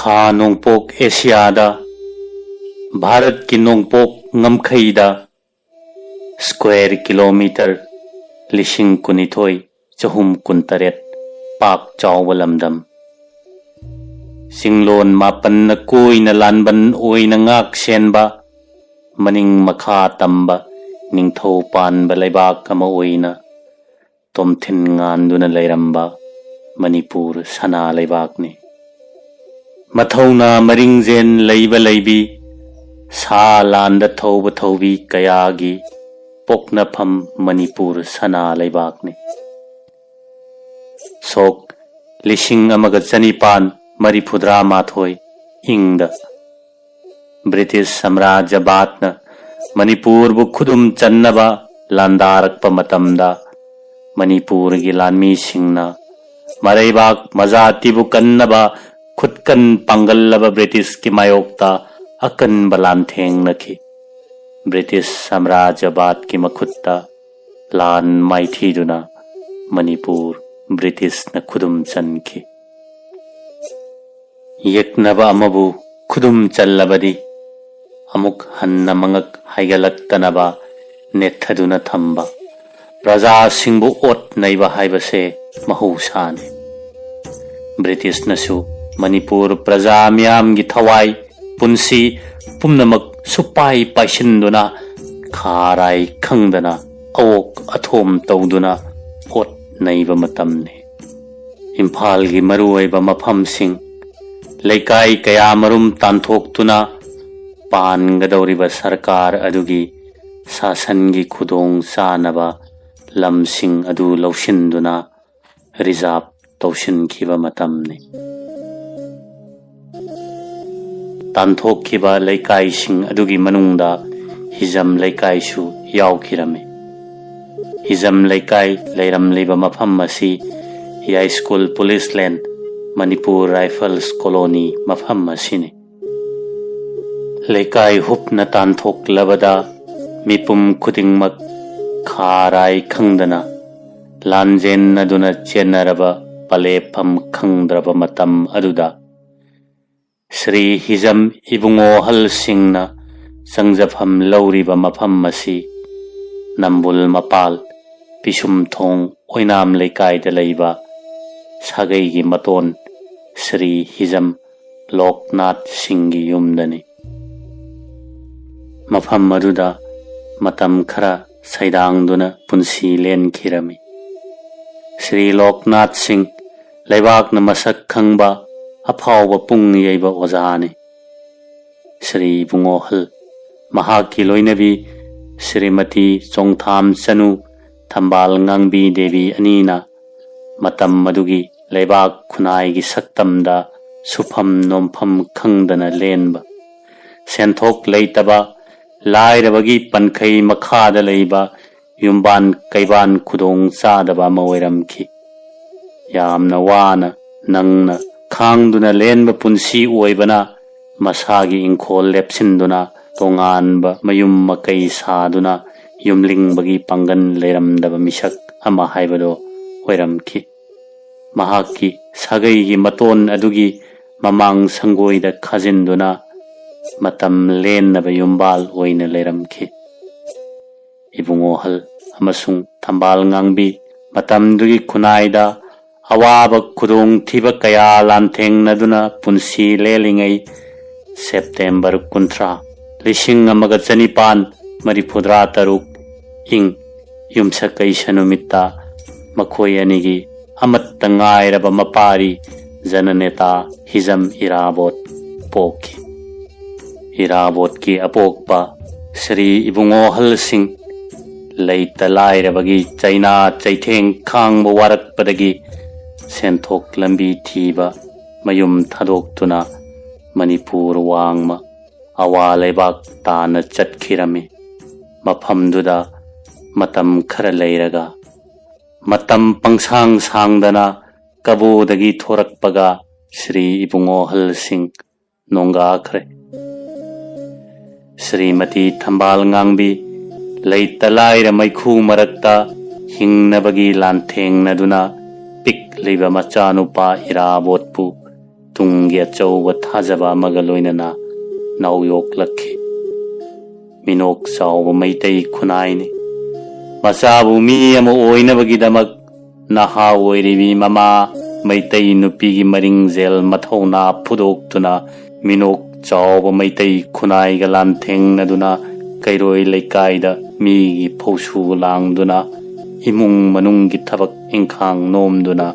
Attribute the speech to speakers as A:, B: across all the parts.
A: खा नोंपोक एशियादा भारत की नोंपोक ngam-khaida square kilometre 19,238 पाक चावल लमदम सिंगलोन मापन कोइन लानबन ओइन ngak senba मनिंग मखा तंबा निंगथौ पानबा लेबाक अमा ओइना तोमथिन nganदुना लेरंबा मणिपुर सना लेबाकने मथौना मरिंगजेन लेबा लेबी सा लांद थौब थौबी कयागी पोकनफम मणिपुर सना लेबाकने सोक लिशिंग अमग चनिपान मरिफुद्रा माथोय इंगद ब्रिटिश साम्राज्य बातन मणिपुर बु खुदुम चन्नबा लांदारकपा मतमदा मणिपुर की लानमी सिंगना मरैबाक मजातिबु कन्नबा खुदकन पांगल्लबा ब्रिटिश की मायोक्ता अकन बलांथेंग नखी ब्रिटिश साम्राज्य बात की मखुत्ता लान माइथीदुना मणिपुर ब्रिटिश न खुदुम चनखी यकनबा अमबु खुदुम चल्लबदी अमुक हन्न मंगक हाइगलक्तनबा नेथदुना थंबा प्रजा सिंबु ओट नैबा हाइबसे महौसाने ब्रिटिश नसु मणिपुर प्रजा म्याम की थवाई पुंसी पुमनमक सुपाई पाइसिंदुना खाराई खंगदना अवोक अथोम तौदुना ओट नैबा मतमने इम्फाल की मरुओइबा मफम सिंग लेकाई कयामरुम तांथोक्तुना पानगदौरिबा सरकार अदुगी शासन की खुदोंग चानबा लमसिंग अदु लौसिंदुना रिजर्व तौसिनखिबा मतमने तांथोक्खिबा लेकाइसिंग अदुगी मनुंगदा हिजम लेकाइसु यावखिरमे हिजम लेकाइ लेरमलिबा मफम मसी Yaiskul police lane Manipur rifles colony मफम मसीने लेकाई हुपन तांथोक्लबदा मिपुम खुदिंगमक खाराई खंगदना लांजेन्नदुना चेन्नरबा पलेफम खंगद्रबा मतम अदुदा श्री हिजम इबुंगोहल सिंगना संजफम लौरिबा मफम मसी नंबुल मपाल पिसुम थोंग ओइनाम लेकाइदा लेबा सागई की मतोन श्री हिजम लोकनाथ सिंह की युमदने मफम मदुदा मतम खरा सैदांगदुना पुंसी लेनखिरमी श्री लोकनाथ सिंह लेबाकन मसक खंगबा अफावबा पुंग यैबा ओजाने श्री बुंगोहल महाकी लोइनबी श्रीमती चोंगथाम चनु थंबाल ngangbी देवी अनीना मतम मदुगी लेबाक खुनाई की सक्तमदा सुफम नोमफम खंगदना लेनबा सेंथोक लेतबा लाइरबगी पनखई मखादा लेबा युमबान कैबान खुदोंग चादबा मओइरमखि यामना वाना नंगना खांगदुना लेनबा पुंसी ओइबना मसागी इंखोल लेपसिंदुना तोंगानबा मयुम मकई सादुना युमलिंगबगी पांगन लेरमदबा मिसक अमा हाइबदो ओइरमखि महाकी सागई की मतोन अदुगी ममांग संगोइदा खाजिंदुना मतम लेनबा युमबाल ओइना लेरमखि इबुंगोहल अमसुंग थंबाल ngangbी मतमदुगी खुनाइदा अवाबा खुदोंग थिबा कया लांथेंगनदुना पुंसी लेलिंगई सेप्टेम्बर 19,1973 इंग युमसकैसा नुमित्ता मखोय अनिगी अमत्ता ngairaba mapari जननेता हिजम इराबोत पोखी इराबोत की अपोकपा श्री इबुंगोहल सिंह लेता लाइरबगी चाइना चैथेंग खांगबा वारकपदगी सेंथोक लंबी थीबा मयुम थादोक्तुना मणिपुर वांगमा अवा लेबाक ताना चटखिरमे मफमदुदा मतम खर लेरगा मतम पंगसांग सांगदना कबोदगी थोरकपगा श्री इबुंगोहल सिंह नोंगाखरे श्रीमती थंबाल ngangbी लेता लाइर मैखू मरक्ता हिंगनबगी लांथेंगनदुना पिक लेबा मचानुपा इराबोतपु ꯇꯨꯡꯒꯤ ꯑꯆꯧꯕ ꯊꯥꯖꯕ ꯑꯃꯒ ꯂꯣꯏꯅꯅ ꯅꯥꯎꯌꯣꯛꯂꯛꯈꯤ꯫ ꯃꯤꯅꯣꯛ ꯆꯥꯎꯕ ꯃꯩꯇꯩ ꯈꯨꯟꯅꯥꯏꯅꯤ꯫ ꯃꯆꯥꯕꯨ ꯃꯤ ꯑꯃ ꯑꯣꯏꯅꯕꯒꯤꯗꯃꯛ ꯅꯍꯥ ꯑꯣꯏꯔꯤꯕꯤ ꯃꯃꯥ ꯃꯩꯇꯩ ꯅꯨꯄꯤꯒꯤ ꯃꯔꯤꯡꯖꯦꯜ ꯃꯊꯧꯅꯥ ꯐꯨꯗꯣꯛꯇꯨꯅ ꯃꯤꯅꯣꯛ ꯆꯥꯎꯕ ꯃꯩꯇꯩ ꯈꯨꯟꯅꯥꯏꯒ ꯂꯥꯟꯊꯦꯡꯅꯗꯨꯅ ꯀꯩꯔꯣꯏ ꯂꯩꯀꯥꯏꯗ ꯃꯤꯒꯤ ꯐꯧꯁꯨ ꯂꯥꯡꯗꯨꯅ ꯏꯃꯨꯡ ꯃꯅꯨꯡꯒꯤ ꯊꯕꯛ ꯏꯪꯈꯥꯡ ꯅꯣꯝꯗꯨꯅ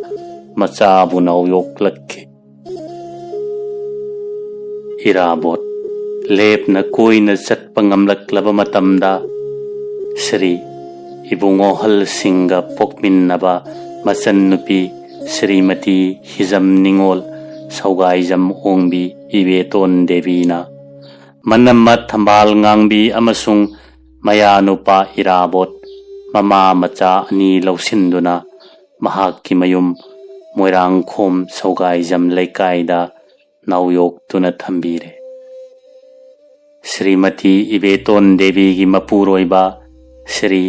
A: ꯃꯆꯥꯕꯨ ꯅꯥꯎꯌꯣꯛꯂꯛꯈꯤ꯫ ꯏꯔꯥꯕꯣꯠ ꯂꯦꯞꯅ ꯀꯣꯏꯅ ꯆꯠꯄ ꯉꯝꯂꯛꯂꯕ ꯃꯇꯝꯗ ꯁ꯭ꯔꯤ ꯏꯕꯨꯡꯉꯣꯍꯜꯁꯤꯡꯒ ꯄꯣꯛꯃꯤꯟꯅꯕ ꯃꯆꯟꯅꯨꯄꯤ ꯁ꯭ꯔꯤꯃꯇꯤ ꯍꯤꯖꯝ ꯅꯤꯡꯉꯣꯜ ꯁꯧꯒꯥꯏꯖꯝ ꯑꯣꯡꯕꯤ ꯏꯕꯦꯇꯣꯟ ꯗꯦꯕꯤꯅ ꯃꯅꯝꯃ ꯊꯝꯕꯥꯜ ꯉꯥꯡꯕꯤ ꯑꯃꯁꯨꯡ ꯃꯌꯥꯅꯨꯄꯥ ꯏꯔꯥꯕꯣꯠ ꯃꯃꯥ ꯃꯆꯥ ꯑꯅꯤ ꯂꯧꯁꯤꯟꯗꯨꯅ ꯃꯍꯥꯛꯀꯤ ꯃꯌꯨꯝ ꯃꯣꯏꯔꯥꯡꯈꯣꯝ ꯁꯧꯒꯥꯏꯖꯝ ꯂꯩꯀꯥꯏꯗ ꯅꯥꯎꯌꯣꯛꯇꯨꯅ ꯊꯝꯕꯤꯔꯦ꯫ ꯁ꯭ꯔꯤꯃꯇꯤ ꯏꯕꯦꯇꯣꯟ ꯗꯦꯕꯤꯒꯤ ꯃꯄꯨꯔꯣꯏꯕ ꯁ꯭ꯔꯤ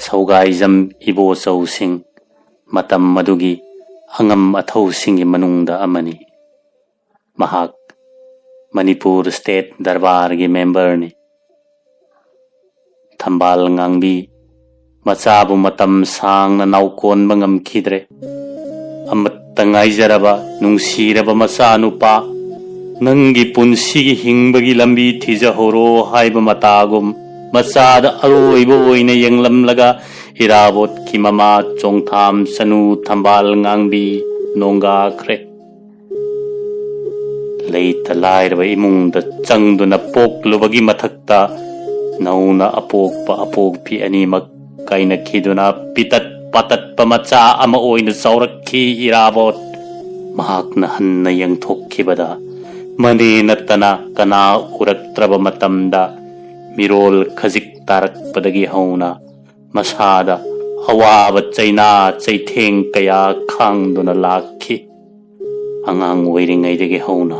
A: ꯁꯧꯒꯥꯏꯖꯝ ꯏꯕꯣꯆꯧꯁꯤꯡ ꯃꯇꯝ ꯑꯗꯨꯒꯤ ꯑꯉꯝ ꯑꯊꯧꯁꯤꯡꯒꯤ ꯃꯅꯨꯡꯗ ꯑꯃꯅꯤ꯫ ꯃꯍꯥꯛ ꯃꯅꯤꯄꯨꯔ ꯁ꯭ꯇꯦꯠ ꯗꯔꯕꯥꯔꯒꯤ ꯃꯦꯝꯕꯔꯅꯤ꯫ ꯊꯝꯕꯥꯜ ꯉꯥꯡꯕꯤ ꯃꯆꯥꯕꯨ ꯃꯇꯝ ꯁꯥꯡꯅ ꯅꯥꯎꯀꯣꯟꯕ ꯉꯝꯈꯤꯗ꯭ꯔꯦ꯫ ꯑꯃꯠꯇ ꯉꯥꯏꯖꯔꯕ ꯅꯨꯡꯁꯤꯔꯕ ꯃꯆꯥꯅꯨꯄꯥ, ꯅꯪꯒꯤ ꯄꯨꯟꯁꯤꯒꯤ ꯍꯤꯡꯕꯒꯤ ꯂꯝꯕꯤ ꯊꯤꯖꯍꯧꯔꯣ ꯍꯥꯏꯕ ꯃꯇꯥꯒꯨꯝ ꯃꯆꯥꯗ ꯑꯔꯣꯏꯕ ꯑꯣꯏꯅ ꯌꯦꯡꯂꯝꯂꯒ ꯏꯔꯥꯕꯣꯠꯀꯤ ꯃꯃꯥ ꯆꯣꯡꯊꯥꯝ ꯆꯅꯨ ꯊꯝꯕꯥꯜ ꯉꯥꯡꯕꯤ ꯅꯣꯡꯒꯥꯈ꯭ꯔꯦ꯫ ꯂꯩꯇ ꯂꯥꯏꯔꯕ ꯏꯃꯨꯡꯗ ꯆꯪꯗꯨꯅ ꯄꯣꯛꯂꯨꯕꯒꯤ ꯃꯊꯛꯇ ꯅꯧꯅ ꯑꯄꯣꯛꯄ ꯑꯄꯣꯛꯄꯤ ꯑꯅꯤꯃꯛ ꯀꯥꯏꯅꯈꯤꯗꯨꯅ ꯄꯤꯇꯠ ꯄꯥꯇꯠꯄ ꯃꯆꯥ ꯑꯃ ꯑꯣꯏꯅ ꯆꯥꯎꯔꯛꯈꯤ ꯏꯔꯥꯕꯣꯠ꯫ ꯃꯍꯥꯛꯅ ꯍꯟꯅ ꯌꯦꯡꯊꯣꯛꯈꯤꯕꯗ ꯃꯅꯦ ꯅꯠꯇꯅ ꯀꯅꯥ ꯎꯔꯛꯇ꯭ꯔꯕ ꯃꯇꯝꯗ ꯃꯤꯔꯣꯜ ꯈꯖꯤꯛ ꯇꯥꯔꯛꯄꯗꯒꯤ ꯍꯧꯅ ꯃꯁꯥꯗ ꯑꯋꯥꯕ ꯆꯩꯅꯥ ꯆꯩꯊꯦꯡ ꯀꯌꯥ ꯈꯥꯡꯗꯨꯅ ꯂꯥꯛꯈꯤ꯫ ꯑꯉꯥꯡ ꯑꯣꯏꯔꯤꯉꯩꯗꯒꯤ ꯍꯧꯅ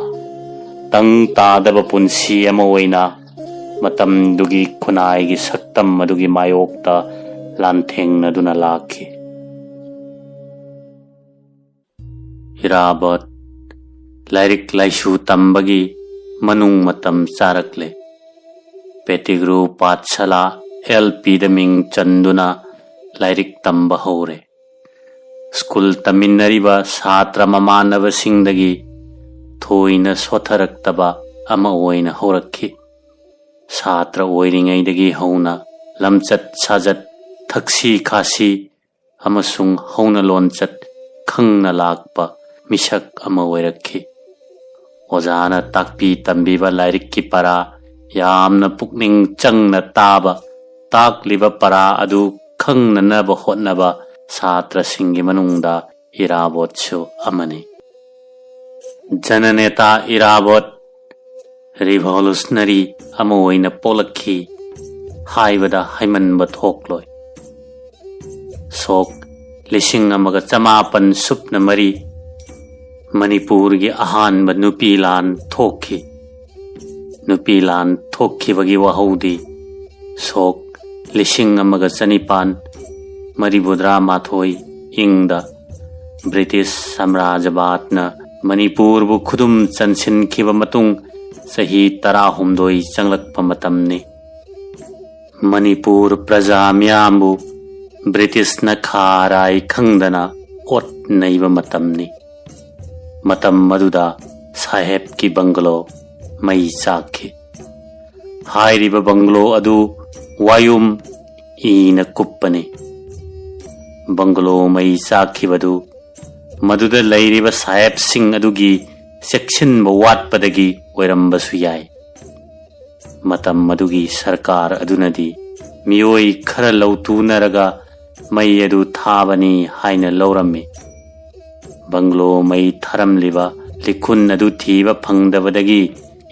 A: ꯇꯪ ꯇꯥꯗꯕ ꯄꯨꯟꯁꯤ ꯑꯃ ꯑꯣꯏꯅ ꯃꯇꯝꯗꯨꯒꯤ ꯈꯨꯟꯅꯥꯏꯒꯤ ꯁꯛꯇꯝ ꯑꯗꯨꯒꯤ ꯃꯥꯌꯣꯛꯇ ꯂꯥꯟꯊꯦꯡꯅꯗꯨꯅ ꯂꯥꯛꯈꯤ꯫ ꯏꯔꯥꯕꯣꯠ ꯂꯥꯏꯔꯤꯛ ꯂꯥꯏꯁꯨ ꯇꯝꯕꯒꯤ ꯃꯅꯨꯡ ꯃꯇꯝ ꯆꯥꯔꯛꯂꯦ꯫ ꯄꯦꯇꯤꯒ꯭ꯔꯨ ꯄꯥꯊꯁꯥꯂꯥ LPꯗ ꯃꯤꯡ ꯆꯟꯗꯨꯅ ꯂꯥꯏꯔꯤꯛ ꯇꯝꯕ ꯍꯧꯔꯦ꯫ ꯁ꯭ꯀꯨꯜ ꯇꯝꯃꯤꯟꯅꯔꯤꯕ ꯁꯥꯇ꯭ꯔ ꯃꯃꯥꯟꯅꯕꯁꯤꯡꯗꯒꯤ ꯊꯣꯏꯅ ꯁꯣꯊꯔꯛꯇꯕ ꯑꯃ ꯑꯣꯏꯅ ꯍꯧꯔꯛꯈꯤ꯫ ꯁꯥꯇ꯭ꯔ ꯑꯣꯏꯔꯤꯉꯩꯗꯒꯤ ꯍꯧꯅ ꯂꯝꯆꯠ ꯁꯥꯖꯠ, ꯊꯛꯁꯤ ꯈꯥꯁꯤ ꯑꯃꯁꯨꯡ ꯍꯧꯅ ꯂꯣꯟꯆꯠ ꯈꯪꯅ ꯂꯥꯛꯄ ꯃꯤꯁꯛ ꯑꯃ ꯑꯣꯏꯔꯛꯈꯤ꯫ ꯑꯣꯖꯥꯅ ꯇꯥꯛꯄꯤ ꯇꯝꯕꯤꯕ ꯂꯥꯏꯔꯤꯛꯀꯤ ꯄꯔꯥ ꯌꯥꯝꯅ ꯄꯨꯛꯅꯤꯡ ꯆꯪꯅ ꯇꯥꯕ, ꯇꯥꯛꯂꯤꯕ ꯄꯔꯥ ꯑꯗꯨ ꯈꯪꯅꯅꯕ ꯍꯣꯠꯅꯕ ꯁꯥꯇ꯭ꯔꯁꯤꯡꯒꯤ ꯃꯅꯨꯡꯗ ꯏꯔꯥꯕꯣꯠꯁꯨ ꯑꯃꯅꯤ꯫ ꯖꯅꯅꯦꯇꯥ ꯏꯔꯥꯕꯣꯠ ꯔꯤꯚꯣꯂꯨꯁꯅꯔꯤ ꯑꯃ ꯑꯣꯏꯅ ꯄꯣꯛꯂꯛꯈꯤ ꯍꯥꯏꯕꯗ ꯍꯥꯏꯃꯟꯕ ꯊꯣꯛꯂꯣꯏ꯫ ꯁꯣꯛ 1903 ꯃꯅꯤꯄꯨꯔꯒꯤ ꯑꯍꯥꯟꯕ ꯅꯨꯄꯤ ꯂꯥꯟ ꯊꯣꯛꯈꯤ꯫ ꯅꯨꯄꯤ ꯂꯥꯟ ꯊꯣꯛꯈꯤꯕꯒꯤ ꯋꯥꯍꯧꯗꯤ ꯁꯣꯛ 1932 ꯏꯪꯗ ꯕ꯭ꯔꯤꯇꯤꯁ ꯁꯥꯝꯔꯥꯖꯕꯥꯗꯅ ꯃꯅꯤꯄꯨꯔꯕꯨ ꯈꯨꯗꯨꯝ ꯆꯟꯁꯤꯟꯈꯤꯕ ꯃꯇꯨꯡ ꯆꯍꯤ 19 ꯆꯪꯂꯛꯄ ꯃꯇꯝꯅꯤ꯫ ꯃꯅꯤꯄꯨꯔ ꯄ꯭ꯔꯖꯥ ꯃꯤꯌꯥꯝꯕꯨ ꯕ꯭ꯔꯤꯇꯤꯁꯅ ꯈꯥꯔꯥꯏ ꯈꯪꯗꯅ ꯑꯣꯠ ꯅꯩꯕ ꯃꯇꯝꯅꯤ꯫ ꯃꯇꯝ ꯑꯗꯨꯗ ꯁꯥꯍꯦꯕꯀꯤ ꯕꯪꯒꯂꯣ ꯃꯩ ꯆꯥꯛꯈꯤ꯫ ꯍꯥꯏꯔꯤꯕ ꯕꯪꯒꯂꯣ ꯑꯗꯨ ꯋꯥꯌꯨꯝ ꯏꯅ ꯀꯨꯞꯄꯅꯤ꯫ ꯕꯪꯒꯂꯣ ꯃꯩ ꯆꯥꯛꯈꯤꯕꯗꯨ ꯃꯗꯨꯗ ꯂꯩꯔꯤꯕ ꯁꯥꯍꯦꯕꯁꯤꯡ ꯑꯗꯨꯒꯤ ꯆꯦꯛꯁꯤꯟꯕ ꯋꯥꯠꯄꯗꯒꯤ ꯑꯣꯏꯔꯝꯕꯁꯨ ꯌꯥꯏ꯫ ꯃꯇꯝ ꯑꯗꯨꯒꯤ ꯁꯔꯀꯥꯔ ꯑꯗꯨꯅꯗꯤ ꯃꯤꯑꯣꯏ ꯈꯔ ꯂꯧꯇꯨꯅꯔꯒ ꯃꯩ ꯑꯗꯨ ꯊꯥꯕꯅꯤ ꯍꯥꯏꯅ ꯂꯧꯔꯝꯃꯤ꯫ ꯕꯪꯒꯂꯣ ꯃꯩ ꯊꯥꯔꯝꯂꯤꯕ ꯂꯤꯈꯨꯟ ꯑꯗꯨ ꯊꯤꯕ ꯐꯪꯗꯕꯗꯒꯤ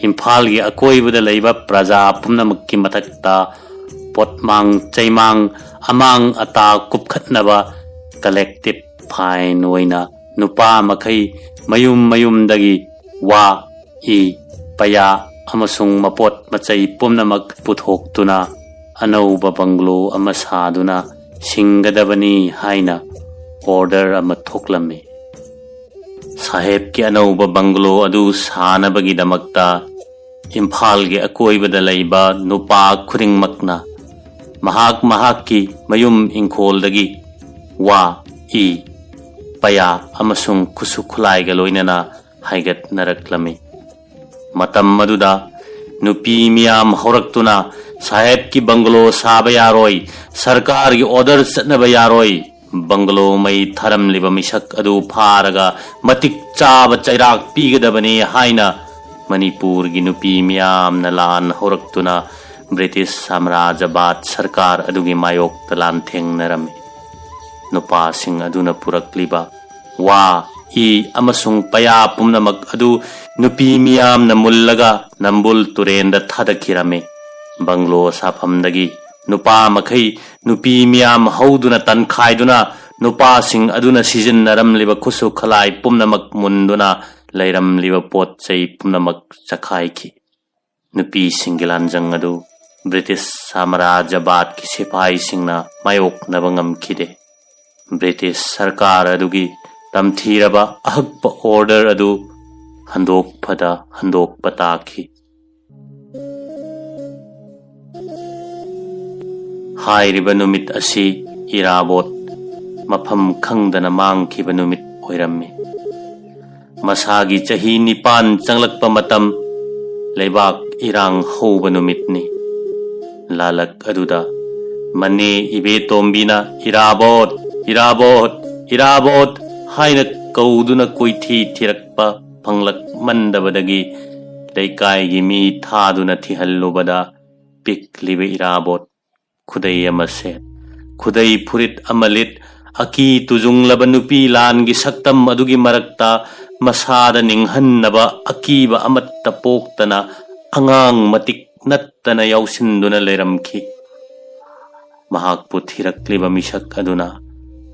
A: ꯏꯝꯐꯥꯜꯒꯤ ꯑꯀꯣꯏꯕꯗ ꯂꯩꯕ प्रजा पुनमक्की मथक्ता पोटमांग चैमांग अमांग अता कुपखत्नबा कलेक्टिव फाइन ओइना नुपा मखै मयुम मयुमदगी वा इ पया अमसुंग मपोट मचै पुनमक पुथोक्तुना अनौबा बंगलो अमा सादुना सिंगदबनी हाइना ऑर्डर अमा थोक्लम्मी। साहेब की अनौब बंगलो अदु सानबगिदमक्ता इम्फाल के अकोइबदा लैबा नुपा खुरिंगमक्ना महाक की मयुम इंखोलदगी वा ई पया अमसुंग खुसु खुलाइगा लोइनना हाइगत नरक्लमे मतम मदुदा नुपी मियाम हौरक्तुना साहेब की बंगलो साब यारोई सरकार की ऑर्डर चटनब यारोई बंगलो मई थरमलिब मिसक अदु फारगा मतिक चाब चैराक पीगदबने हाइना मणिपुर की नुपी मियाम नलान हौरक्तुना ब्रिटिश साम्राज्यवाद सरकार अदुगी मायोक तलान थेंगनरमे नुपा सिंह अदुना पुरक्लिबा वा ई अमसुंग पया पुमनमक अदु नुपी मियाम न मुल्लगा नंबुल तुरेंद थादखिरमे बंगलो साफमदगी नुपा मखई नुपी मियाम हौदुना तनखाइदुना नुपा सिंह अदुना सिजिन्नरमलिबा खुसु खलाई पुमनमक मुंदुना लैरमलिबा पोत चै पुमनमक चखाइखि नुपी सिंह लांजंग अदु ब्रिटिश साम्राज्यवाद की सिपाही सिंहना मायोकनबा ngamkhide ब्रिटिश सरकार अदुगी तमथीरबा अहक्प ऑर्डर अदु हंदोकपा ताखि हाइरिबा नुमित असि इराबोत मफम खंगदना मांगखिबा नुमित ओइरम्मे मसागी चही 9 चंगलकपा मतम लेबाक इरांग हौबा नुमितनी लालक अदुदा मने इबे तोम्बिना इराबोत हाइना कौदुना कोइथी थिरक्पा फंगलक मंदबदगी लैकाइगी मी थादुना थिहल्लुबदा पिकलिबे इराबोत खुदै अमसे खुदै फुरित अमलित अकी तुजुंगलबा नुपी लानगी सक्तम अदुगी मरक्ता मसादा निंगहन्नबा अकीबा अमत्ता पोक्तना अंगांग मतिक नत्तना यौसिंदुना लेरमखि महाकपु थिरक्लिबा मिसक अदुना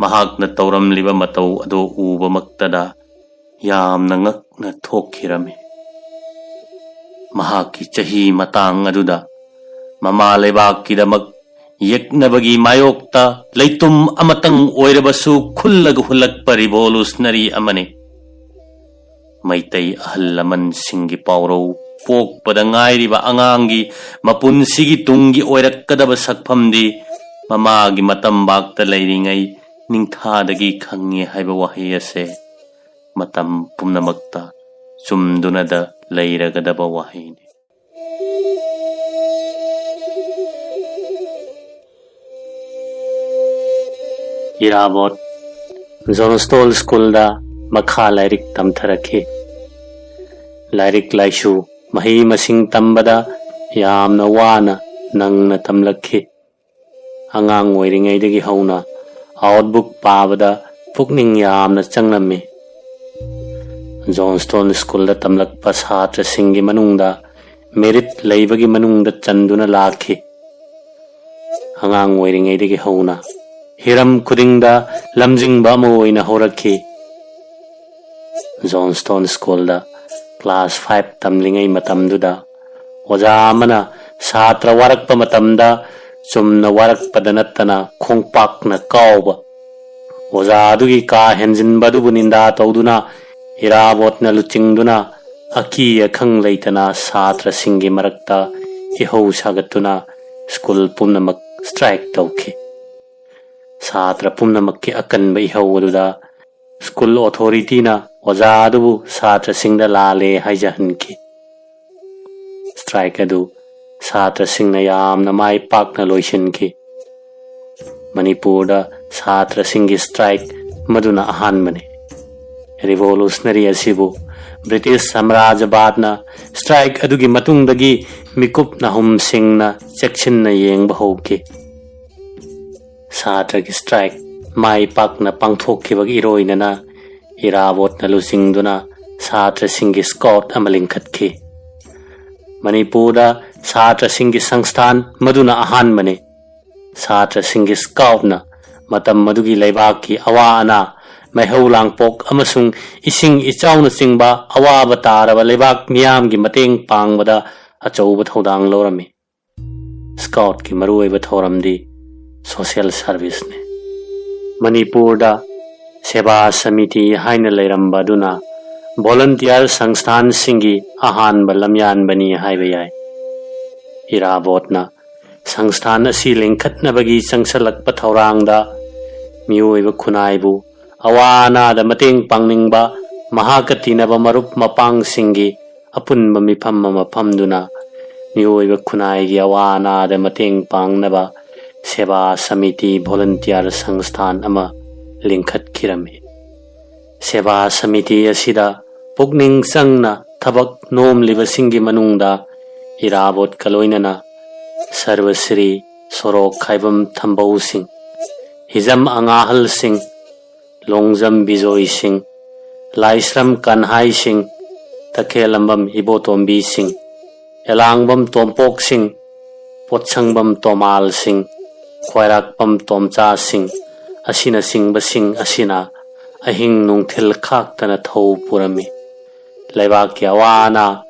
A: महाकना तौरमलिबा मतौ अदो उबमक्तदा यामना ngakna thokkhirame महाकी चही मतांग अदुदा ममा लेबाकिदमक यक्नबगी मायोक्ता लैतुम अमतंग ओइरबसु खुल्लग हुलक रिवोल्यूशनरी अमने मैतै अहल लमन सिंगी पावरौ पोकपदा ngairiba angangi mapunsigi tungi oirakkadaba sakphamdi mamagi matam bakta leiringai ningthadagi khangi haiba wahi ase matam pumnamakta chumdunada leiragadaba wahini Irabot Johnstone school दा मखा लाइरिक तमथरखे लाइरिक लाइशु मही मसिंग तंबदा यामना वाना नंगना तमलखे अंगांग ओइरिंगैदगी हौना आउटबुक पाबदा पुकनिंग यामना चंगनमे जोनस्टोन स्कूल दा तमलकपा छात्र सिंगी मनुंगदा मेरिट लैबगी मनुंगदा चंदुना लाखे अंगांग ओइरिंगैदगी हौना हिरम खुदिंगदा लमजिंगबा मोइना होरखि जोनस्टोन स्कूल दा class 5 तमलिंगै मतमदुदा ओजा अमना छात्र वारकपा मतमदा चुमना वारकपदा नत्तना खोंगपाकना कावबा ओजा अदुगी का हेंजिनबा दुबु निंदा तौदुना इराबोतना लुचिंगदुना अकी अखंग लैतना छात्र सिंगी मरक्ता इहौ सागतुना स्कूल पुनमक स्ट्राइक तौखि छात्र पुनमक्की अकनबा इहौदुदा स्कूल अथॉरिटीना ओजा अदुबु छात्र सिंगदा लाले हाइजहनखि स्ट्राइक अदु छात्र सिंगना यामना माइ पाकना लोइसनखि मणिपुरदा छात्र सिंगी स्ट्राइक मदुना अहानबने रिवोल्यूशनरी असिबु ब्रिटिश साम्राज्यवादना स्ट्राइक अदुगी मतुंगदगी मिकुपना हुम सिंगना चेक्सिनना येंगबा हौखि छात्र की स्ट्राइक माइ पाकना पांगथोखिबगी इरोइनना इराबोतना लुचिंगदुना छात्र सिंगी स्काउट अमलिंखतखि मणिपुरदा छात्र सिंगी संस्थान मदुना अहानबने छात्र सिंगी स्काउटना मतम मदुगी लैबाकी अवा अना मैहौ लांगपोक अमसुंग इसिंग इचाउना चिंगबा अवाबा तारबा लैबाक मियामगी मतेंग पांगबदा अचौबा थौदांग लौरमे स्काउट की मरुओइबा थौरमदी सोशल सर्विस ने मणिपुरदा सेवा समिति हाइना लेरंबादुना volunteer sangstan singi ahan balamyan bani haibayai. Irabotna sangstan asi lingkat na bagi sangsalak pathaurang da miyoi ba khunai bu awana da mateng pangning ba mahakati na ba marup mapang singi apun mamipam mamapamduna miyoi ba khunai gi awana da mateng pang na ba seva samiti volunteer sangstan ama lingkat kirami. Seva samiti asida pukning sangna thabak nom liba singi manungda irabot kaloinana Sarvasri Sorok Khaibam Thambau Singh Hizam Angahal Singh Longjam Bijoy Singh Laisram Kanhai Singh Takhelambam Ibotombi Singh Elangbam Tompok Singh Potsangbam Tomal Singh Khwairakpam Tomcha Singh Asina Singh Basing Asina Ahing Nungthil Khaktana Thau Purami Laibak Yawana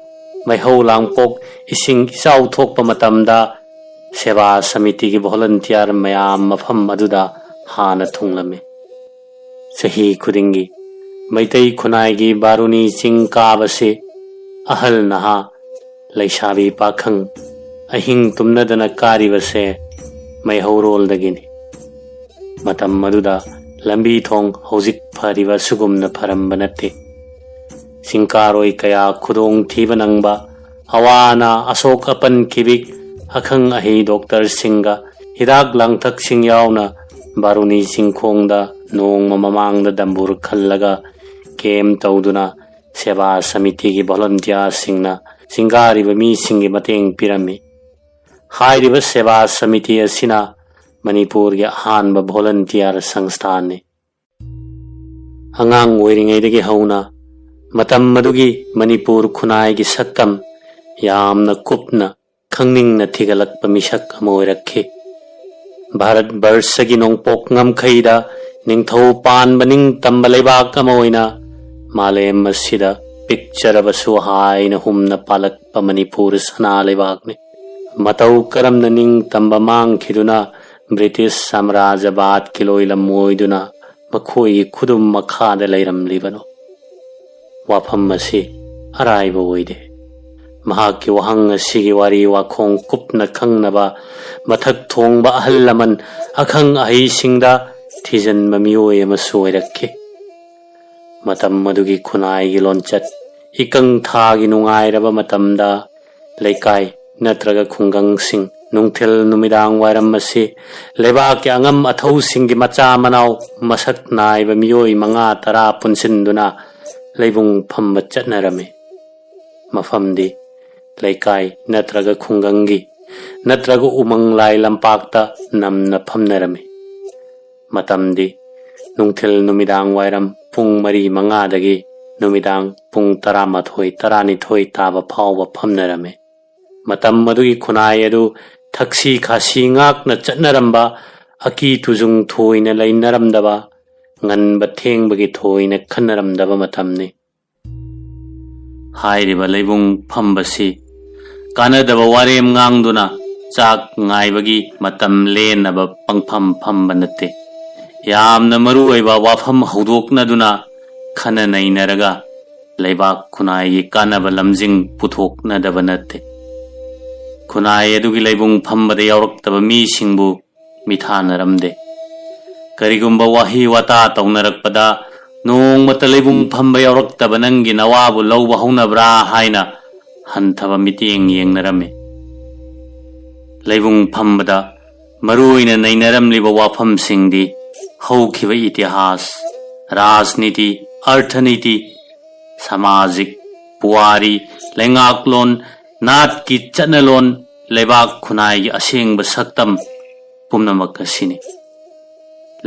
A: Maihau Langpok Ising Isau Thokpa Matamda Seva Samiti ki volunteer mayam mafam aduda hana thunglame. Sahi khudingi Maitai khunai gi baruni ching kabase ahal naha laishabi pakhang ahing tumnadana karibase maihau rol dagini. Matam maduda lambi thong hojik phariba sugumna pharamba natte. Singkaroi kaya khudong thiba nangba awana asok apan kibik Akhang ahi Dr. Singha hidak langthak sing yauna baruni singkhongda nong mamamangda dambur khallaga kem tauduna seva samiti gi volunteer singna singariba mi singi mateng pirami. Hairiba seva samiti asina Manipur gi ahanba volunteer sangsthane. Angang oiringaidagi hauna matam madugi Manipur khunai gi saktam yamna kupna Khangning na thigalak pamisak amoirakhe. Bharat Barsagi nongpok ngam khaida ningthau pan baning tambalaibak amoina malem masida picture abasu haina humna palak pa Manipur sana laibakne. Matau karam na ning tambamang khiduna British Samrajabad kiloilam moiduna makhoi khudum makhada lairam libano. Wafam masi araiba oide. Mahaki wahang asigi wari wakhong kupna khangnaba mathak thongba ahal laman akhang ahi singda thijan mamioi ama soirakhe. Matam madugi khunai gi lonchat ikang tha gi nungairaba matamda leikai natraga khungang sing nungthil numidang wairam masi lebak angam athau singi macha manau masak naiba mioi manga tara punsinduna leibung phamba chatnarame. Mafamdi Laikai natraga khungangi natraga umang lai lampakta namna phamnarame. Matamdi nungthil numidang wairam pung mari mangadagi numidang pung taramathoi taranithoi taba phawba phamnarame. Matam madugi khunai adu thaksi khasi ngakna chatnaramba aki tujung thoina lainaramdaba nganba thengbagi thoina khannaramdaba matamni. Hairiba leibung phambasi kanadaba warem ngangduna chak ngaibagi matam lenaba pangpham phamba natte. Yamna maru oiba wafam hudoknaduna khana nainaraga leibak khunai gi kanaba lamjing puthoknadaba natte. Khunai adugi leibung phambada yauraktaba mi singbu mithanaramde. Karigumba wahi wata taunarakpada nong mata leibung phamba yauraktaba nangi nawabu lawba haunabra haina hanthaba miteng yengnarame. Leibung phambada maruina nainaramliba wafamsingdi haukiba itihas, rajniti, arthaniti, samajik, puwari, lengaklon, natki chatnalon, leibak khunai gi asengba saktam pumnamak asini.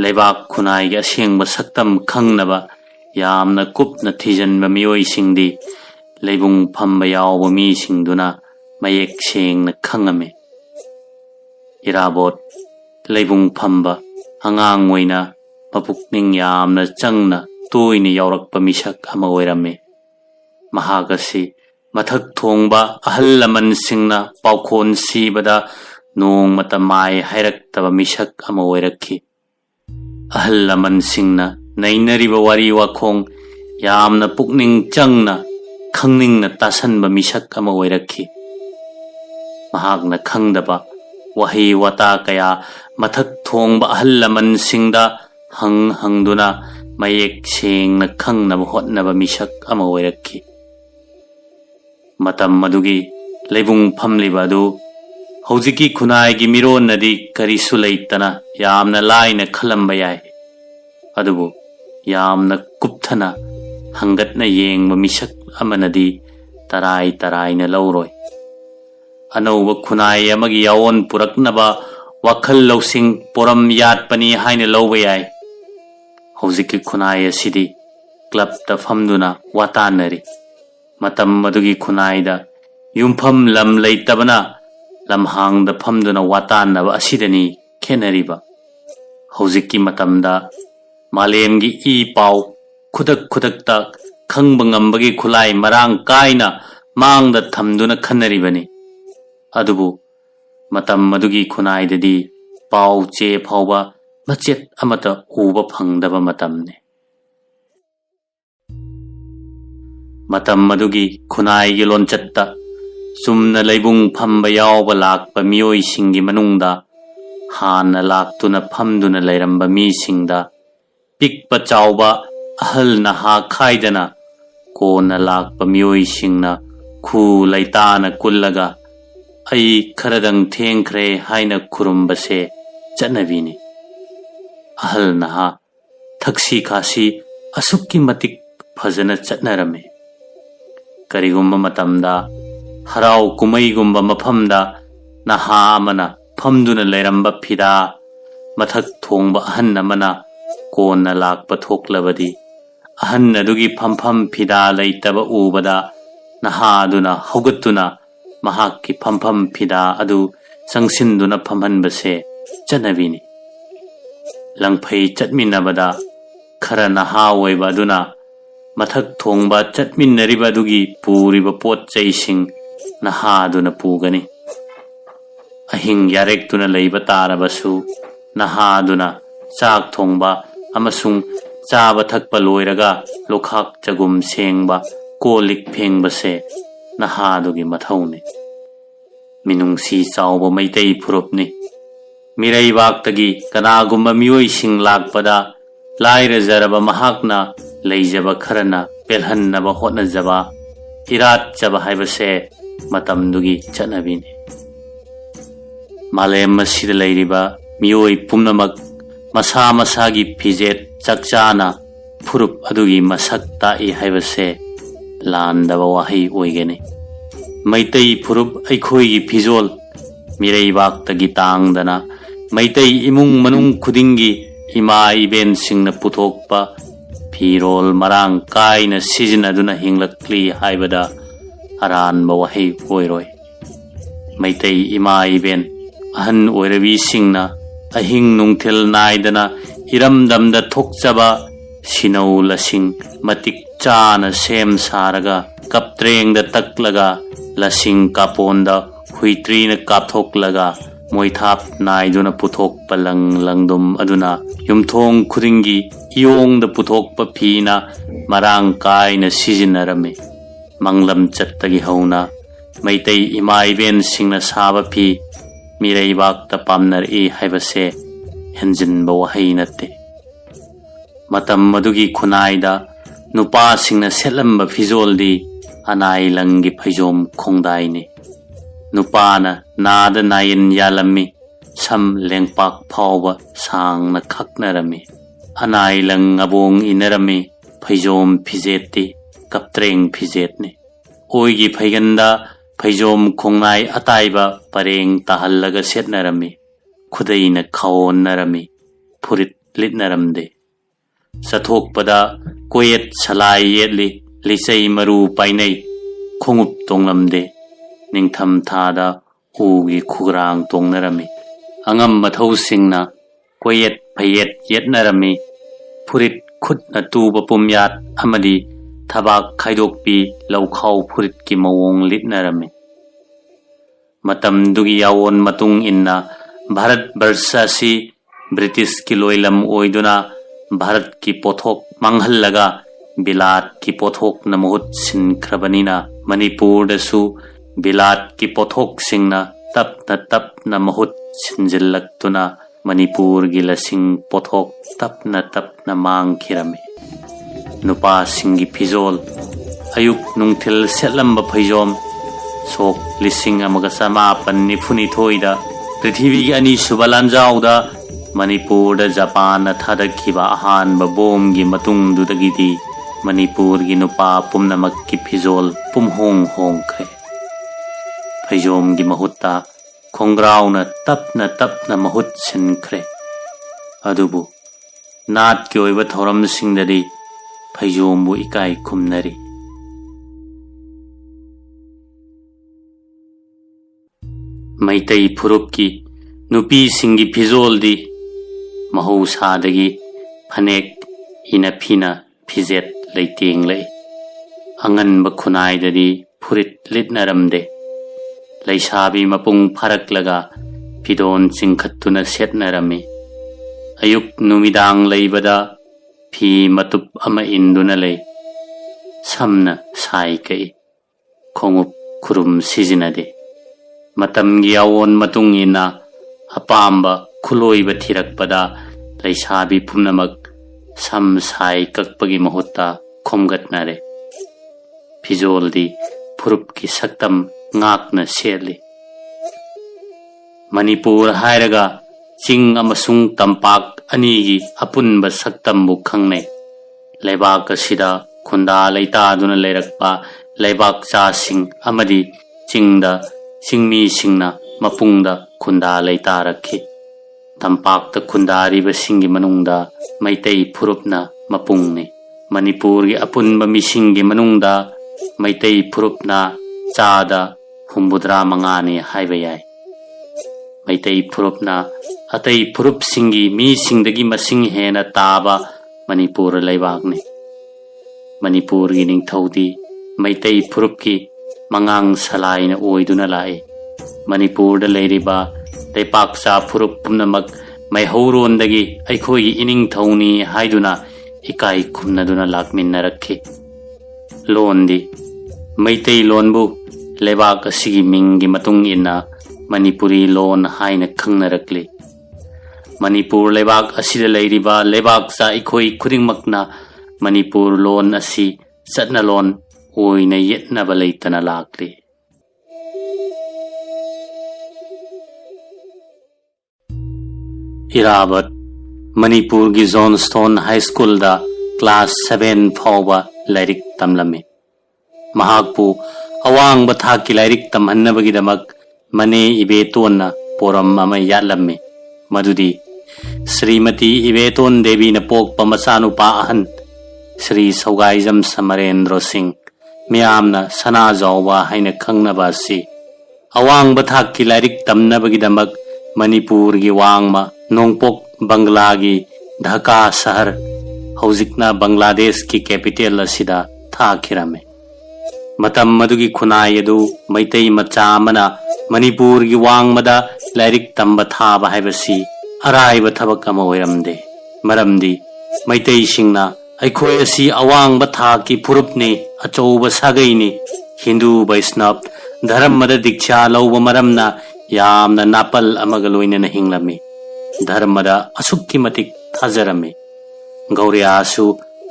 A: Leibak khunai gi asengba saktam khangnaba yamna kupna thijanba mioi singdi leibung phamba yawba mi singduna mayek sengna khangame. Irabot leibung phamba angang oina mapukning yamna changna toina yaurakpa misak ama oirame. Mahagasi mathak thongba ahal laman singna paukhon sibada nong mata mai hairaktaba misak ama oirakhi. Ahal laman singna nainariba wari wakhong यामना पुकनिंग चंगना खंगनिंगना तासनबा मिसक अमा ओइरक्खि महाकना खंगदबा वही वता कया मथक थोंगबा अहल लमनसिंगदा हंगदुना मयेक सेंगना खंगनबा होतनबा मिसक अमा ओइरक्खि मतम मदुगी लेबुंग फमलिबा अदु हौजिकी खुनाइगी मिरोनदी करिसु लैतना यामना लाइना खलंबा याय अदुबु यामना कुप्थना हंगतना येंगबा मिसक अमनदी तराई तराइना लौरोय अनौब खुनाई अमगी याओन पुरकनबा वखल लौसिंग पोरम यातपनी हाइना लौबा याय हौजिकी खुनाई असिदी क्लब ता फमदुना वातानरी मतम मदुगी खुनाइदा युमफम लम लैतबना लमहांगदा फमदुना वातानबा असिदनी खेनरिबा हौजिकी मतमदा मालेमगी ई पाव खुदक खुदकता खंगबा ngambagi खुलाई मरांग कायना मांगदा थमदुना खनरिबनी अदुबु मतम मदुगी खुनाइददी पाव चे फावबा मचेत अमता उबा फंगदबा मतमने मतम मदुगी खुनाइगी लोनचत्ता सुमना लैबुंग फंबा यावबा लाकबा मियोइसिंगी मनुंगदा हाना लाक्तुना फमदुना लैरंबा मीसिंगदा पिकपा चावबा अहल नहा खाइदना कोना लाकपा मियोइसिंगना खु लैताना कुल्लगा आई खरदंग थेंख्रे हाइना खुरुंबसे चनबीनी अहल नहा थक्सी खासी असुक्की मतिक फजना चटनरमे करिगुम्बा मतमदा हराव कुमैगुम्बा मफमदा नहा अमना फमदुना लैरंबा फिदा मथक थोंबा अहन अमना कोना लाकपा थोक्लबदी अहन अदुगी फमफम फिदा लैतबा उबदा नहा अदुना हौगतुना महाकी फमफम फिदा अदु संगसिंदुना फमहनबसे चनबीनी लंगफै चटमिनबदा खरा नहा ओइबा अदुना मथक थोंबा चटमिनरिबा अदुगी पूरिबा पोत चैसिंग नहा अदुना पुगनी अहिंग यारेक्तुना लैबा तारबसु नहा अदुना चाक थोंबा अमसुंग चाबा थकपा लोइरगा लोखाक चगुम सेंगबा कोलिक फेंगबसे नहा अदुगी मथौने मिनुंगसी चावबा मैतै फुरुपनी मिरैबाक्तगी कनागुम्बा मियोइसिंग लाकपदा लाइरजरबा महाकना लैजबा खरना पेलहन्नबा होटनजबा इरातजबा हाइबसे मतमदुगी चटनबीनी मालेम मसिदा लैरिबा मियोइ पुमनमक मसा मसागी फिजेत चकचाना फुरुप अदुगी मसक ताई हाइबसे लांदबा वाहै ओइगनी मैतै फुरुप ऐखोइगी फिजोल मिरैबाक्तगी तांगदना मैतै इमुंग मनुंग खुदिंगी इमा इबेन सिंगना पुथोकपा फिरोल मरांग कायना सिजनदुना हिंगलक्ली हाइबदा अरानबा वाहै ओइरोय मैतै इमा इबेन अहन ओइरबी सिंगना अहिंग नुंगथेल नाइदना इरमदमदा थोकचबा सिनौ लसिंग मतिक चाना सेम सारगा कपत्रेंगदा तकलगा लसिंग कापोंदा हुइत्रीना कापथोकलगा मोइथाप नाइदुना पुथोकपा लंगदुम अदुना युमथोंग खुदिंगी इयोंगदा पुथोकपा फीना मरांग कायना सिजिनरमे मंगलम चत्तगी हौना मैतै इमा इबेन सिंगना साबा फी मिरैबाक्ता पामनरई हाइबसे हेंजिनबा वाहै नत्ते मतम मदुगी खुनाइदा नुपा सिंगना सेलंबा फिजोलदी अनाई लंगी फैजोम खोंदाइने नुपाना नादा नायन यालम्मी सम लेंगपाक फावबा सांगना खकनरमी अनाई लंग अबोंग इनरमी फैजोम फिजेती कपत्रेंग फिजेतने ओइगी फैगंदा फैजोम खोंनाई अताइबा परेंग ताहल्लगा सेटनरमी खुदैना खाओनरमी फुरित लिटनरमदे सथोकपदा कोयत सलाई येली लिचै मरु पाइनै खोंगुप तोंगलमदे निंगथम थादा उगी खुग्रांग तोंगनरमी अंगम मथौसिंगना कोयत फैयत येतनरमी फुरित खुदना तुबा पुमयात अमदी थबाक खाइदोकपी लौखाउ फुरित की मवोंग लिटनरमी मतमदुगी यावोन मतुंग इन्ना भारत वर्ष असि ब्रिटिश की लोइलम ओइदुना भारत की पोथोक मांगहल्लगा बिलात की पोथोक न मुहुत सिनख्रबनिना मणिपुरदसु बिलात की पोथोक सिंगना तपना मुहुत सिंजिल्लक्तुना मणिपुर की लसिंग पोथोक तपना मांगखिरमे नुपा सिंगी फिजोल अयुक नुंगथिल सेलंब फैजोम सोक लिसिंग अमगा समापन निफुनिथोइदा पृथ्वी की अनीसुबा लांजाउदा मणिपुर जापान थादखिबा अहानब बोम की मतुंगदुदगिदी मणिपुर की नुपा पुमनमक की फिजोल पुमहोंग होंगख्रे फैजोम की महुत्ता खोंग्राउन तपना महुत सिनख्रे अदुबु नाट की ओइबा थौरम सिंगददी फैजोमबु इकाई खुमनरी मैतई फुरुप की नुपी सिंगी फिजोलदी महौसादगी फनेक इनफिना फिजेट लेतेंग ले अंगनब खुनाइददी फुरित लिटनरमदे लैसाबी मपुंग फरकलगा फिदोन चिंखत्तुना सेटनरमी अयुक नुमिदांग लैबदा फी मतुप अमा इंदुना ले समना साई कई खोंगुप खुरुम सिजिनदे मतमगी अवोन मतुंगिना अपाम्बा खुलोइबा थिरकपदा लैसाबी पुमनमक सम साई कक्पगी महुत्ता खोमगतनरे फिजोलदी फुरुप की सक्तम ngakna setli Manipur hairaga ching amasung tampak anigi apunba saktambu khangnai leibak asida khunda leita duna leirakpa leibak cha sing amadi chingda singmi singna mapungda khunda leita rakhi tampakta khundari ba singi manungda maitai phurupna mapungni Manipur gi apunba misingi manungda maitai phurupna chada हुम्बुद्रा मंगाने हाइबयाय मैतई फुरुपना अतई फुरुप सिंगी मी सिंगदगी मसिंग हेना ताबा मणिपुर लैबागने मणिपुर की निंगथौदी मैतई फुरुप की मंगांग सलाइना ओइदुना लाए मणिपुर लैरिबा तैपाकसा फुरुप पुनमक मैहौरोंदगी अखोई इनिंगथौनी हाइदुना इकाई खुमनदुना लाकमिन्नरखे लोंदी मैतई लोनबु लेबाक असिगी मिंगी मतुंग इना Manipuri loan हाइना खंगनरकले Manipur लेबाक असिदा लैरिबा लेबाक सा इखोई खुदिंगमकना मणिपुर लोन असि चटना लोन ओइना येतनबा लैतना लाकले इरावत मणिपुर की जोनस्टोन हाई स्कूल दा क्लास 7 फाउबा लाइरिक तमलमे महाकपु अवांग बथा की लाइरिक तमहन्नबगिदमक मने इबेतोन पोरम अमा यालम्मे मदुदी श्रीमती इबेतोन देवी न पोकप मचानुपा अहन श्री सौगाइजम समरेंद्र सिंह मियामना सना जावबा हाइना खंगनबा असि अवांग बथा की लाइरिक तमनबगिदमक मणिपुर की वांगमा नोंगपोक बंगला की ढाका शहर हौजिकना बांग्लादेश की कैपिटल असिदा थाखिरमे मतम मदुगी खुनाई अदु मैतई मचा अमना मणिपुर की वांगमदा लाइरिक तंबा थाबा हाइबसी अराइबा थबक अमा ओइरमदे मरमदी मैतई सिंगना अखोय असि अवांगबा था की फुरुपने अचौबा सागैनी हिंदू वैष्णव धर्मदा दीक्षा लौबा मरमना यामना नापल अमगा लोइनना हिंगलमी धर्मदा असुक्की मतिक थाजरमे गौरियासु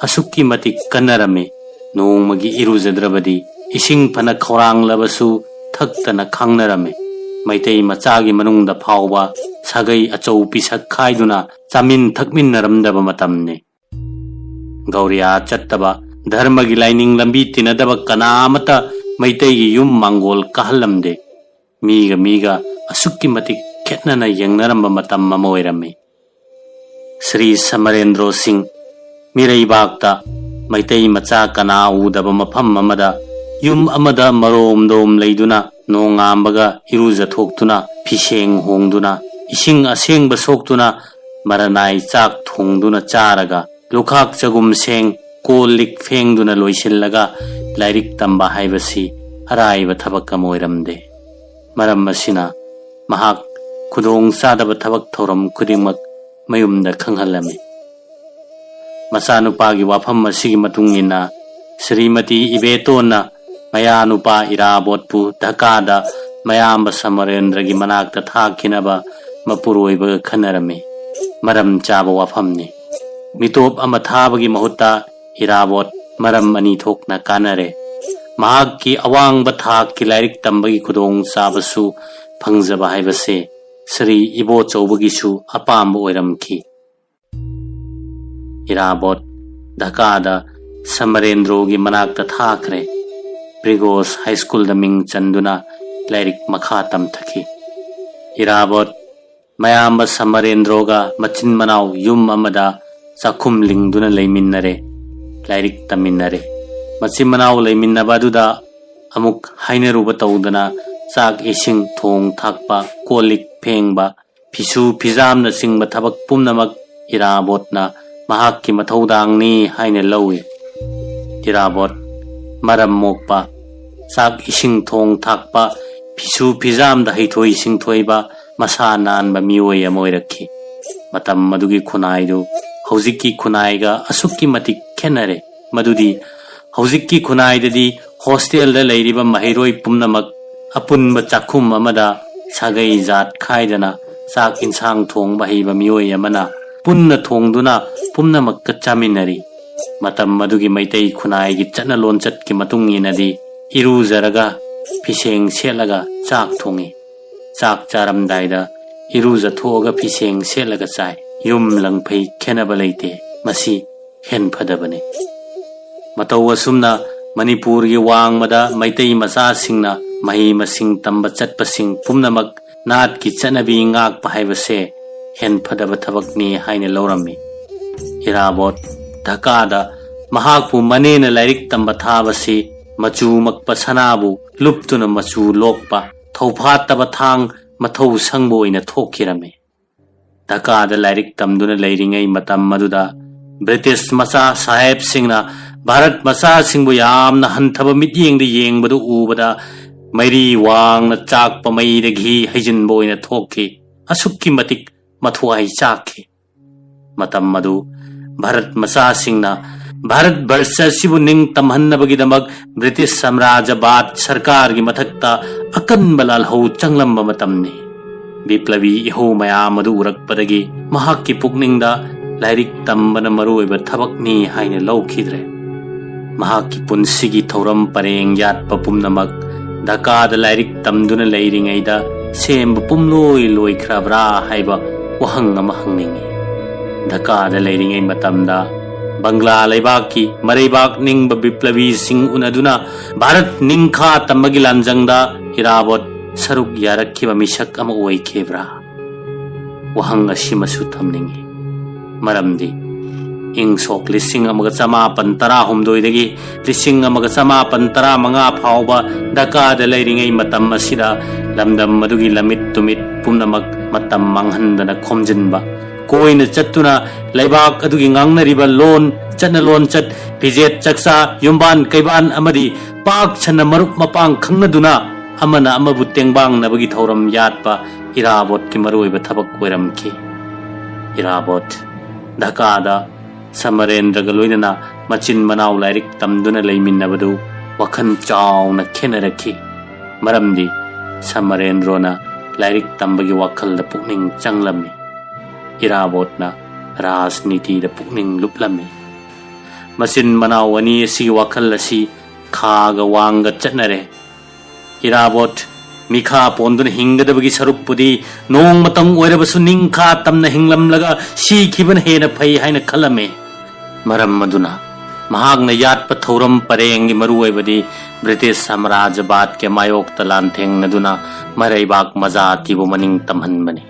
A: असुक्की मतिक कन्नरमे नोंमगी इरुजद्रबदी इसिंग फना खौरांगलबसु थक्तना खांगनरमे मैतई मचागी मनुंगदा फावबा सागै अचौ पिसक खाइदुना चामिन थकमिन्नरमदबा मतमने गौरिया चत्तबा धर्मगी लाइनिंग लंबी तिनदबा कनामता मैतई युम मांगोल कहलमदे मीगा असुक्की मतिक खेतनना यंगनरंबा मतम अमा ओइरमे श्री समरेंद्र सिंह मिरैबागता मैतई मचा कना उदबा मफम अमदा युम अमदा मरोम दोम लैदुना नोंगांबगा इरुजथोक्तुना फिसेंग होंगदुना इसिंग असेंगबा सोक्तुना मरनाई चाक थोंगदुना चारगा लुखाक चगुम सेंग कोलिक फेंगदुना लोइसिल्लगा लाइरिक तंबा हाइबसी अराइबा थबक अमा ओइरमदे मरम असिना महाक खुदोंग चादबा थबक थौरम खुदिंगमक मयुमदा खंगहलमे Masanupa wafam masigi matungina Srimati Ibetona Mayanupa Irabotpu Dhakada Mayamba Samarendra gi manakta thakinaba mapuroiba khanarami maram chaba wafamni mitop ama thabagi mahutta Irabot maram ani thokna kanare mahak ki awang ba thak ki lairik tambagi khudong sabasu phangjaba haibase Sri Ibo Chowbagi su apamba oiramki Irabot Dhakada Samarendro gi manakta thakre Brigos High School da ming chanduna lairik makha tamthaki Irabot Mayamba Samarendro ga machin manaw yum amada sakhum lingduna leiminare lairik taminnare machin manaw leiminnaba duda amuk haineruba tawdana sak ising thong thakpa kolik phengba phisu phijamna singba thabak pumnamak Irabotna mahakki mathaudangni haine lawi Irabot maram mokpa sak ising thong thakpa phisu phijam da haithoi ising thoiba masa nan ba mioi amoirakhi matam madugi khunai du hojikki khunai ga asukki matik khenare madudi hojikki khunai dadi hostel da leiriba mahiroi pumnamak apun ba chakhum amada sagai jat khaidana sak insang thong ba hiba mioi amana punna thongduna pumnamak ka chaminari matam madugi maitai khunai gi chana lonchat ki matung inadi iru zaraga piseng selaga chak thongi chak charam daida iru za thoga piseng selaga chai yum langphai khenaba leite masi hen phadabane mataw asumna manipur gi wangmada maitai masa singna mahi masing tamba chatpa sing pumnamak nat ki chanabi ngak pahaibase hen phadaba thabakni haine lorami Irabot Dhakada mahakpu manena lairik tamba thabasi machu makpa sanabu luptuna machu lokpa thophataba thang mathau sangbo ina thokirame Dhakada lairik tamduna leiringai matam maduda British macha sahib singna Bharat macha singbu yamna hanthaba mityengda yengbadu ubada mairi wangna chakpa maida ghi haijinbo ina thokki asukki matik mathuai chakki matam madu Bharat macha singna Bharat Barsha sibu ning tamhannabagi damak British Samrajabad Sarkar gi mathakta akan balal ho changlamba matamni Biplavi iho mayam adu urakpadagi mahakki pukningda lairik tambana maruiba thabakni haine laukhidre mahakki punsigi thoram pareng yatpa pumnamak Dhakada lairik tamduna leiringaida semba pumloi loikhrabra haiba wahang ama hangningi Dhakada leiringai matamda Bangla Laibaki Maraibak Ningba Biplavi Sing Unaduna Bharat Ningkha Tamagi Lanjangda Irabot Saruk Yarakkiba Misak ama oikebra Wahang asimasu thamningi Maramdi Ing sok lising amaga chamapan tara humdoidagi lising amaga chamapan tara manga phauba Dhakada leiringai matam asida lamdam madugi lamit tumit pumnamak matam manghandana khomjinba Koina chattuna laibak adugi ngangnariba lon chana lon chat pijet chaksa yumban kaiban amadi pak chana marup mapang khangnaduna amana amabu tengbang nabagi thoram yatpa Irabot ki maruiba thabak oiramki Irabot Dhakada Samarendra ga loinana machin manaw lairik tamduna leiminnabadu wakhan chawna khenarakhi maramdi Samarendrona lairik tambagi wakhalda pukning changlammi Irabotna Rajniti da pukning luplami Masin manaw ani si wakal si khaga wanga chatnare Irabot mikha ponduna hingadabagi saruppudi nong matang oirabasu ningkha tamna hinglamlaga si khiban hena phai haina khalame maram maduna mahagna yatpa thoram parengi maruaibadi British Samrajabad ke mayok talan thengnaduna maraibak majati bu maning tamhanbani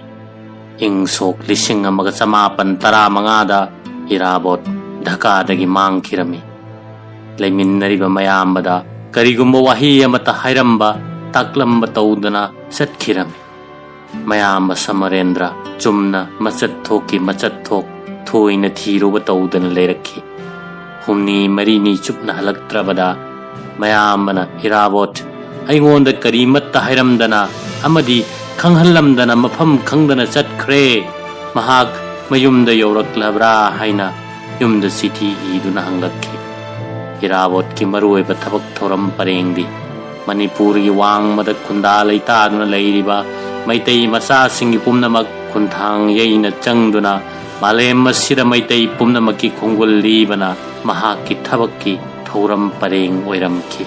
A: Ing sok lising amaga chamapan tara mangada Irabot Dhakadagi mangkhirami leiminnariba mayambada karigumba wahi amata hairamba taklamba tawdana satkhirami mayamba Samarendra chumna machat thoki machat thok thoina thiruba tawdana leirakhi humni marini chupna halaktrabada mayambana Irabot aingonda karimatta hairamdana amadi khanghallamdana mafam khangdana chatkhre mahak mayumda yoraklabra haina ꯌꯨꯝꯗ ꯆꯤꯊꯤ ꯏꯗꯨꯅ ꯍꯪꯂꯛꯈꯤ꯫ ꯏꯔꯥꯕꯣꯠꯀꯤ ꯃꯔꯨꯑꯣꯏꯕ ꯊꯕꯛ ꯊꯧꯔꯝ ꯄꯔꯦꯡꯗꯤ ꯃꯅꯤꯄꯨꯔꯒꯤ ꯋꯥꯡꯃꯗ ꯈꯨꯟꯗꯥ ꯂꯩꯇꯥꯗꯨꯅ ꯂꯩꯔꯤꯕ ꯃꯩꯇꯩ ꯃꯆꯥꯁꯤꯡꯒꯤ ꯄꯨꯝꯅꯃꯛ ꯈꯨꯟꯊꯥꯡ ꯌꯩꯅ ꯆꯪꯗꯨꯅ ꯃꯥꯂꯦꯝ ꯑꯁꯤꯗ ꯃꯩꯇꯩ ꯄꯨꯝꯅꯃꯛꯀꯤ ꯈꯣꯡꯒꯨꯜ ꯂꯤꯕꯅ ꯃꯍꯥꯛꯀꯤ ꯊꯕꯛꯀꯤ ꯊꯧꯔꯝ ꯄꯔꯦꯡ ꯑꯣꯏꯔꯝꯈꯤ꯫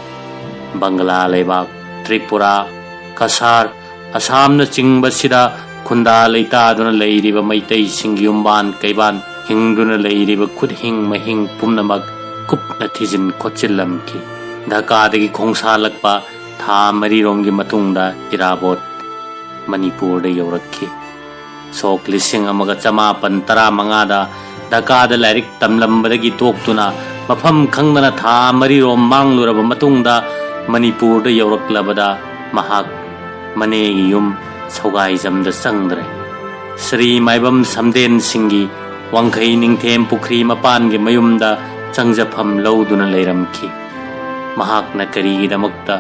A: ꯕꯪꯒ꯭ꯂꯥ ꯂꯩꯕꯥꯛ, ꯇ꯭ꯔꯤꯄꯨꯔꯥ, ꯀꯁꯥꯔ, ꯑꯁꯥꯝꯅꯆꯤꯡꯕꯁꯤꯗ ꯈꯨꯟꯗꯥ ꯂꯩꯇꯥꯗꯨꯅ ꯂꯩꯔꯤꯕ ꯃꯩꯇꯩꯁꯤꯡꯒꯤ ꯌꯨꯝꯕꯥꯟ ꯀꯩꯕꯥꯟ ꯍꯤꯡꯗꯨꯅ ꯂꯩꯔꯤꯕ ꯈꯨꯠꯍꯤꯡ ꯃꯍꯤꯡ ꯄꯨꯝꯅꯃꯛ ꯀꯨꯞꯅ ꯊꯤꯖꯤꯟ ꯈꯣꯠꯆꯤꯜꯂꯝꯈꯤ꯫ ꯙꯥꯀꯥꯗꯒꯤ ꯈꯣꯡꯁꯥꯜꯂꯛꯄ ꯊꯥ 4ꯔꯣꯝꯒꯤ ꯃꯇꯨꯡꯗ ꯏꯔꯥꯕꯣꯠ ꯃꯅꯤꯄꯨꯔꯗ ꯌꯧꯔꯛꯈꯤ꯫ ꯁꯣꯛ 1915ꯗ ꯙꯥꯀꯥꯗ ꯂꯥꯏꯔꯤꯛ ꯇꯝꯂꯝꯕꯗꯒꯤ ꯇꯣꯛꯇꯨꯅ ꯃꯐꯝ ꯈꯪꯗꯅ ꯊा 4ꯔꯣꯝ ꯃꯥꯡꯂꯨꯔꯕ ꯃꯇꯨꯡꯗ ꯃꯅꯤꯄꯨꯔꯗ ꯌꯧꯔꯛꯂꯕꯗ ꯃꯍꯥꯛ ꯃꯅꯦꯒꯤ ꯌꯨꯝ ꯁꯧꯒꯥꯏꯖꯝꯗ ꯆꯪꯗ꯭ꯔꯦ꯫ ꯁ꯭ꯔꯤ ꯃꯥꯏꯕꯝ ꯁꯝꯗꯦꯟ ꯁꯤꯡꯒꯤ ꯋꯥꯡꯈꯩ ꯅꯤꯡꯊꯦꯝ ꯄꯨꯈ꯭ꯔꯤ ꯃꯄꯥꯟꯒꯤ ꯃꯌꯨꯝꯗ ꯆꯪꯖꯐꯝ ꯂꯧꯗꯨꯅ ꯂꯩꯔꯝꯈꯤ꯫ ꯃꯍꯥꯛꯅ ꯀꯔꯤꯒꯤꯗꯃꯛꯇ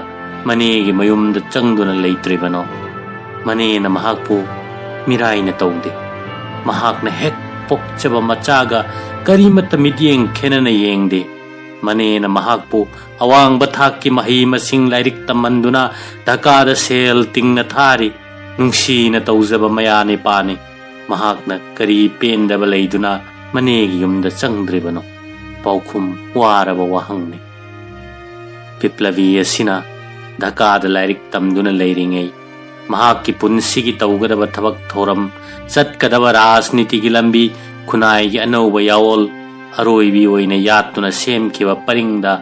A: ꯃꯅꯦꯒꯤ ꯃꯌꯨꯝꯗ ꯆꯪꯗꯨꯅ ꯂꯩꯇ꯭ꯔꯤꯕꯅꯣ? ꯃꯅꯦꯅ ꯃꯍꯥꯛꯄꯨ ꯃꯤꯔꯥꯏꯅ ꯇꯧꯗꯦ꯫ ꯃꯍꯥꯛꯅ ꯍꯦꯛ ꯄꯣꯛꯆꯕ ꯃꯆꯥꯒ ꯀꯔꯤꯃꯠꯇ ꯃꯤꯠꯌꯦꯡ ꯈꯦꯟꯅꯅ ꯌꯦꯡꯗꯦ꯫ ꯃꯅꯦꯅ ꯃꯍꯥꯛꯄꯨ ꯑꯋꯥꯡꯕ ꯊꯥꯛꯀꯤ ꯃꯍꯩ ꯃꯁꯤꯡ ꯂꯥꯏꯔꯤꯛ ꯇꯝꯍꯟꯗꯨꯅ ꯙꯥꯀꯥꯗ ꯁꯦꯜ ꯇꯤꯡꯅ ꯊꯥꯔꯤ꯫ ꯅꯨꯡꯁꯤꯅ ꯇꯧꯖꯕ ꯃꯌꯥꯅꯤꯄꯥꯅꯤ꯫ ꯃꯍꯥꯛꯅ ꯀꯔꯤ ꯄꯦꯟꯗꯕ ꯂꯩꯗꯨꯅ ꯃꯅꯦꯒꯤ ꯌꯨꯝꯗ ꯆꯪꯗ꯭ꯔꯤꯕꯅꯣ? ꯄꯥꯎꯈꯨꯝ ꯋꯥꯔꯕ ꯋꯥꯍꯪꯅꯤ꯫ ꯕꯤꯄ꯭ꯂꯕꯤ ꯑꯁꯤꯅ ꯙꯥꯀꯥꯗ ꯂꯥꯏꯔꯤꯛ ꯇꯝꯗꯨꯅ ꯂꯩꯔꯤꯉꯩ ꯃꯍꯥꯛꯀꯤ ꯄꯨꯟꯁꯤꯒꯤ ꯇꯧꯒꯗꯕ ꯊꯕꯛ ꯊꯧꯔꯝ, ꯆꯠꯀꯗꯕ ꯔꯥꯖꯅꯤꯇꯤꯒꯤ ꯂꯝꯕꯤ, ꯈꯨꯟꯅꯥꯏꯒꯤ ꯑꯅꯧꯕ ꯌꯥꯑꯣꯜ ꯑꯔꯣꯏꯕꯤ ꯑꯣꯏꯅ ꯌꯥꯠꯇꯨꯅ ꯁꯦꯝꯈꯤꯕ ꯄꯔꯤꯡꯗ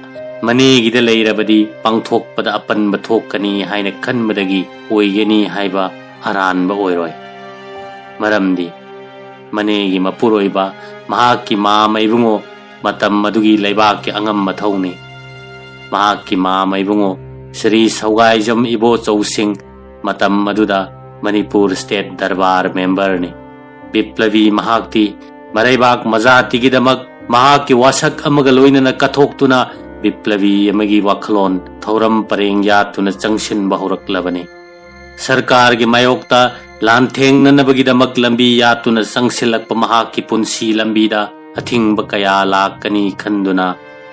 A: ꯃꯅꯦꯒꯤꯗ ꯂꯩꯔꯕꯗꯤ ꯄꯥꯡꯊꯣꯛꯄꯗ ꯑꯄꯟꯕ ꯊꯣꯛꯀꯅꯤ ꯍꯥꯏꯅ ꯈꯟꯕꯗꯒꯤ ꯑꯣꯏꯒꯅꯤ ꯍꯥꯏꯕ ꯑꯔꯥꯟꯕ ꯑꯣꯏꯔꯣꯏ꯫ ꯃꯔꯝꯗꯤ ꯃꯅꯦꯒꯤ ꯃꯄꯨꯔꯣꯏꯕ ꯃꯍꯥꯛꯀꯤ ꯃꯥꯝꯃ ꯏꯕꯨꯡꯉꯣ ꯃꯇꯝ ꯑꯗꯨꯒꯤ ꯂꯩꯕꯥꯛꯀꯤ ꯑꯉꯝ ꯃꯊꯧꯅꯤ꯫ ꯃꯍꯥꯛꯀꯤ ꯃꯥꯝꯃ ꯏꯕꯨꯡꯉꯣ ꯁ꯭ꯔꯤ ꯁꯧꯒꯥꯏꯖꯝ ꯏꯕꯣꯆꯧ ꯁꯤꯡ ꯃꯇꯝ ꯑꯗꯨꯗ ꯃꯅꯤꯄꯨꯔ ꯁ꯭ꯇꯦꯠ ꯗꯔꯕꯥꯔ ꯃꯦꯝꯕꯔꯅꯤ꯫ ꯕꯤꯄ꯭ꯂꯕꯤ ꯃꯍꯥꯛꯇꯤ ꯃꯔꯩꯕꯥꯛ ꯃꯖꯥꯇꯤꯒꯤꯗꯃꯛ ꯃꯍꯥꯛꯀꯤ ꯋꯥꯁꯛ ꯑꯃꯒ ꯂꯣꯏꯅꯅ ꯀꯠꯊꯣꯛꯇꯨꯅ ꯕꯤꯄ꯭ꯂꯕꯤ ꯑꯃꯒꯤ ꯋꯥꯈꯜꯂꯣꯟ ꯊꯧꯔꯝ ꯄꯔꯦꯡ ꯌꯥꯠꯇꯨꯅ ꯆꯪꯁꯤꯟꯕ ꯍꯧꯔꯛꯂꯕꯅꯤ꯫ ꯁꯔꯀꯥꯔꯒꯤ ꯃꯥꯌꯣꯛꯇ ꯂꯥꯟꯊꯦꯡꯅꯅꯕꯒꯤꯗꯃꯛ ꯂꯝꯕꯤ ꯌꯥꯠꯇꯨꯅ ꯆꯪꯁꯤꯜꯂꯛꯄ ꯃꯍꯥꯛꯀꯤ ꯄꯨꯟꯁꯤ ꯂꯝꯕꯤꯗ ꯑꯊꯤꯡꯕ ꯀꯌꯥ ꯂꯥꯛꯀꯅꯤ ꯈꯟꯗꯨꯅ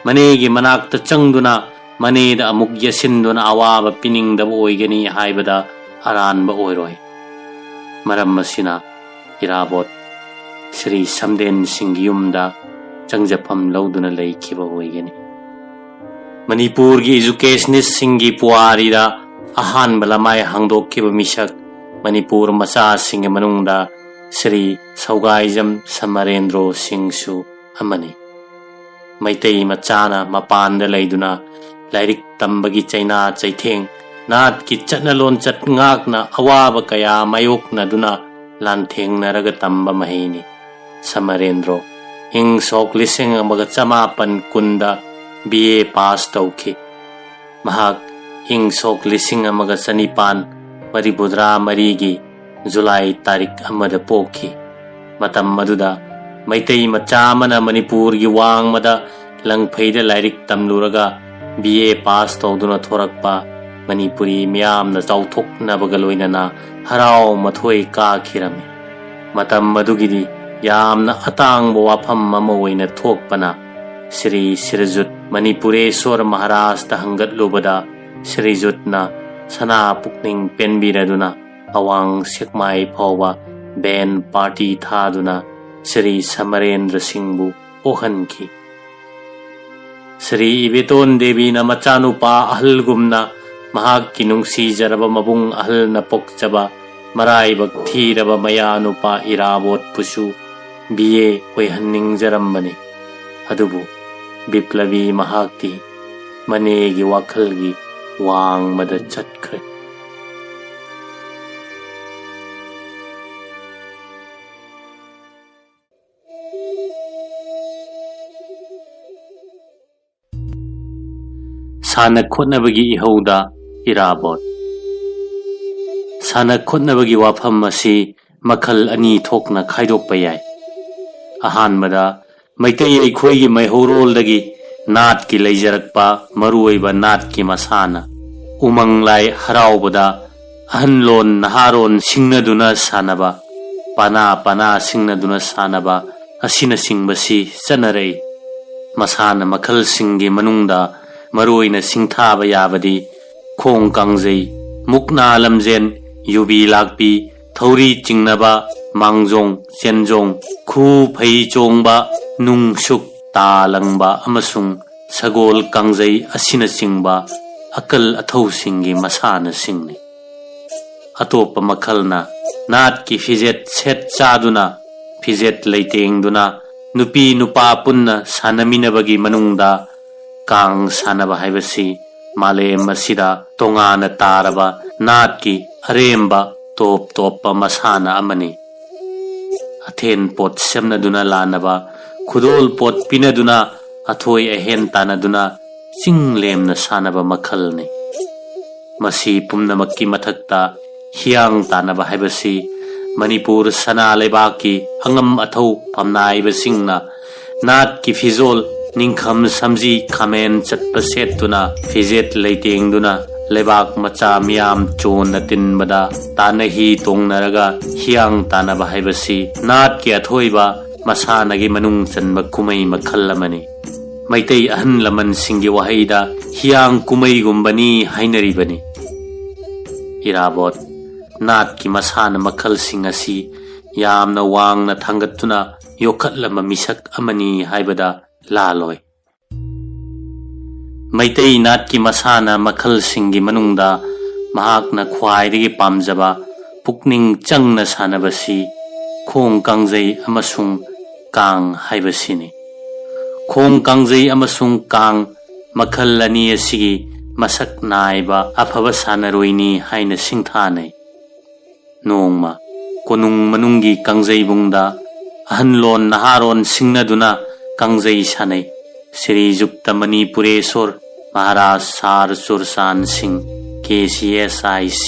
A: ꯃꯅꯦꯒꯤ ꯃꯅꯥꯛꯇ ꯆꯪꯗꯨꯅ ꯃꯅꯦꯗ ꯑꯃꯨꯛ ꯌꯦꯠꯁꯤꯟꯗꯨꯅ ꯑꯋꯥꯕ ꯄꯤꯅꯤꯡꯗꯕ ꯑꯣꯏꯒꯅꯤ ꯍꯥꯏꯕꯗ ꯑꯔꯥꯟꯕ ꯑꯣꯏꯔꯣꯏ꯫ ꯃꯔꯝ ꯑꯁꯤꯅ ꯏꯔꯥꯕꯣꯠ ꯁ꯭ꯔꯤ ꯁꯝꯗꯦꯟ ꯁꯤꯡꯒꯤ ꯌꯨꯝꯗ ꯆꯪꯖꯐꯝ ꯂꯧꯗꯨꯅ ꯂꯩꯈꯤꯕ ꯑꯣꯏꯒꯅꯤ꯫ ꯃꯅꯤꯄꯨꯔꯒꯤ ꯏꯖꯨꯀꯦꯁꯅꯤꯁꯁꯤꯡꯒꯤ ꯄꯨꯋꯥꯔꯤꯗ ꯑꯍꯥꯟꯕ ꯂꯃꯥꯏ ꯍꯥꯡꯗꯣꯛꯈꯤꯕ ꯃꯤꯁꯛ ꯃꯅꯤꯄꯨꯔ ꯃꯆꯥꯁꯤꯡꯒꯤ ꯃꯅꯨꯡꯗ ꯁ꯭ꯔꯤ ꯁꯧꯒꯥꯏꯖꯝ ꯁꯃꯔꯦꯟꯗ꯭ꯔꯣ ꯁꯤꯡꯁꯨ ꯑꯃꯅꯤ꯫ ꯃꯩꯇꯩ ꯃꯆꯥꯅ ꯃꯄꯥꯟꯗ ꯂꯩꯗꯨꯅ ꯂꯥꯏꯔꯤꯛ ꯇꯝꯕꯒꯤ ꯆꯩꯅꯥ ꯆꯩꯊꯦꯡ, ꯅꯥꯠꯀꯤ ꯆꯠꯅ ꯂꯣꯟꯆꯠ ꯉꯥꯛꯅ ꯑꯋꯥꯕ ꯀꯌꯥ ꯃꯥꯌꯣꯛꯅꯗꯨꯅ ꯂꯥꯟꯊꯦꯡꯅꯔꯒ ꯇꯝꯕ ꯃꯍꯩꯅꯤ꯫ ꯁꯃꯔꯦꯟꯗ꯭ꯔꯣ ꯏꯪ ꯁꯣꯛ 1910ꯗ BA ꯄꯥꯁ ꯇꯧꯈꯤ꯫ ꯃꯍꯥꯛ ꯏꯪ ꯁꯣꯛ 1934ꯒꯤ ꯖꯨꯂꯥꯏ ꯇꯥꯔꯤꯛ 1ꯗ ꯄꯣꯛꯈꯤ꯫ ꯃꯇꯝ ꯑꯗꯨꯗ ꯃꯩꯇꯩ ꯃꯆꯥ ꯑꯃꯅ ꯃꯅꯤꯄꯨꯔꯒꯤ ꯋꯥꯡꯃꯗ ꯂꯪꯐꯩꯗ ꯂꯥꯏꯔꯤꯛ ꯇꯝꯂꯨꯔꯒ BA ꯄꯥꯁ ꯇꯧꯗꯨꯅ ꯊꯣꯔꯛꯄ ꯃꯅꯤꯄꯨꯔꯤ ꯃꯤꯌꯥꯝꯅ ꯆꯥꯎꯊꯣꯛꯅꯕꯒ ꯂꯣꯏꯅꯅ ꯍꯔꯥꯎ ꯃꯊꯣꯏ ꯀꯥꯈꯤꯔꯝꯃꯤ꯫ ꯃꯇꯝ ꯑꯗꯨꯒꯤꯗꯤ ꯌꯥꯝꯅ ꯑꯇꯥꯡꯕ ꯋꯥꯐꯝ ꯑꯃ ꯑꯣꯏꯅ ꯊꯣꯛꯄꯅ ꯁ꯭ꯔꯤ ꯁꯤꯔꯖꯨꯠ ꯃꯅꯤꯄꯨꯔꯦꯁ꯭ꯋꯔ ꯃꯍꯥꯔꯥꯖꯇ ꯍꯪꯒꯠꯂꯨꯕꯗ ꯁ꯭ꯔꯤꯖꯨꯠꯅ ꯁꯅꯥ ꯄꯨꯛꯅꯤꯡ ꯄꯦꯟꯕꯤꯔꯗꯨꯅ ꯑꯋꯥꯡ ꯁꯦꯛꯃꯥꯏ ꯐꯥꯎꯕ ꯕꯦꯟ ꯄꯥꯔꯇꯤ ꯊꯥꯗꯨꯅ ꯁ꯭ꯔꯤ ꯁꯃꯔꯦꯟꯗ꯭ꯔ ꯁꯤꯡꯕꯨ ꯄꯣꯛꯍꯟꯈꯤ꯫ ꯁ꯭ꯔꯤ ꯏꯕꯦꯇꯣꯟ ꯗꯦꯕꯤꯅ ꯃꯆꯥꯅꯨꯄꯥ ꯑꯍꯜꯒꯨꯝꯅ ꯃꯍꯥꯛꯀꯤ ꯅꯨꯡꯁꯤꯖꯔꯕ ꯃꯕꯨꯡ ꯑꯍꯜꯅ ꯄꯣꯛꯆꯕ ꯃꯔꯥꯏꯕꯛ ꯊꯤꯔꯕ ꯃꯌꯥꯅꯨꯄꯥ ꯏꯔꯥꯕꯣꯠꯄꯨꯁꯨ BA ꯑꯣꯏꯍꯟꯅꯤꯡꯖꯔꯝꯕꯅꯤ꯫ ꯑꯗꯨꯕꯨ ꯕꯤꯄ꯭ꯂꯕꯤ ꯃꯍꯥꯛꯇꯤ ꯃꯅꯦꯒꯤ ꯋꯥꯈꯜꯒꯤ ꯋꯥꯡꯃꯗ ꯆꯠꯈ꯭ꯔꯦ꯫ ꯁꯥꯟꯅ ꯈꯣꯠꯅꯕꯒꯤ ꯏꯍꯧꯗ ꯏꯔꯥꯕꯣꯠ꯫ ꯁꯥꯟꯅ ꯈꯣꯠꯅꯕꯒꯤ ꯋꯥꯐꯝ ꯑꯁꯤ ꯃꯈꯜ 2 ꯊꯣꯛꯅ ꯈꯥꯏꯗꯣꯛꯄ ꯌꯥꯏ꯫ ꯑꯍꯥꯟꯕꯗ ꯃꯩꯇꯩ ꯑꯩꯈꯣꯏꯒꯤ ꯃꯩꯍꯧꯔꯣꯜꯗꯒꯤ ꯅꯥꯠꯀꯤ ꯂꯩꯖꯔꯛꯄ ꯃꯔꯨꯑꯣꯏꯕ ꯅꯥꯠꯀꯤ ꯃꯁꯥꯟꯅ ꯎꯃꯪ ꯂꯥꯏ ꯍꯔꯥꯎꯕꯗ ꯑꯍꯟꯂꯣꯟ ꯅꯍꯥꯔꯣꯟ ꯁꯤꯡꯅꯗꯨꯅ ꯁꯥꯟꯅꯕ, ꯄꯅꯥ ꯁꯤꯡꯅꯗꯨꯅ ꯁꯥꯟꯅꯕ ꯑꯁꯤꯅꯆꯤꯡꯕꯁꯤ ꯆꯠꯅꯔꯛꯏ꯫ ꯃꯁꯥꯟꯅ ꯃꯈꯜꯁꯤꯡꯒꯤ ꯃꯅꯨꯡꯗ ꯃꯔꯨꯑꯣꯏꯅ ꯁꯤꯡꯊꯥꯕ ꯌꯥꯕꯗꯤ ꯈꯣꯡ ꯀꯥꯡꯖꯩ, ꯃꯨꯛꯅꯥ ꯂꯝꯖꯦꯟ, ꯌꯨꯕꯤ ꯂꯥꯛꯄꯤ, ꯊꯧꯔꯤ ꯆꯤꯡꯅꯕ, ꯃꯥꯡꯖꯣꯡ, ꯆꯦꯟꯖꯣꯡ, ꯈꯨ ꯐꯩ ꯆꯣꯡꯕ, ꯅꯨꯡꯁꯨꯛ, ꯇꯥ ꯂꯪꯕ ꯑꯃꯁꯨꯡ ꯁꯒꯣꯜ ꯀꯥꯡꯖꯩ ꯑꯁꯤꯅꯆꯤꯡꯕ ꯑꯀꯜ ꯑꯊꯧꯁꯤꯡꯒꯤ ꯃꯁꯥꯟꯅꯁꯤꯡꯅꯤ꯫ ꯑꯇꯣꯞꯄ ꯃꯈꯜꯅ ꯅꯥꯠꯀꯤ ꯐꯤꯖꯦꯠ ꯁꯦꯠ ꯆꯥꯗꯨꯅ ꯐꯤꯖꯦꯠ ꯂꯩꯇꯦꯡꯗꯨꯅ ꯅꯨꯄꯤ ꯅꯨꯄꯥ ꯄꯨꯟꯅ ꯁꯥꯟꯅꯃꯤꯟꯅꯕꯒꯤ ꯃꯅꯨꯡꯗ ꯀꯥꯡ ꯁꯥꯟꯅꯕ ꯍꯥꯏꯕꯁꯤ ꯃꯥꯂꯦꯝ ꯑꯁꯤꯗ ꯇꯣꯉꯥꯟꯅ ꯇꯥꯔꯕ ꯅꯥꯠꯀꯤ ꯑꯔꯦꯝꯕ ꯇꯣꯞ ꯇꯣꯞꯄ ꯃꯁꯥꯟꯅ ꯑꯃꯅꯤ꯫ ꯑꯊꯦꯟ ꯄꯣꯠ ꯁꯦꯝꯅꯗꯨꯅ ꯂꯥꯟꯅꯕ, ꯈꯨꯗꯣꯜ ꯄꯣꯠ ꯄꯤꯅꯗꯨꯅ ꯑꯊꯣꯏ ꯑꯍꯦꯟ ꯇꯥꯟꯅꯗꯨꯅ ꯆꯤꯡ ꯂꯦꯝꯅ ꯁꯥꯟꯅꯕ ꯃꯈꯜꯅꯤ꯫ ꯃꯁꯤ ꯄꯨꯝꯅꯃꯛꯀꯤ ꯃꯊꯛꯇ ꯍꯤꯌꯥꯡ ꯇꯥꯟꯅꯕ ꯍꯥꯏꯕꯁꯤ ꯃꯅꯤꯄꯨꯔ ꯁꯅꯥ ꯂꯩꯕꯥꯛꯀꯤ ꯑꯉꯝ ꯑꯊꯧ ꯐꯝꯅꯥꯏꯕꯁꯤꯡꯅ ꯅꯥꯠꯀꯤ ꯐꯤꯖꯣꯜ ꯅꯤꯡꯈꯝ ꯁꯝꯖꯤ ꯈꯥꯃꯦꯟ ꯆꯠꯄ ꯁꯦꯠꯇꯨꯅ ꯐꯤꯖꯦꯠ ꯂꯩꯇꯦꯡꯗꯨꯅ ꯂꯩꯕꯥꯛ ꯃꯆꯥ ꯃꯤꯌꯥꯝ ꯆꯣꯟꯅ ꯇꯤꯟꯕꯗ ꯇꯥꯟꯅꯍꯤ ꯇꯣꯡꯅꯔꯒ ꯍꯤꯌꯥꯡ ꯇꯥꯟꯅꯕ ꯍꯥꯏꯕꯁꯤ ꯅꯥꯠꯀꯤ ꯑꯊꯣꯏꯕ ꯃꯁꯥꯟꯅꯒꯤ ꯃꯅꯨꯡ ꯆꯟꯕ ꯀꯨꯝꯍꯩ ꯃꯈꯜ ꯑꯃꯅꯤ꯫ ꯃꯩꯇꯩ ꯑꯍꯜ ꯂꯃꯟꯁꯤꯡꯒꯤ ꯋꯥꯍꯩꯗ ꯍꯤꯌꯥꯡ ꯀꯨꯝꯍꯩꯒꯨꯝꯕꯅꯤ ꯍꯥꯏꯅꯔꯤꯕꯅꯤ꯫ ꯏꯔꯥꯕꯣꯠ ꯅꯥꯠꯀꯤ ꯃꯁꯥꯟꯅ ꯃꯈꯜꯁꯤꯡ ꯑꯁꯤ ꯌꯥꯝꯅ ꯋꯥꯡꯅ ꯊꯥꯡꯒꯠꯇꯨꯅ ꯌꯣꯛꯈꯠꯂꯝꯕ ꯃꯤꯁꯛ ꯑꯃꯅꯤ ꯍꯥꯏꯕꯗ ꯂꯥꯜꯂꯣꯏ꯫ ꯃꯩꯇꯩ ꯅꯥꯠꯀꯤ ꯃꯁꯥꯟꯅ ꯃꯈꯜꯁꯤꯡꯒꯤ ꯃꯅꯨꯡꯗ ꯃꯍꯥꯛꯅ ꯈ꯭ꯋꯥꯏꯗꯒꯤ ꯄꯥꯝꯖꯕ ꯄꯨꯛꯅꯤꯡ ꯆꯪꯅ ꯁꯥꯟꯅꯕꯁꯤ ꯈꯣꯡ ꯀꯥꯡꯖꯩ ꯑꯃꯁꯨꯡ ꯀꯥꯡ ꯍꯥꯏꯕꯁꯤꯅꯤ꯫ ꯈꯣꯡ ꯀꯥꯡꯖꯩ ꯑꯃꯁꯨꯡ ꯀꯥꯡ ꯃꯈꯜ ꯑꯅꯤ ꯑꯁꯤꯒꯤ ꯃꯁꯛ ꯅꯥꯏꯕ ꯑꯐꯕ ꯁꯥꯟꯅꯔꯣꯏꯅꯤ ꯍꯥꯏꯅ ꯁꯤꯡꯊꯥꯅꯩ꯫ ꯅꯣꯡꯃ ꯀꯣꯅꯨꯡ ꯃꯅꯨꯡꯒꯤ ꯀꯥꯡꯖꯩꯕꯨꯡꯗ ꯑꯍꯟꯂꯣꯟ ꯅꯍꯥꯔꯣꯟ ꯁꯤꯡꯅꯗꯨꯅ ꯀꯥꯡꯖꯩ ꯁꯥꯟꯅꯩ꯫ ꯁ꯭ꯔꯤꯖꯨꯛꯇ ꯃꯅꯤꯄꯨꯔꯦꯁꯣꯔ ꯃꯍꯥꯔꯥꯖ ꯁꯥꯔ ꯆꯨꯔꯆꯥꯟ ꯁꯤꯡ KCSIC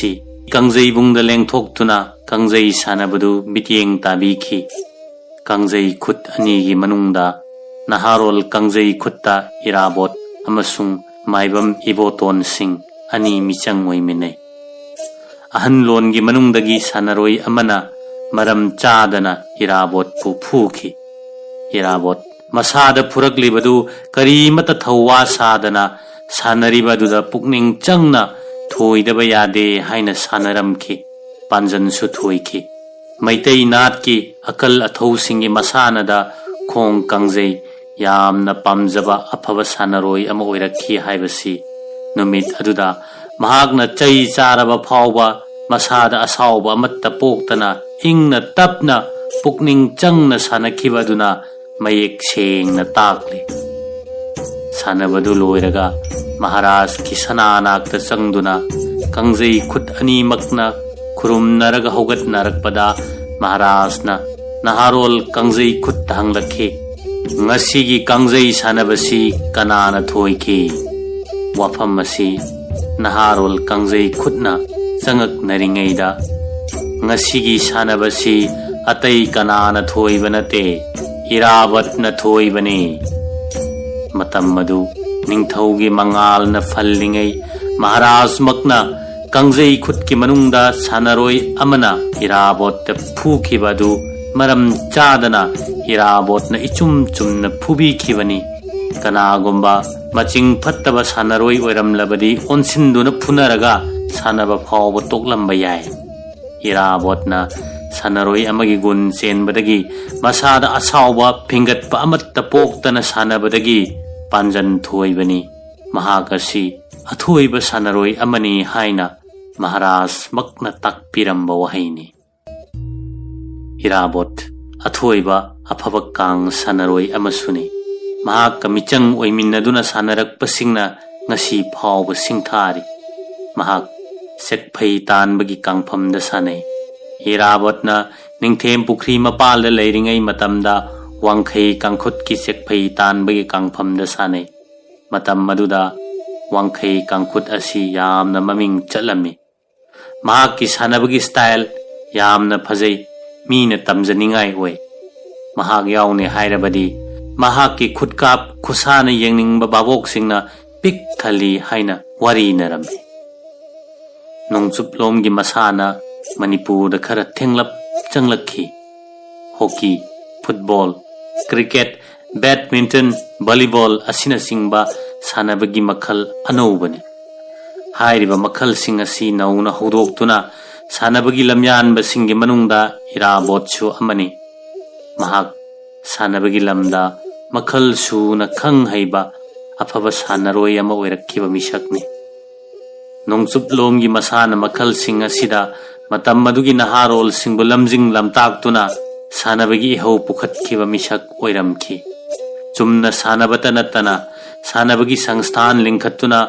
A: ꯀꯥꯡꯖꯩꯕꯨꯡꯗ ꯂꯦꯡꯊꯣꯛꯇꯨꯅ ꯀꯥꯡꯖꯩ ꯁꯥꯟꯅꯕꯗꯨ ꯃꯤꯠꯌꯦꯡ ꯇꯥꯕꯤꯈꯤ꯫ ꯀꯥꯡꯖꯩ ꯈꯨꯠ ꯑꯅꯤꯒꯤ ꯃꯅꯨꯡꯗ ꯅꯍꯥꯔꯣꯜ ꯀꯥꯡꯖꯩ ꯈꯨꯠꯇ ꯏꯔꯥꯕꯣꯠ ꯑꯃꯁꯨꯡ ꯃꯥꯏꯕꯝ ꯏꯕꯣꯇꯣꯟꯁꯤꯡ ꯑꯅꯤ ꯃꯤꯆꯪ ꯑꯣꯏꯃꯤꯟꯅꯩ꯫ ꯑꯍꯟꯂꯣꯟꯒꯤ ꯃꯅꯨꯡꯗꯒꯤ ꯁꯥꯟꯅꯔꯣꯏ ꯑꯃꯅ ꯃꯔꯝ ꯆꯥꯗꯅ ꯏꯔꯥꯕꯣꯠꯄꯨ ꯐꯨꯈꯤ꯫ ꯏꯔꯥꯕꯣꯠ ꯃꯁꯥꯗ ꯐꯨꯔꯛꯂꯤꯕꯗꯨ ꯀꯔꯤꯃꯠꯇ ꯊꯧꯋꯥ ꯁꯥꯗꯅ ꯁꯥꯟꯅꯔꯤꯕꯗꯨꯗ ꯄꯨꯛꯅꯤꯡ ꯆꯪꯅ ꯊꯣꯏꯗꯕ ꯌꯥꯗꯦ ꯍꯥꯏꯅ ꯁꯥꯟꯅꯔꯝꯈꯤ꯫ ꯄꯥꯟꯖꯟꯁꯨ ꯊꯣꯏꯈꯤ꯫ ꯃꯩꯇꯩ ꯅꯥꯠꯀꯤ ꯑꯀꯜ ꯑꯊꯧꯁꯤꯡꯒꯤ ꯃꯁꯥꯟꯅꯗ ꯈꯣꯡ ꯀꯥꯡꯖꯩ ꯌꯥꯝꯅ ꯄꯥꯝꯖꯕ ꯑꯐꯕ ꯁꯥꯟꯅꯔꯣꯏ ꯑꯃ ꯑꯣꯏꯔꯛꯈꯤ ꯍꯥꯏꯕꯁꯤ ꯅꯨꯃꯤꯠ ꯑꯗꯨꯗ ꯃꯍꯥꯛꯅ ꯆꯩ ꯆꯥꯔꯕ ꯐꯥꯎꯕ ꯃꯁꯥꯗ ꯑꯁꯥꯎꯕ ꯑꯃꯠꯇ ꯄꯣꯛꯇꯅ ꯏꯪꯅ ꯇꯞꯅ ꯄꯨꯛꯅꯤꯡ ꯆꯪꯅ ꯁꯥꯟꯅꯈꯤꯕ ꯑꯗꯨꯅ ꯃꯌꯦꯛ ꯁꯦꯡꯅ ꯇꯥꯛꯂꯤ꯫ ꯁꯥꯟꯅꯕꯗꯨ ꯂꯣꯏꯔꯒ ꯃꯍꯥꯔꯥꯖꯀꯤ ꯁꯅꯥꯅꯥꯛꯇ ꯆꯪꯗꯨꯅ ꯀꯥꯡꯖꯩ ꯈꯨꯠ ꯑꯅꯤꯃꯛꯅ ꯈꯨꯔꯨꯝꯅꯔꯒ ꯍꯧꯒꯠꯅꯔꯛꯄꯗ ꯃꯍꯥꯔꯥꯖꯅ ꯅꯍꯥꯔꯣꯜ ꯀꯥꯡꯖꯩ ꯈꯨꯠꯇ ꯍꯪꯂꯛꯈꯤ, ꯉꯁꯤꯒꯤ ꯀꯥꯡꯖꯩ ꯁꯥꯟꯅꯕꯁꯤ ꯀꯅꯥꯅ ꯊꯣꯏꯈꯤ? ꯋꯥꯐꯝ ꯑꯁꯤ ꯅꯍꯥꯔꯣꯜ ꯀꯥꯡꯖꯩ ꯈꯨꯠꯅ ꯆꯪꯉꯛꯅꯔꯤꯉꯩꯗ ꯉꯁꯤꯒꯤ ꯁꯥꯟꯅꯕꯁꯤ ꯑꯇꯩ ꯀꯅꯥꯅ ꯊꯣꯏꯕ ꯅꯠꯇꯦ, ꯏꯔꯥꯕꯠꯅ ꯊꯣꯏꯕꯅꯤ꯫ ꯃꯇꯝ ꯑꯗꯨ ꯅꯤꯡꯊꯧꯒꯤ ꯃꯉꯥꯜꯅ ꯐꯜꯂꯤꯉꯩ ꯃꯍꯥꯔꯥꯖꯃꯛꯅ ꯀꯥꯡꯖꯩ ꯈꯨꯠꯀꯤ ꯃꯅꯨꯡꯗ ꯁꯥꯟꯅꯔꯣꯏ ꯑꯃꯅ ꯏꯔꯥꯕꯣꯠꯇ ꯐꯨꯈꯤꯕ ꯑꯗꯨ ꯃꯔꯝ ꯆꯥꯗꯅ ꯏꯔꯥꯕꯣꯠꯅ ꯏꯆꯨꯝ ꯆꯨꯝꯅ ꯐꯨꯕꯤꯈꯤꯕꯅꯤ꯫ ꯀꯅꯥꯒꯨꯝꯕ ꯃꯆꯤꯡ ꯐꯠꯇꯕ ꯁꯥꯟꯅꯔꯣꯏ ꯑꯣꯏꯔꯝꯂꯕꯗꯤ ꯑꯣꯟꯁꯤꯟꯗꯨꯅ ꯐꯨꯅꯔꯒ ꯁꯥꯟꯅꯕ ꯐꯥꯎꯕ ꯇꯣꯛꯂꯝꯕ ꯌꯥꯏ꯫ ꯏꯔꯥꯕꯣꯠꯅ ꯁꯥꯟꯅꯔꯣꯏ ꯑꯃꯒꯤ ꯒꯨꯟ ꯆꯦꯟꯕꯗꯒꯤ ꯃꯁꯥꯗ ꯑꯁꯥꯎꯕ ꯐꯤꯡꯒꯠꯄ ꯑꯃꯠꯇ ꯄꯣꯛꯇꯅ ꯁꯥꯟꯅꯕꯗꯒꯤ ꯄꯥꯟꯖꯟ ꯊꯣꯏꯕꯅꯤ꯫ ꯃꯍꯥꯛ ꯑꯁꯤ ꯑꯊꯣꯏꯕ ꯁꯥꯟꯅꯔꯣꯏ ꯑꯃꯅꯤ ꯍꯥꯏꯅ ꯃꯍꯥꯔꯥꯖꯃꯛꯅ ꯇꯥꯛꯄꯤꯔꯝꯕ ꯋꯥꯍꯩꯅꯤ꯫ ꯏꯔꯥꯕꯣꯠ ꯑꯊꯣꯏꯕ ꯑꯐꯕ ꯀꯥꯡ ꯁꯥꯟꯅꯔꯣꯏ ꯑꯃꯁꯨꯅꯤ꯫ ꯃꯍꯥꯛꯀ ꯃꯤꯆꯪ ꯑꯣꯏꯃꯤꯟꯅꯗꯨꯅ ꯁꯥꯟꯅꯔꯛꯄꯁꯤꯡꯅ ꯉꯁꯤ ꯐꯥꯎꯕ ꯁꯤꯡꯊꯥꯔꯤ꯫ ꯃꯍꯥꯛ ꯁꯦꯛꯐꯩ ꯇꯥꯟꯕꯒꯤ ꯀꯥꯡꯐꯝꯗ ꯁꯥꯟꯅꯩ꯫ ꯏꯔꯥꯕꯣꯠꯅ ꯅꯤꯡꯊꯦꯝ ꯄꯨꯈ꯭ꯔꯤ ꯃꯄꯥꯜꯗ ꯂꯩꯔꯤꯉꯩ ꯃꯇꯝꯗ ꯋꯥꯡꯈꯩ ꯀꯥꯡꯈꯨꯠꯀꯤ ꯁꯦꯛꯐꯩ ꯇꯥꯟꯕꯒꯤ ꯀꯥꯡꯐꯝꯗ ꯁꯥꯟꯅꯩ꯫ ꯃꯇꯝ ꯑꯗꯨꯗ ꯋꯥꯡꯈꯩ ꯀꯥꯡꯈꯨꯠ ꯑꯁꯤ ꯌꯥꯝꯅ ꯃꯃꯤꯡ ꯆꯠꯂꯝꯃꯤ꯫ ꯃꯍꯥꯛꯀꯤ ꯁꯥꯟꯅꯕꯒꯤ ꯁ꯭ꯇꯥꯏꯜ ꯌꯥꯝꯅ ꯐꯖꯩ, ꯃꯤꯅ ꯇꯝꯖꯅꯤꯡꯉꯥꯏ ꯑꯣꯏ꯫ ꯃꯍꯥꯛ ꯌꯥꯎꯅꯦ ꯍꯥꯏꯔꯕꯗꯤ ꯃꯍꯥꯛꯀꯤ ꯈꯨꯠꯀꯥꯞ ꯈꯨꯁꯥꯅ ꯌꯦꯡꯅꯤꯡꯕ ꯚꯥꯕꯣꯛꯁꯤꯡꯅ ꯄꯤꯛ ꯊꯜꯂꯤ ꯍꯥꯏꯅ ꯋꯥꯔꯤꯅꯔꯝꯃꯤ꯫ ꯅꯣꯡꯆꯨꯞꯂꯣꯝꯒꯤ ꯃꯁꯥꯟꯅ ꯃꯅꯤꯄꯨꯔꯗ ꯈꯔ ꯊꯦꯡꯂꯞ ꯆꯪꯂꯛꯈꯤ꯫ Hockey, football, cricket, badminton, volleyball असिनचिंबा सानबगी मखल अनौबनी। हाइरिबा मखलसिंग असि नौना हौदोक्तुना सानबगी लमयानबसिंगी मनुंगदा इराबोतसु अमनी। महाक सानबगी लमदा मखल सुना खंग हैबा अफबा सानरोय अमा ओइरक्खिबा मिसकनी। नोंगचुपलोमगी मसाना मखलसिंग असिदा मतम मदुगी नहारोल सिंगबु लमजिंग लमताक्तुना सानबगी इहौ पुखतखिबा मिसक ओइरमखि। चुमना सानबता नत्तना सानबगी संस्थान लिंखत्तुना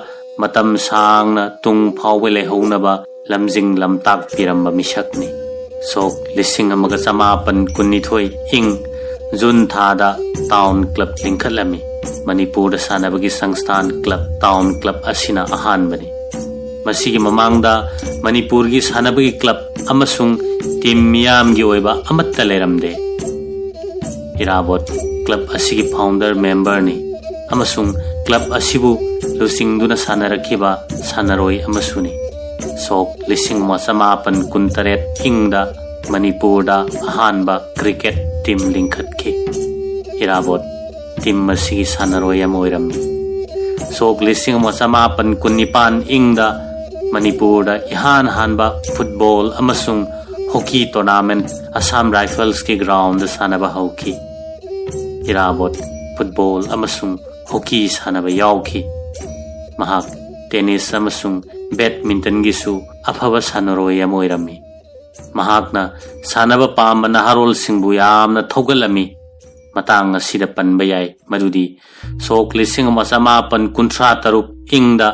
A: मतम सांगना तुंग फावबे लेहौनबा लमजिंग लमताक पिरम्बा मिसकनी। सोक 1992 इंग जून थादा टाउन क्लब लिंखत्लमी। मणिपुर सानबगी संस्थान क्लब टाउन क्लब असिना अहानबनी। मसीगी ममांगदा मणिपुर की सानबगी क्लब अमसुंग टीम मियामगी ओइबा अमत्ता लेरमदे। इराबोत क्लब असिगी फाउंडर मेंबर नि अमसुंग क्लब असिबु लुसिंगदुना सानरखिबा सानरोय अमसुनी। सोक 1993 इंगदा मणिपुरदा अहानबा क्रिकेट टीम लिंखत्खि। इराबोत टीम मसीगी सानरोय अम ओइरम्मी। सोक 1995 इंगदा मणिपुरदा इहान हानबा फुटबॉल अमसुंग हॉकी टूर्नामेंट असम राइफल्स के ग्राउंड सानबा हौखि। इराबोत फुटबॉल अमसुंग हॉकी सानबा याउखि। महाक टेनिस अमसुंग बैडमिंटन गिसु अफबा सानरोय अम ओइरम्मी। महाकना सानबा पाम्बा नहारोल सिंगबु यामना थौगलमी। मतंग असिदा पनबा याय मदुदी सोक 1993 इंगदा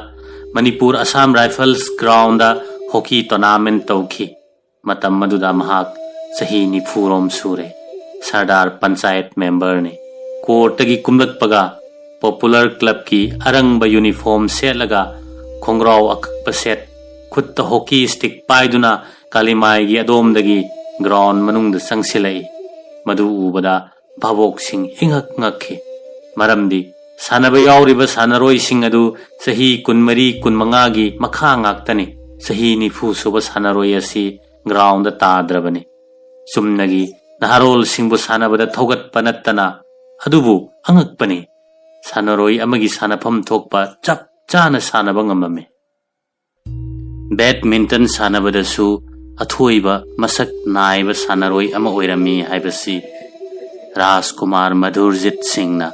A: Manipur Assam rifles ground hockey tournament तौखि। मतम मदुदा महाक चही 90 सूरे। सरदार पंचायत मेंबर ने कोर्टगी कुमलकपगा पॉपुलर क्लब की अरंग यूनिफॉर्म सेटलगा खोंग्राव अकप सेट खुद हॉकी स्टिक पाइदुना कालीमाई अदोमदगी ग्राउंड मनुंग संगसिलई। मदु उबदा भावोक सिंह इंगक ngakhi मरमदी सानबा यावरिबा सानरोय सिंह अदु सही 14-15 गी मखा ngактani सही 90 सुबा सानरोय असि ग्राउंड ताद्रबनी। चुमनगी नहारोल सिंहबु सानबदा थौगतपा नत्तना अदुबु अंगकपनी सानरोय अमगी सानफम थोकपा चप चाना सानबा ngamamme। बैडमिंटन सानबदसु अथोइबा मसक नाइबा सानरोय अमा ओइरमी हाइबसी राजकुमार मधुरजीत सिंह ना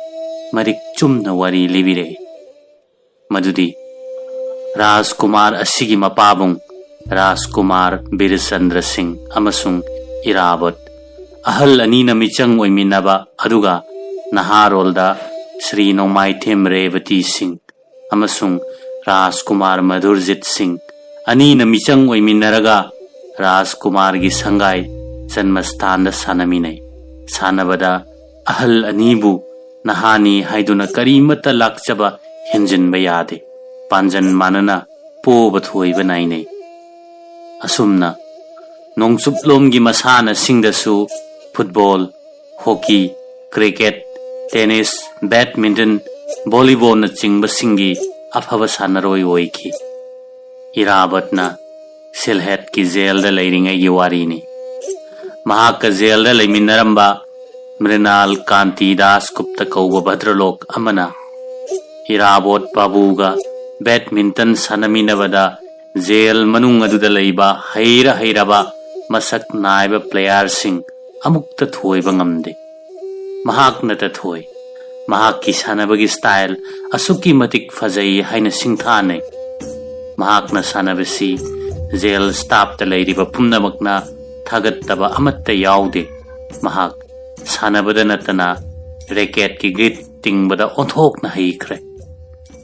A: मरिक चुमना वरी लिबिरे। मदुदी राजकुमार असिगी मपाबुंग राजकुमार बीरचंद्र सिंह अमसुंग इराबत अहल अनीना मिचंग ओइमिनबा अदुगा नहारोलदा श्री नोमाइथेम रेवती सिंह अमसुंग राजकुमार मधुरजीत सिंह अनीना मिचंग ओइमिनरगा राजकुमार की संगाई जन्मस्थान सानमिनै। सानबदा अहल अनीबु नहानी हाइदुना करीमता लाक्चबा हेंजिनबा यादे। पांजन मानना पोबा थोइबा नाइनै। असुमना नोंगचुपलोमगी मसाना सिंगदसु football, hockey, cricket, tennis, badminton, volleyball न चिंगबा सिंगी अफबा सानरोय ओइखि। इराबतना सिलहेट की जेल दा लैरिंगैगी वारीनी। महाक जेल दा लैमिनरंबा मृणाल कांति दास गुप्ता कौबा भद्रलोक अमना इराबोत बाबूगा बैडमिंटन सानमिनबदा जेल मनुंग अदुदा लैबा हैरबा मसक नाइबा प्लेयर सिंह अमुक्ता थोइबा ngamde। महाक नता थोइ। महाक की सानबगी स्टाइल असुकी मतिक फजै हाइना सिंथानै। महाक न सानबसी जेल स्टाफ ता लैरिबा पुम्नमकना थागत्तबा अमत्ता याउदे। महाक सानबदा नतना रैकेट की ग्रिट तिंगबदा ओंथोकना हैख्रे।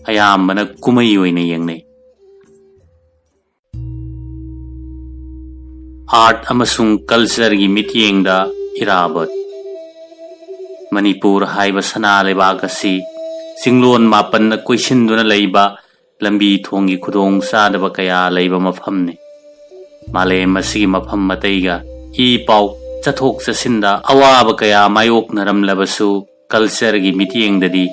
A: अयामबना कुमै ओइना यंगनै। आर्ट अमसुंग कल्चर की मितियेंगदा इराबत मणिपुर हाइबा सना लेबाक असि चिंगलोन मापन कोइसिनदुना लैबा लंबी थोंगी खुदोंग सादबा कया लैबा मफमने। मालेम असिगी मफम मतैगा ई पाउ चथोक चसिंदा अवाबा कया मायोकनरमलबसु कल्चर की मितियेंगददी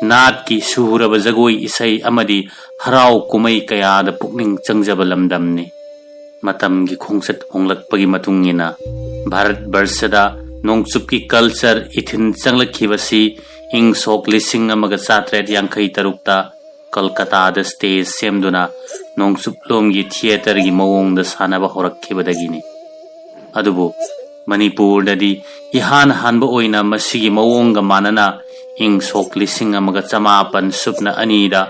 A: नाट की सुहुरब जगोई इसै अमदी हराव कुमै कयादा पुकनिंग चंगजबा लमदमने। मतम की खोंगसत होंगलकपगी मतुंगिना भारत वर्षदा नोंगचुपकी कल्चर इथिन चंगलखिबसी इंग सोक लिसिंग अमगा 1783 कोलकाता स्टेज सेमदुना नोंगचुपलोंगी थिएटर की मवोंग सानबा होरक्खिबदगिनी अदुबु मणिपुर ददी इहान हानबा ओइना मसिगी मवोंग मानना इंग सोक लिसिंग अमगा 1952 अनीदा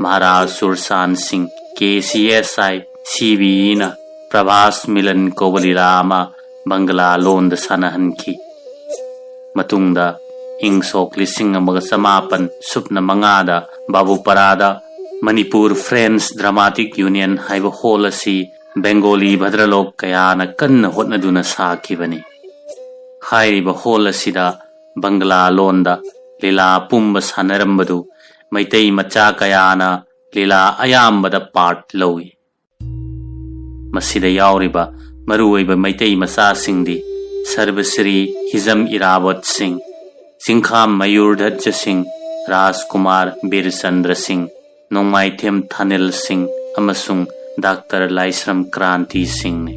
A: महाराज सुरसान सिंह KCSI CBE ना प्रभास मिलन कोवलीरामा बंगला लोंद सानहनखी मतुंगदा इंग सोक लिसिंग अमगा 1954 बाबूपरादा मणिपुर फ्रेंड्स ड्रामाटिक यूनियन हाइब हॉल असी बेंगोली भद्रलोक कयाना कन्न होटनदुना साखिबनी हाइब हॉल असिदा बंगला लोंदा लीला पुंब सानरंबदु मैतई मचा कयाना लीला अयाम्बदा पार्ट लौई मसिदा यावरिबा मरुओइबा मैतई मचा सिंगदी सर्वश्री हिजम इरावत सिंह सिंखाम मयूरध्वज सिंह राजकुमार बीरचंद्र सिंह नोंमाइथेम थानेल सिंह अमसुंग डॉक्टर लाइश्रम क्रांति सिंह ने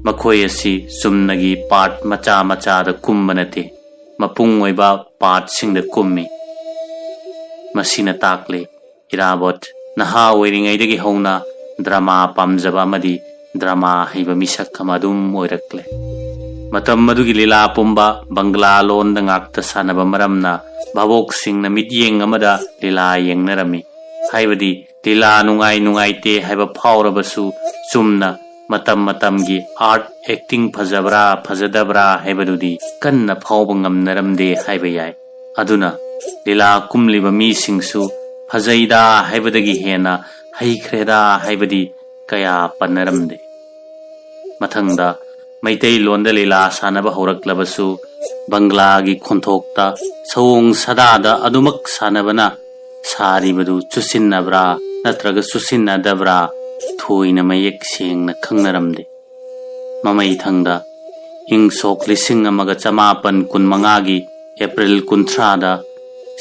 A: मखोय असि सुमनगी पार्ट मचा मचादा कुंबनते मपुंग ओइबा पार्ट सिंह द कुम्मी मसिना ताकले इरावत नहा ओइरिंगैदगी हौना ड्रामा पामजबा अमदी ड्रामा हैबा मिसक अमदुम ओइरक्ले मतम मदुगी लीला पुंबा बंगला लोन दंगाक्ता सानबा मरमना भावोक सिंह मित्येंग अमदा लीला येंगनरमी हाइबदी लीला नुंगाई नुंगाइते हाइबा फावरबसु चुमना मतम मतमगी आर्ट एक्टिंग फजबरा फजदबरा हाइबदुदी कन्न फावब ngamnaramde हाइबा याय अदुना लीला कुमलिबा मीसिंगसु फजैदा हाइबदगी हेना हैख्रेदा हाइबदी कया पन्नरमदे मथंगदा मैतई लोंद लीला सानबा हौरक्लबसु बंगलागी खोंथोक्ता सवोंग सदादा अदुमक सानबना सारिबदु चुसिन्नब्रा नत्रग सुसिन्नदब्रा थोइना मयेक सेंगना खंगनरमदे ममई थंगदा इंग सोक लिसिंग अमगा 1995 एप्रिल 13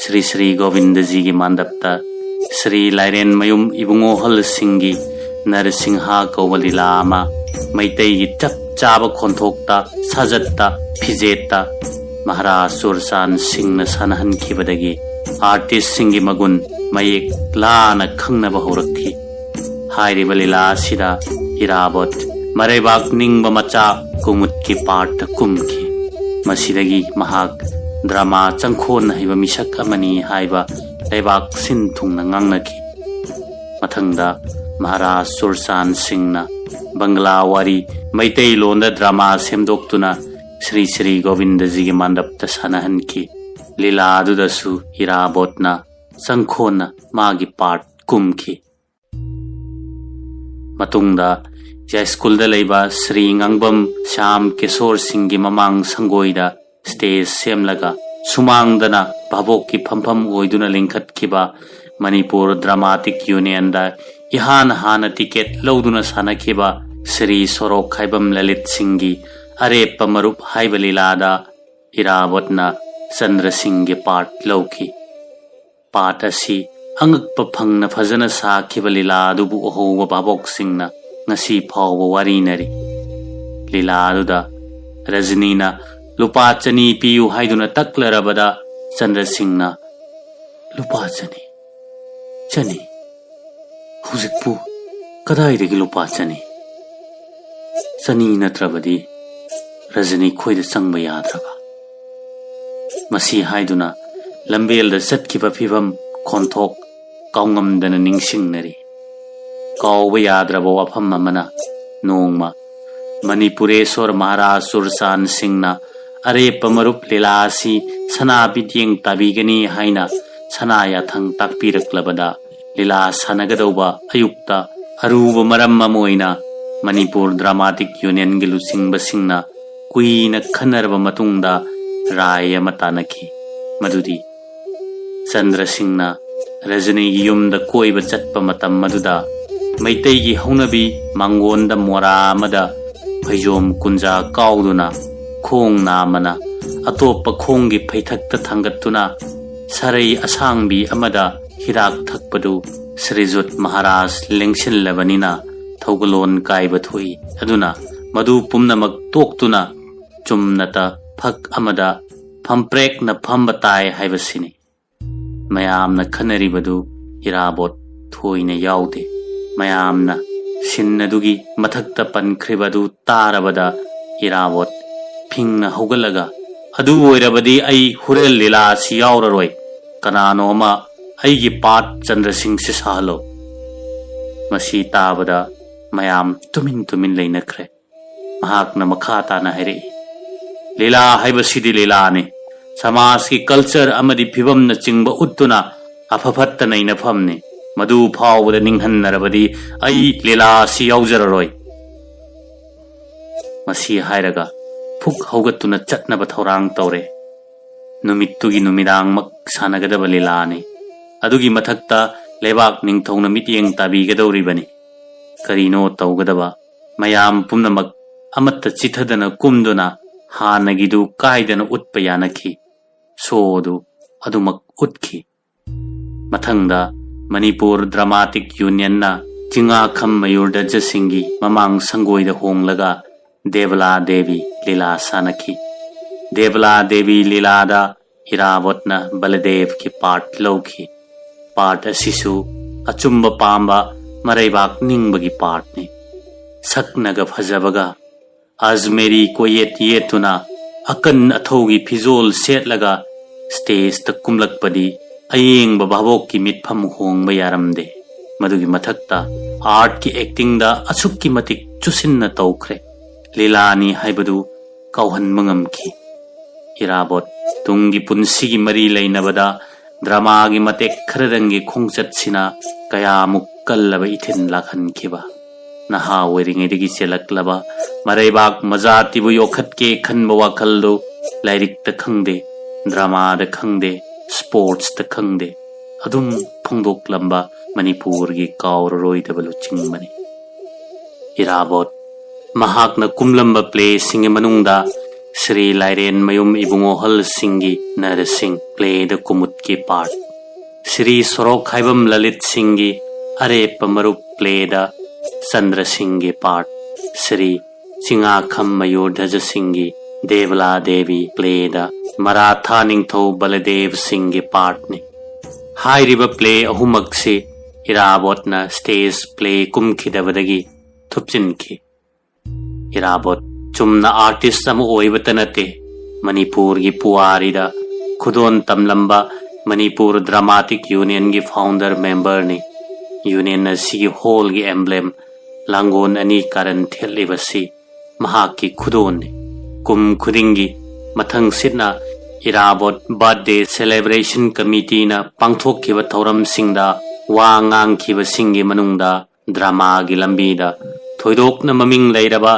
A: श्री श्री गोविंद जी की मांडपता श्री लाइरेन मयुम इबुंगोहल सिंगी नरसिंहा कौवलीला अमा मैतई की चप चाब खोंथोक्ता साजत्ता फिजेत्ता महाराज सुरसान सिंह न सानहनखिबदगी आर्टिस्ट सिंगी मगुन मयेक लाना खंगनबा हौरक्खी हाइरिबा लीला सिदा इराबत मरेबाक निंगबा मचा कुमुत की पार्ट कुमखी मसिदगी महाक ड्रामा चंखोन हाइबा मिसक अमनी हाइबा लेबाक सिन थुंगना ngangnaki मथंगदा महाराज सुरसान सिंह ना बंगला वारी मैतई लोंदा ड्रामा सेमदोक्तुना श्री श्री गोविंद जी की मांडपता सानहनखी लीला अदुदसु इराबोतना संखोना मागी पार्ट कुमखी मतुंगदा या स्कूल दा लेबा श्री ngangbam श्याम किशोर सिंह की ममांग संगोइदा स्टेज सेमलगा सुमांगदना भावोक की फमफम ओइदुना लिंखतखिबा मणिपुर ड्रामाटिक यूनियन दा इहान हान टिकेट लौदुना सानखिबा श्री सोरोक खाइबम ललित सिंह की अरेप मरुप हाइबा लीलादा इरावतना चंद्र सिंह के पार्ट लौखी पार्ट असी अंगप फंगना फजना साखिबा लीला अदुबु ओहोबा भावोक सिंहना ngasi phawba warinari लीला अदुदा रजनीना लुपा चनी पियु हाइदुना तक्लरबदा चंद्र सिंहना लुपा चनी हुजिकपु कदाइदगी लुपा चनी नत्रबदी रजनी खोइदा चंगबा याद्रबा मसी हाइदुना लंबेलदा चटखिबा फिबम खोंथोक काउंगमदना निंगसिंगनरी काउबा याद्रबा वाफम अमना नोंगमा मणिपुरेश्वर महाराज सुरसान सिंहना अरेप मरुप लीलासी सना बित्येंग ताबीगनी हाइना सना याथंग ताकपीरक्लबदा लीला सानगदौबा अयुक्ता अरुब मरम अमोइना मणिपुर ड्रामाटिक यूनियन गी लुचिंगबा सिंगना कुइना खनरबा मतुंगदा राय अमा तानखी मदुदी चंद्र सिंहना रजनी गी युमदा कोइबा चटपा मतम मदुदा मैतई की हौनबी मांगोंदा मोरा अमदा फैजोम कुंजा काउदुना खोंग नामना अतोप खोंग की फैथक्ता थांगतुना सरई असांगबी अमदा हिराक थकपदु श्रीजुत महाराज लेंगसिनलबनिना थौगलोन काइबा थोई अदुना मदु पुमनमक तोक्तुना चुमनता फक अमदा फम्प्रेक्ना फम्बा ताय हाइबसिनी मयामना खनरिबदु इराबोत थोइना याउदे मयामना सिन्नदुगी मथक्ता पनख्रिबदु तारबदा इराबोत फिंगना हौगलगा अदु ओइरबदी आई हुरेल लीला सि याउररोय कनानोमा अईगी पाट चंद्रसिंह से साहलो मसी ताबदा मयाम तुमिन तुमिन लेनख्रे महाकना मखा ताना हैरे लीला हाइबसिदी लीला ने समाज की कल्चर अमदी फिबम न चिंग उत्तुना अफफत्त नैनफमने मधु फावद निंहन्नरबदी आई लीला सि याउजररोय मसी हायरगा फुक हौगत्तुना चटनब थौरांग तौरे नुमित्तुगी नुमिदांग मक सानगदब लीलाने अदुगी मथक्ता लेबाक निंगथौना मिटियेंग ताबीगदौरिबनी करीनो तौगदबा मयाम पुम्नमक अमत्त चिथदना कुमदुना हानगिदु कायदना उत्प यानखी सोदु अदुमक उत्खी मथंगदा मणिपुर ड्रामाटिक यूनियन ना चिंगाखम मयूर दजसिंगी ममांग संगोइद होंगलगा देवला देवी लीला सानखी देवला देवी लीलादा इरावतना बलदेव की पार्ट लौखी पार्ट असिसु अचुंब पांबा मरैबाक निंगबगी पार्ट ने सकनगा फजबगा अजमेरी कोयेत येतुना अकन अथौगी फिजोल सेटलगा स्टेज तक कुमलकपदी अयेंग भावोक की मिटफम होंग यारमदे मधुगी मथक्ता आर्ट की एक्टिंग दा असुक की मतिक चुसिन्न तौख्रे लीलानी हाइबदु कौहन मंगमखी इराबोत तुंगी पुंसिगी मरी लेनबदा ड्रामा की मतेक खरदंगी खोंगचतसिना कयामुक कल्लब इथिन लाखनखिबा नहा ओइरिङैदगी चेलक्लबा मरैबाक मजातिबु योखत्के खनबा वाखलदो लाइरिक खंगदे ड्रामा खंगदे स्पोर्ट्स खंगदे अदुम फोंदोक्लंबा मणिपुर की काउररोइदब लुचिंगमनी इराबोत महाकना कुमलंबा प्ले सिंगे मनुंगदा श्री लाइरेन मयुम इबुंगोहल सिंगी नरसिंह प्ले द कुमुत की पार्ट श्री सरोक हाइबम ललित सिंगी अरेप मरुप प्ले द चंद्र सिंह की पार्ट श्री चिंगाखम मयूर ध्वज सिंगी देवला देवी प्ले द मराठा निंगथौ बलदेव सिंह की पार्ट ने हाइरिब प्ले अहुमक से इराबोतना stage play कुमखिदबदगी थुपचिनखी इराबोत Chumna artist नते Manipur की पुआरीदा खुदोन तमलंबा मणिपुर ड्रामाटिक यूनियन की फाउंडर मेंबर ने यूनियन की होल की एम्ब्लेम लांगोन अनी कारण थेलिबसी महाकी खुदोन ने कुम खुदिंगी मथंग सिना इराबोत बर्थडे सेलिब्रेशन कमिटी ना पांगथोखिब थौरम सिंगदा वा ngang सिंगी मनुंगदा ड्रामा की लंबीदा थोइदोकना ममिंग लैरबा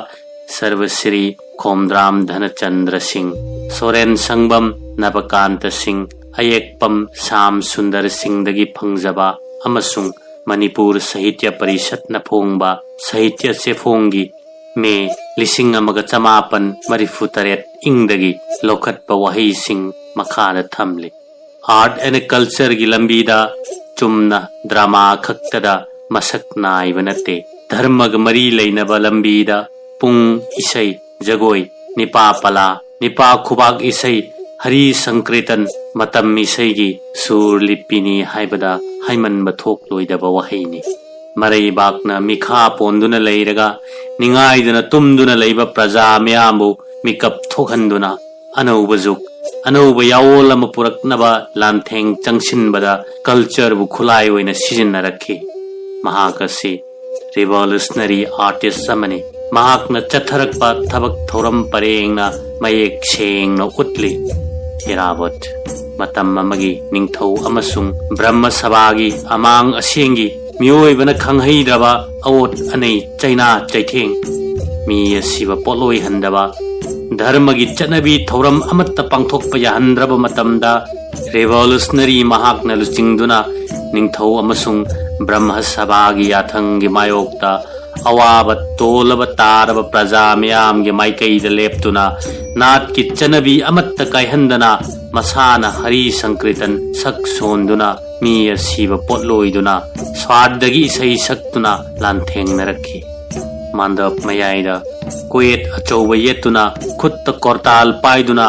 A: सर्वश्री खोमद्राम धनचंद्र सिंह सोरेन संगबम नवकांत सिंह अयेकपम शाम सुंदर सिंह दगी फंगजबा अमसुंग मणिपुर साहित्य परिषद न फोंगबा साहित्य से फोंगी में 1958 इंगदगी लोखत्प वही सिंह मखाद थमले आर्ट एंड कल्चर की लंबीदा चुमना ड्रामा खक्तदा मसक नाइब नते धर्मग मरी लेनब लंबीदा पुंग इसई जगोई निपा पला निपा खुबाग इसई हरि संकीर्तन मतम इसई सुर लिपिनी हाइबदा हाइमन थोक लोइदब वहैनी मरैबाकना मिखा पोंदुना लैरगा निंगाइदुना तुमदुना लैब प्रजा मयामबु मिकप थोखंदुना अनौब जुग अनौब यावोल अम पुरक्नबा लांथेंग चंगसिनबदा कल्चर बु खुलाई ओइना सिजिन्नरखी महाकसी रिवोल्यूशनरी आर्टिस्ट समने महाकना चथरकपा थबक थौरम परेंगना मयेक सेंगना उतली इराबोत मतम अमगी निंगथौ अमसुंग ब्रह्म सभागी अमांग असेंगी मियोइबना खंगहैद्रबा अवोट अनै चैना चैथेंग मी असिब पोलोइ हंदबा धर्म की चनबी थौरम अमत्त पांगथोकप याहंद्रब मतमदा रिवोल्यूशनरी महाकना लुचिंगदुना निंगथौ अमसुंग ब्रह्म सभागी याथंगी मायोक्ता अवाब तोलब तारब प्रजा मयाम गे माइकैद लेप्तुना नाट की चनबी अमत्त कायहंदना मसाना हरि संकीर्तन सक सोंदुना मी असिब पोटलोइदुना स्वादगी इसई सक्तुना लांथेंगनरखी मांडप मयाइदा कोयेत अचौबा येतुना खुत्त कोरताल पाइदुना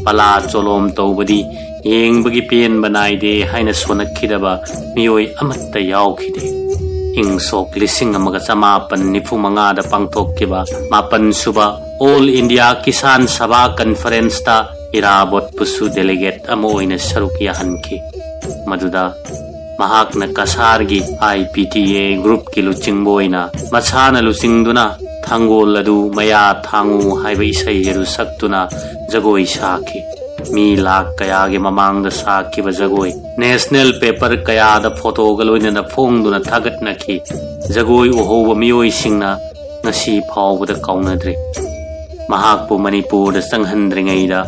A: पला चोलोम तौबदी येंबगी पेन बनाइदे हाइना सोनखिदबा मियोय अमत्ता यावखिदे इंग सोक लिसिंग अमगा समापन निफु मंगादा पांगथोक्किबा मापन सुबा ऑल इंडिया किसान सभा कॉन्फ्रेंस ता इराबोट पुसु डेलीगेट अमा ओइना सरुक याहनखि मदुदा महाकना कसारगी IPTA ग्रुप की लुचिंगबो ओइना मछाना लुचिंगदुना थांगोल अदु मया थांगु हाइबा इसै यरु सक्तुना जगोई साखि मी lakh कयागे ममांग साखिबा Jagoi national paper कयादा फोटोगा लोइना फोंगदुना थागतनखि Jagoi उहोबा मियोई सिंगना ngasi फावबदा काउनद्रे महाकपु मणिपुरदा संहंद्रिङैदा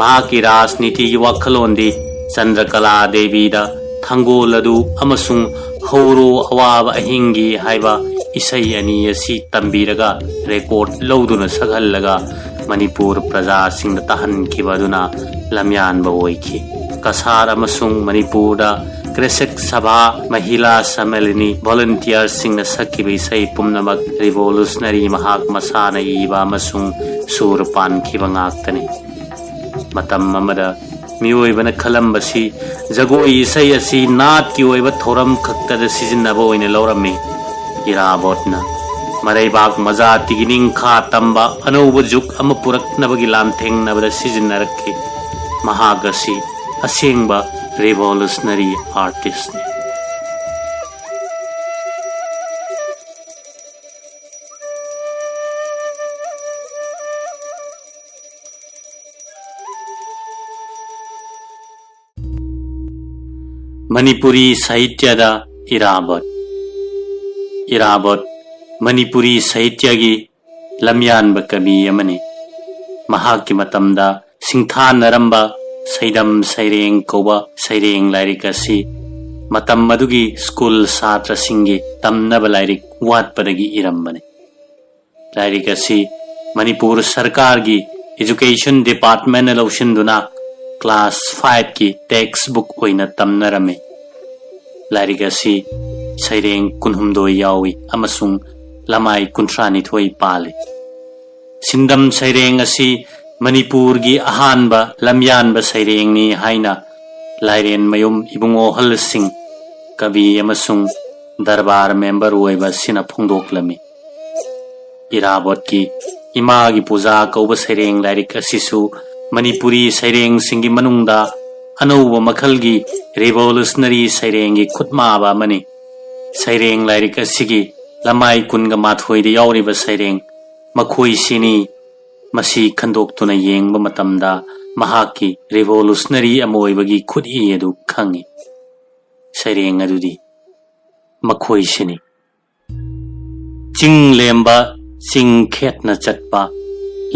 A: महाकी राजनीति वाखलोंदी चंद्रकला देवीदा थांगोल अदु अमसुंग हौरो अवाब अहिंगी हाइबा इसै अनि असि तंबीरगा रेकॉर्ड लौदुना सगहल्लगा मणिपुर प्रजा सिंह तहनखिबदुना लम्यानबा ओइखि कसार अमसुंग मणिपुरदा कृषक सभा महिला सम्मेलनी वॉलंटियर सिंह सकिबा इसै पुमनमक रिवोल्यूशनरी महाक मसाना इबा अमसुंग सूर पानखिबा ngaktani matam amada मियोइबना खलंबसी जगोई इसै असि नाट की ओइबा थोरम खक्तदा सिजिन्नबा ओइना लौरम्मि इराबोटना मरैबाग मजातिगी निंखा तंबा अनौब जुग अमा पुरक्नबगी लांथेंगनबदा सिजिन्नरक्खि महागसी असेंगबा रिवोल्यूशनरी आर्टिस्ट ने मणिपुरी साहित्यदा इराबोट मणिपुरी साहित्यगी लम्यानबा कवि अमने महाकी मतमदा सिंथानरंबा सैदम सैरेंग कौबा सैरेंग लाइरिक असि मतम मदुगी स्कूल छात्र सिंगी तमनबा लाइरिक वाटपदगी इरंबने लाइरिक असि मणिपुर सरकार की एजुकेशन डिपार्टमेंट लौशिंदुना क्लास 5 की टेक्स्ट बुक ओइना तमनरमे लाइरिक असि सैरेंग कुनहुमदोय यावी अमसुंग लमाई कुंथ्रानिथोय पाले सिंदम सैरेंग असि मणिपुर की अहानबा लम्यानबा सैरेंगनी हाइना लाइरेन मयुम इबुंगो हल सिंह कवि अमसुंग दरबार मेंबर ओइबा सिना फोंदोकलमी इराबोट की इमा की पूजा कौब सैरेंग लाइरिक असिसु मणिपुरी सैरेंग सिंगी मनुंगदा अनौबा मखलगी रिवोल्यूशनरी सैरेंगी खुदमाबा मनी सैरेंग लाइरिक असिगी लमाई कुनगा माथोइदे यावरिबा सैरेंग मखोई सिनी मसी खंदोक्तुना येंगबा मतमदा महाकी रिवोल्यूशनरी अमोइबगी खुदई अदु खंगी सैरेंग अदुदी मखोई सिनी चिंग लेंबा चिंग खेतना चटपा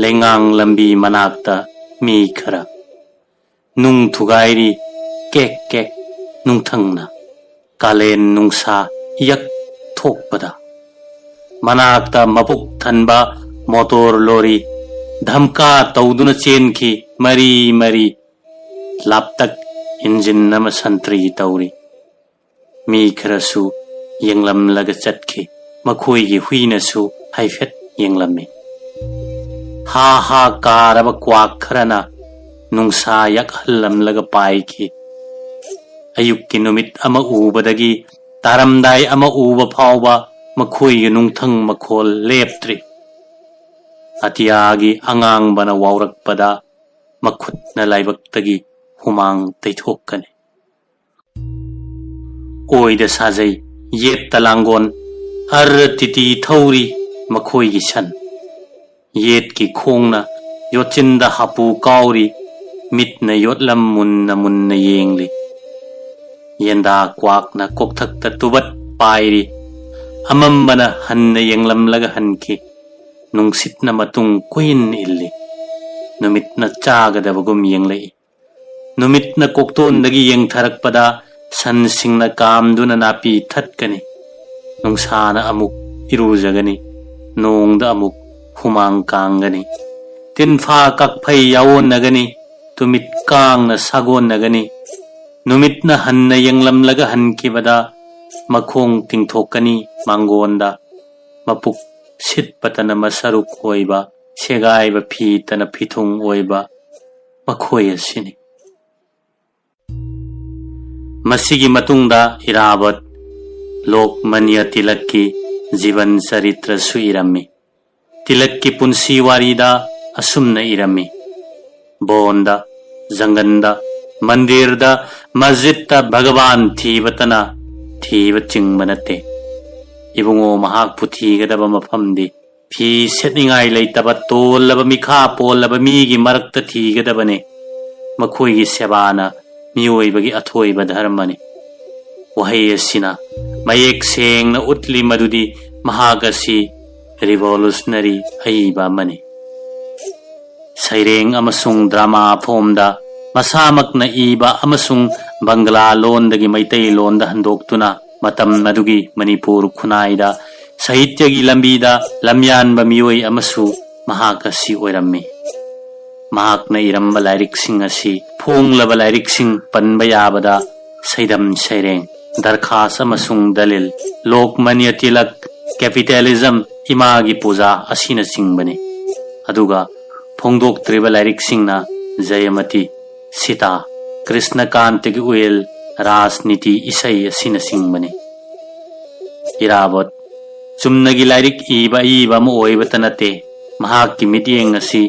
A: लेंगांग लंबी मनाक्ता मी खरा नुंग थुगाइरी केक केक नुंगथंगना कालेन नुंगसा यक थोकपदा मनाक्ता मपुक थनबा मोटर लोरी धमका तौदुना चेनखि मरी मरी लापतक इंजिन नम संतरी तौरी मी खरसु येंगलमलगा चटखि मखोइगी हुइनसु हाइफेट येंगलम्मि हा हा कारब क्वाक खरना नुंगसा यकहल्लमलगा पाइखि अयुक्की नुमित अमा उबदगी तारमदाय अमा उबा फावबा मखोइगी नुंगथंग मखोल लेप्त्रि अतियागी अंगांगबना वावरकपदा मखुतना लाइबक्तगी हुमांग तैथोकने ओइदा साजै येत तलांगोन अर्र तिति थौरी मखोइगी सन येत की खोंगना योचिंदा हापू काउरी मिटना योतलम मुन्ना मुन्ना येंगली येंदा क्वाकना कोकथक्ता तुबत पाइरी अमम्बना हन्ना येंगलमलगा हनखि नुंगसितना मतुंग कुइन इल्ली नुमितना चागदबगुम येंगलई नुमितना कोकतोंदगी येंगथरकपदा सनसिंगना कामदुना नापी थत्कनी नुंगसाना अमुक इरुजगनी नोंगदा अमुक हुमांग कांगनी तिनफा ककफई यावोनगनी तुमित कांगना सागोनगनी नुमितना हन्ना येंगलमलगा हनखिबदा मखोंग तिंगथोकनी मांगोंदा मपुक ꯁꯤꯠꯄꯇꯅ ꯃꯁꯔꯨꯛ ꯑꯣꯏꯕ ꯁꯦꯒꯥꯏꯕ ꯐꯤꯇꯅ ꯐꯤꯊꯨꯡ ꯑꯣꯏꯕ ꯃꯈꯣꯏ ꯑꯁꯤꯅꯤ꯫ ꯃꯁꯤꯒꯤ ꯃꯇꯨꯡꯗ ꯏꯔꯥꯕꯠ ꯂꯣꯛꯃꯟꯌ ꯇꯤꯂꯛꯀꯤ ꯖꯤꯕꯟ ꯆꯔꯤꯇ꯭ꯔꯁꯨ ꯏꯔꯝꯃꯤ꯫ ꯇꯤꯂꯛꯀꯤ ꯄꯨꯟꯁꯤ ꯋꯥꯔꯤꯗ ꯑꯁꯨꯝꯅ ꯏꯔꯝꯃꯤ: ꯕꯣꯟꯗ, ꯖꯪꯒꯟꯗ, ꯃꯟꯗꯤꯔꯗ, ꯃꯁꯖꯤꯗꯇ ꯚꯒꯋꯥꯟ ꯊꯤꯕꯇꯅ ꯊꯤꯕ ꯆꯤꯡꯕ ꯅꯠꯇꯦ꯫ ꯏꯕꯨꯡꯉꯣ ꯃꯍꯥꯛꯄꯨ ꯊꯤꯒꯗꯕ ꯃꯐꯝꯗꯤ ꯐꯤ ꯁꯦꯠꯅꯤꯡꯉꯥꯏ ꯂꯩꯇꯕ ꯇꯣꯜꯂꯕ ꯃꯤꯈꯥ ꯄꯣꯜꯂꯕ ꯃꯤꯒꯤ ꯃꯔꯛꯇ ꯊꯤꯒꯗꯕꯅꯤ꯫ ꯃꯈꯣꯏꯒꯤ ꯁꯦꯕꯥꯅ ꯃꯤꯑꯣꯏꯕꯒꯤ ꯑꯊꯣꯏꯕ ꯙꯔꯃꯅꯤ꯫ ꯋꯥꯍꯩ ꯑꯁꯤꯅ ꯃꯌꯦꯛ ꯁꯦꯡꯅ ꯎꯠꯂꯤ ꯃꯗꯨꯗꯤ ꯃꯍꯥꯛ ꯑꯁꯤ ꯔꯤꯚꯣꯂꯨꯁꯅꯔꯤ ꯑꯏꯕ ꯑꯃꯅꯤ꯫ ꯁꯩꯔꯦꯡ ꯑꯃꯁꯨꯡ ꯗ꯭ꯔꯥꯃꯥ ꯐꯣꯝꯗ ꯃꯁꯥꯃꯛꯅ ꯏꯕ ꯑꯃꯁꯨꯡ ꯕꯪꯒ꯭ꯂꯥ ꯂꯣꯟꯗꯒꯤ ꯃꯩꯇꯩ ꯂꯣꯟꯗ ꯍꯟꯗꯣꯛꯇꯨꯅ ꯃꯇꯝ ꯑꯗꯨꯒꯤ ꯃꯅꯤꯄꯨꯔ ꯈꯨꯟꯅꯥꯏꯗ ꯁꯥꯍꯤꯇ꯭ꯌꯒꯤ ꯂꯝꯕꯤꯗ ꯂꯝꯌꯥꯟꯕ ꯃꯤꯑꯣꯏ ꯑꯃꯁꯨ ꯃꯍꯥꯛ ꯑꯁꯤ ꯑꯣꯏꯔꯝꯃꯤ꯫ ꯃꯍꯥꯛꯅ ꯏꯔꯝꯕ ꯂꯥꯏꯔꯤꯛꯁꯤꯡ ꯑꯁꯤ ꯐꯣꯡꯂꯕ ꯂꯥꯏꯔꯤꯛꯁꯤꯡ ꯄꯟꯕ ꯌꯥꯕꯗ ꯁꯩꯗꯝ ꯁꯩꯔꯦꯡ, ꯗꯔꯈꯥꯁ ꯑꯃꯁꯨꯡ ꯗꯂꯤꯜ, ꯂꯣꯛꯃꯟꯌ ꯇꯤꯂꯛ, ꯀꯦꯄꯤꯇꯦꯂꯤꯖꯝ, ꯏꯃꯥꯒꯤ ꯄꯨꯖꯥ ꯑꯁꯤꯅꯆꯤꯡꯕꯅꯤ꯫ ꯑꯗꯨꯒ ꯐꯣꯡꯗꯣꯛꯇ꯭ꯔꯤꯕ ꯂꯥꯏꯔꯤꯛꯁꯤꯡꯅ ꯖꯌꯃꯇꯤ, ꯁꯤꯇꯥ, ꯀ꯭ꯔꯤꯁꯅꯀꯥꯟꯇꯒꯤ ꯎꯌꯦꯜ, ꯔꯥꯖꯅꯤꯇꯤ ꯏꯁꯩ ꯑꯁꯤꯅꯆꯤꯡꯕꯅꯤ꯫ ꯏꯔꯥꯕꯠ ꯆꯨꯝꯅꯒꯤ ꯂꯥꯏꯔꯤꯛ ꯏꯕ ꯑꯏꯕ ꯑꯃ ꯑꯣꯏꯕꯇ ꯅꯠꯇꯦ, ꯃꯍꯥꯛꯀꯤ ꯃꯤꯠꯌꯦꯡ ꯑꯁꯤ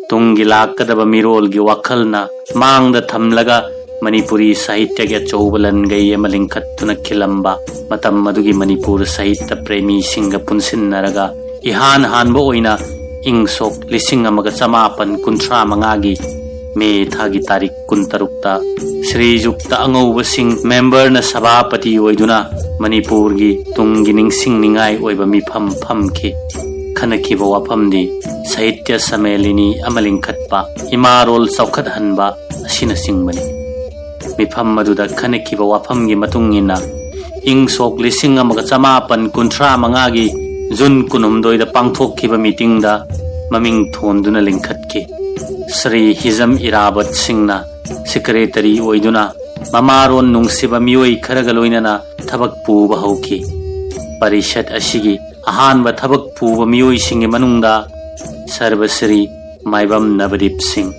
A: ꯇꯨꯡꯒꯤ ꯂꯥꯛꯀꯗꯕ ꯃꯤꯔꯣꯜꯒꯤ ꯋꯥꯈꯜꯅ ꯃꯥꯡꯗ ꯊꯝꯂꯒ ꯃꯅꯤꯄꯨꯔꯤ ꯁꯥꯍꯤꯇ꯭ꯌꯒꯤ ꯑꯆꯧꯕ ꯂꯟꯒꯩ ꯑꯃ ꯂꯤꯡꯈꯠꯇꯨꯅ ꯈꯤꯜꯂꯝꯕ, ꯃꯇꯝ ꯑꯗꯨꯒꯤ ꯃꯅꯤꯄꯨꯔ ꯁꯥꯍꯤꯇ꯭ꯌ ꯄ꯭ꯔꯦꯃꯤꯁꯤꯡꯒ ꯄꯨꯟꯁꯤꯟꯅꯔꯒ इहान हानबो ओइना इंग सोक 1935गी मे थागी तारीख 23 श्रीजुक्ता अंगौब सिंह मेंबर न सभापति ओइदुना मणिपुर की तुंगी निंगसिंग निंगाई ओइबा मिफम फमखि खनखिबा वाफमदि साहित्य सम्मेलनी अमलिंग खत्पा इमारोल चौखत हनबा असिना सिंगबनी मिफम मदुदा खनखिबा वाफमगी मतुंगिना इंग सोक 1935गी जून 19 पांगथोखिबा मीटिंग दा ममिंग थोंदुना लिंखतखि श्री हिजम इराबत सिंहना सेक्रेटरी ओइदुना ममारोन नुंगसिबा मियोई खरगा लोइनना थबक पुबा हौखि परिषद असिगी अहानबा थबक पुबा मियोई सिंगे मनुंगदा सर्वश्री माइबम नवदीप सिंह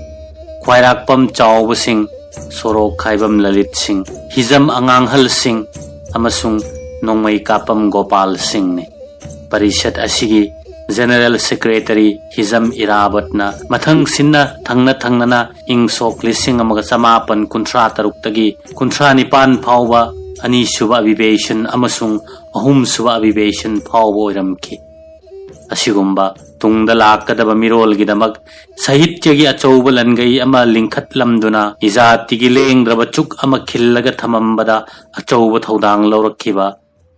A: ख्वाइराकपम चावब सिंह सोरो खाइबम ललित सिंह हिजम अंगांगहल सिंह अमसुंग नोंमई कापम गोपाल सिंह ने परिषद असिगी जनरल सेक्रेटरी हिजम इराबतना मथंग सिन्ना थंगना थंगना इंग सोक 1953 19 फाउबा अनि सुबा अभिवेशन अमसुंग अहुम सुबा अभिवेशन फाउबा ओइरमखि असिगुम्बा तुंगदा लाकदबा मिरोलगिदमक साहित्यगी अचौब लनगई अमा लिंखतलमदुना इजातिगी लेंग्रबा चुक अमा खिल्लगा थमंबदा अचौब थौदांग लौरखिबा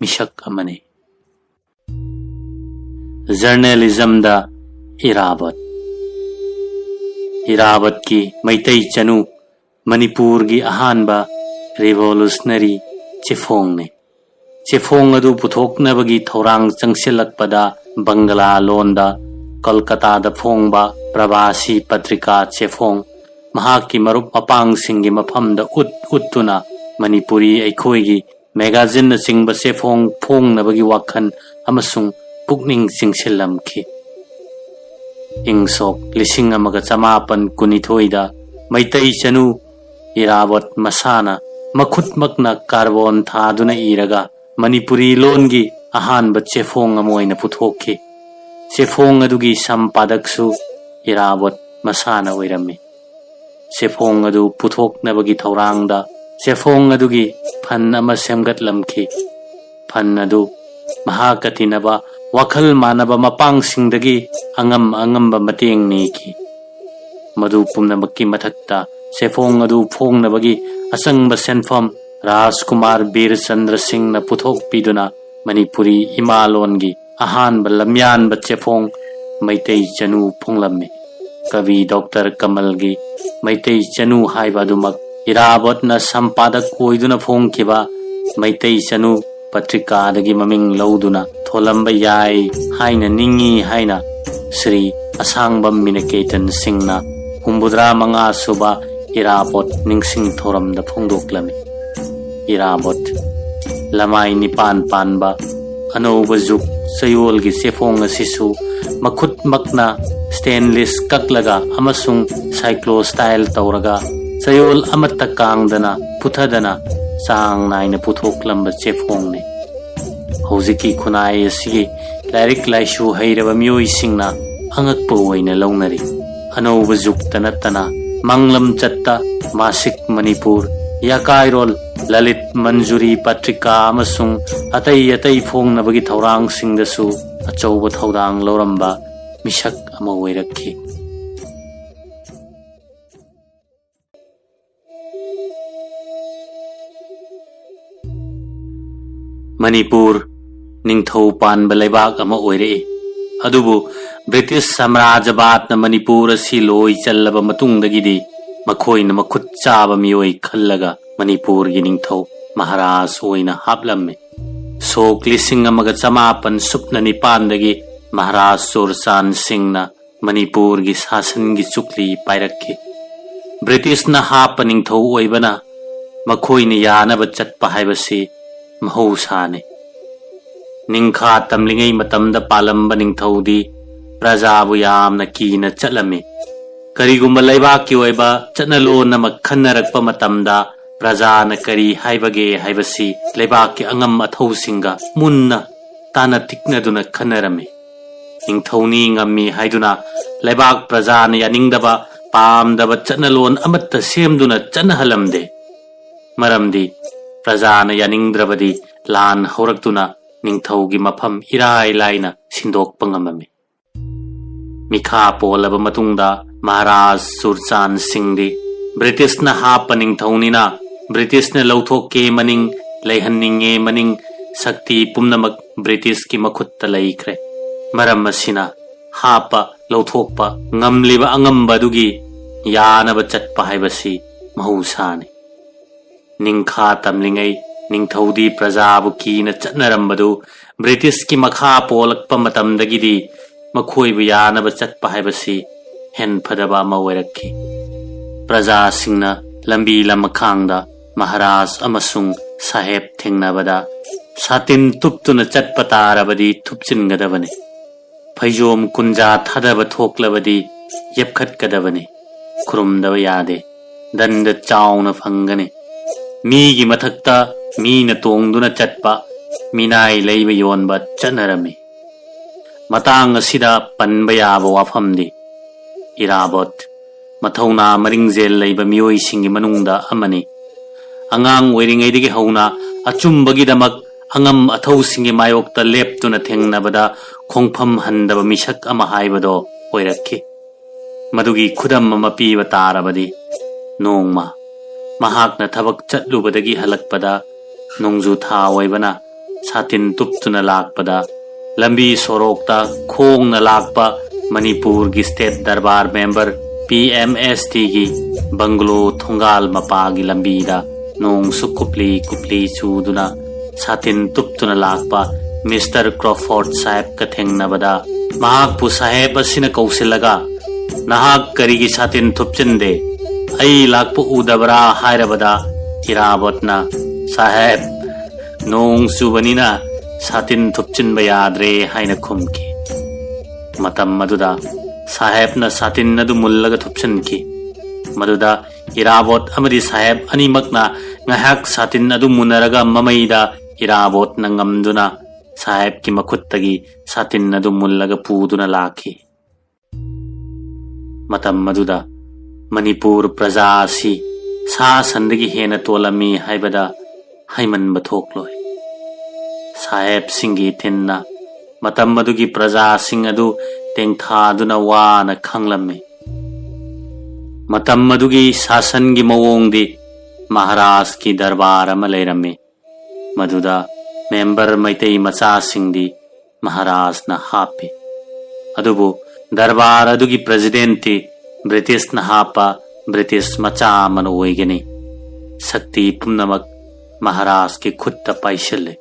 A: मिशक अमने जर्नलिज्म दा इराबत की मैतई चनु मणिपुर की अहानबा रिवोल्यूशनरी चेफोंग ने चेफोंग अदु पुथोकनबगी थौरांग चंगसिलकपदा बंगला लोंदा कोलकाता दा फोंगबा प्रवासी पत्रिका चेफोंग महाकी मरुप मपांग सिंगी मफमदा उत्तुना मणिपुरी ऐखोईगी मैगजीन न सिंगबा चेफोंग फोंगनबगी वाखन अमसुंग पुकनिंग सिंगसिलमखि इंग सोक 1992 मैतई चनु इराबत मसाना मखुतमकना कार्बन थादुना इरगा मणिपुरी लोनगी अहानबा चेफोंग अमोइना पुथोखि चेफोंग अदुगी संपादकसु इराबत मसाना ओइरम्मि चेफोंग अदु पुथोकनबगी थौरांगदा चेफोंग अदुगी फन अमा सेमगतलमखि फन अदु महाकतिनबा वखल मानबा मपांग सिंगदगी अंगम अंगम्बा मतेंग नीखि मधु पुमनमक्की मथक्ता चेफोंग अदु फोंगनबगी असंगबा सेनफम राजकुमार बीरचंद्र सिंह न पुथोक पीदुना मणिपुरी इमालोनगी अहानबा लम्यानबा चेफोंग मैतई चनु फोंगलम्मे कवि डॉक्टर कमलगी मैतई चनु हाइबादुमक इराबत न संपादक ओइदुना फोंगखिबा मैतई चनु पत्रिका दगी ममिंग लौदुना थोलंबा याई हाइना निंगी हाइना श्री असांगबम मिनकेतन सिंहना 65 सुबा इराबत निंगसिंग थोरमदा फोंदोकलमी इराबत लमाई निपान पानबा अनौब जुग चयोल की सेफोंग असिसु मखुत मकना स्टेनलेस ककलगा अमसुंग साइक्लो स्टाइल तौरगा चयोल अमत कांगदना पुथदना चांग नाइन पुथोकलंब सेफोंगने हौजिकी खुनाई असि लाइरिक लाइसु हैरब मियोइसिंगना अंगकप ओइना लौनरी अनौब जुगता नत्तना मंगलम चत्ता मासिक मणिपुर याकाइरोल ललित मंजूरी पत्रिका अमसुंग अतई अतई फोंगनबगी थौरांग सिंगदसु अचौब थौरांग लौरंबा मिसक अमा ओइरक्खि मणिपुर निंगथौ पानब लेबाक अमा ओइरे अदुबु ब्रिटिश साम्राज्यवाद मणिपुर असि लोई चल्लब मतुंगदगिदि मखोइन मखुत चाब मियोई खल्लगा मणिपुर की निंगथौ महाराज ओइना हापलम्मे सोक 1954 सुप्न निपानदगी महाराज सुरसान सिंहना मणिपुर की शासन की चुकली पाइरक्खि ब्रिटिश न हाप निंगथौ ओइबना मखोइन यानब चटपा हाइबसि महौसाने निंखा तमलिंगै मतमदा पालंब निंगथौदी प्रजाबु यामना कीना चलमे करीगुंबा लेबाकी ओइबा चटनलोन नमक खन्नरक्पा मतमदा प्रजाना करी हाइबगे हाइबसि लेबाकी अंगम अथौसिंगा मुन्ना ताना तिक्नदुना खन्नरमे निंगथौनी ngami हाइदुना लेबाक प्रजाना यानिंगदबा पामदबा चटनलोन अमत्ता सेमदुना चनहलमदे मरमदी प्रजाना यानिंगद्रबदी लान हौरक्तुना निंगथौगी मफम इराय लाइना सिंदोकपा ngamame मिखा पोलब मतुंगदा महाराज सुरचान सिंहदी ब्रिटिश न हाप निंगथौनिना ब्रिटिश ने लौथोके मनिंग लेहन्निंगे मनिंग शक्ति पुमनमक ब्रिटिश की मखुत्ता लेख्रे मरम असिना हाप लौथोकपा ngamliba angambadुगी यानब चटपा हाइबसि महौसाने निंखा तमलिंगै निंगथौदी प्रजाबु कीना चटनरंबदु ब्रिटिश की मखा पोलक्पा मतमदगिदि मखोइबु यानब चटपा हाइबसि हेन फदबा अमा ओइरक्खि प्रजा सिंगना लंबी लमखांगदा महाराज अमसुंग साहेब थेंगनबदा सातिन तुप्तुना चटपा तारबदि थुपचिनगदबने फैजोम कुंजा थादब थोकलबदि यपखटकदबने खुरुमदब यादे दंड चाउना फंगने मीगी मथक्ता मीना तोंगदुना चटपा मिनाई लेइबा योनबा चटनरमे मतांग असिदा पनबा याबा वाफमदि इराबोट मथौना मरिंगजेल लेइबा मियोइसिंगी मनुंगदा अमनि अंगांग ओइरिंगैदगी हौना अचुंबगिदमक अंगम अथौसिंगी मायोक्ता लेप्तुना थेंगनबदा खोंगफम हंदबा मिसक अमा हाइबदो ओइरक्खि मदुगी खुदम अमा पीबा तारबदि नोंगमा महाकना थबक चटलुबदगी हलकपदा नोंजु था ओइबना सातिन तुप्तुना लाकपदा लंबी सोरोकता खोंगना लाकपा मणिपुर की स्टेट दरबार मेंबर PMST की बंगलो थोंगाल मपागी लंबीदा नोंग सुकुपली कुपली चूदुना सातिन तुप्तुना लाकपा मिस्टर क्रॉफोर्ड साहेब का थेंगनबदा महाकपु साहेब असिना कौसिलगा नहाक करीगी सातिन थुपचिंदे ऐ लाकपु उदबरा हायरबदा इराबोटना साहेब नोंग सुबनिना सातिन थुपचिनबा याद्रे हाइना खुमकी मतम मदुदा साहेब न सातिन नदु मुल्लगा थुपचिनकी मदुदा इराबोट अमदी साहेब अनिमकना ngahak सातिन अदु मुनरगा ममैदा इराबोट न ngamduna साहेब की मखुत्तगी सातिन अदु मुल्लगा पूदुना लाखी मतम मदुदा मणिपुर प्रजा असि सा संदगी हेना तोलमी हाइबदा हाइमनबा थोकलोय साहेब सिंगी थिन्ना मतम मदुगी प्रजा सिंग अदु तेंथादुना वाना खंगलम्मे मतम मदुगी शासन की मवोंगदी महाराज की दरबार अमा लेरम्मे मदुदा मेंबर मैतई मचा सिंगदी महाराज न हापे अदुबु दरबार अदुगी प्रेसिडेंटी ब्रिटिश न हापा ब्रिटिश मचा मन ओइगनी शक्ति पुनमक महाराज की खुद पाइसले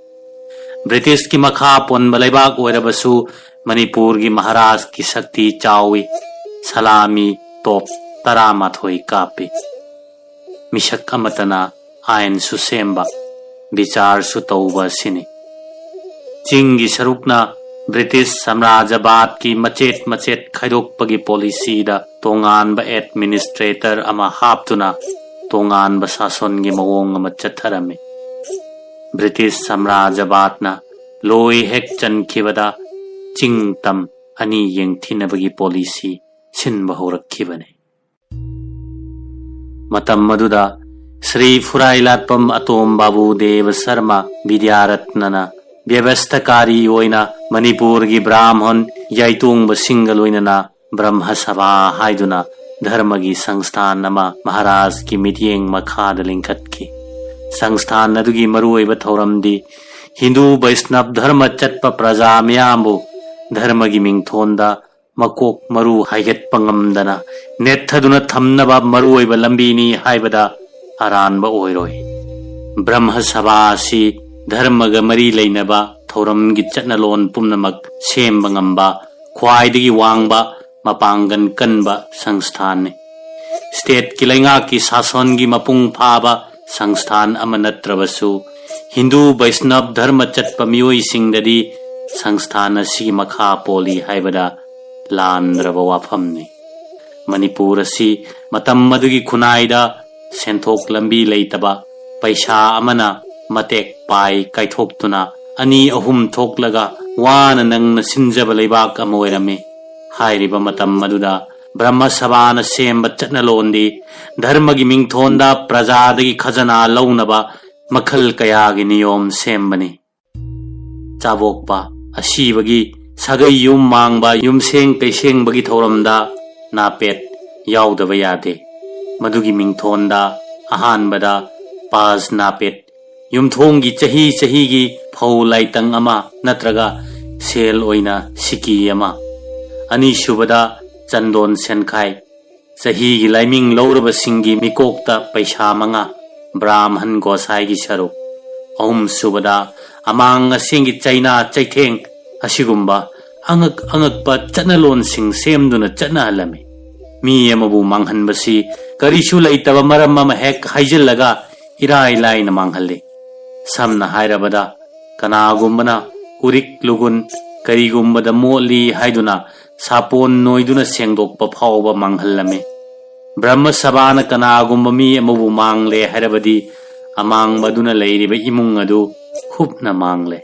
A: ब्रिटिश की मखा पोनब लेबाक ओइरबसु मणिपुर की महाराज की शक्ति चावी सलामी तोप 18 कापे मिसक अमतना आयन सुसेंबा विचार सुतौबा सिने चिंगी सरुकना ब्रिटिश साम्राज्यवाद की मचेत मचेत खाइदोकपगी पॉलिसीदा तोंगानबा एडमिनिस्ट्रेटर अमा हापतुना तोंगानबा शासनगी मवोंग अमा चथरमे ब्रिटिश साम्राज्यवादना लोई हेक चनखिबदा चिंग तम अनि येंगथिनबगी पॉलिसी सिनबा हौरखिबने मतम मदुदा श्री फुराइलाटपम अतोम बाबू देव शर्मा विद्यारत्नना व्यवस्थाकारी ओइना मणिपुर की ब्राह्मण याइतुंग सिंग लोइनना ब्रह्म सभा हाइदुना धर्म की संस्थान अमा महाराज की मिटियेंग मखाद लिंखतकी संस्थान अदुगी मरुओइब थौरमदी हिंदू वैष्णव धर्म चट्प प्रजा मयामबु धर्म की मिंगथोंदा मकोक मरु हाइगेटपा ngamdana नेथदुना थमनबा मरुओइब लंबीनी हाइबदा अरानबा ओइरोइ ब्रह्म सभा असि धर्मगा मरी लेनबा थौरमगी चटनलोन पुमनमक सेमबा ngamba ख्वाइदगी वांगबा मपांगन कनबा संस्थान ने स्टेट की लैंगा की शासन की मपुंग फाबा संस्थान अमा नत्रबसु हिंदू वैष्णव धर्म चट्प मियोइ सिंगददी संस्थान असि मखा पोली हाइबदा लानद्रबा वाफमने मणिपुर असि मतम मदुगी खुनाइदा सेंथोक लंबी लेतबा पैसा अमना मतेक पाई काइथोक्तुना अनि अहुम थोकलगा वान नंगन सिंजब लेबाक अमा ओइरमे हाइरिबा मतम मदुदा ब्रह्म सभान सेमबा चटनलोंदी धर्मगी मिंगथोंदा प्रजादगी खजना लौनबा मखल कयागी नियम सेमबने चाबोकपा असीबगी सगै युम मांगबा युमसेंग कैसेंगबगी थौरमदा नापेट याउदबा यादे मदुगी मिंगथोंदा अहानबदा पास नापेट युमथोंगी चही चहीगी फौ लाइतंग अमा नत्रगा सेल ओइना सिकी अमा अनीसुबदा चंदोन सेनखाई चहीगी लाइमिंग लौरबा सिंगी मिकोकता पैसा मंगा ब्राह्मण गोसाईगी सरुक अहुम सुबदा अमांग सिंगी चाइना चैथेंग असिगुम्बा अंगक अंगकपा चटनलोन सिंग सेमदुना चटनहलमे मी अमबु मांगहनबसी करिसु लैतबा मरम अमा हेक हाइजिलगा इराय लाइना मांगहले समना हाइरबदा कनागुम्बना उरिक लुगुन करिगुम्बदा मोली हाइदुना सापोन नोइदुना सेंगदोकपा फावबा मांगहलमे ब्रह्म सभाना कनागुम्बा मी अमबु मांगले हाइरबदी अमांगबदुना लैरिबा इमुंग अदु हुपना मांगले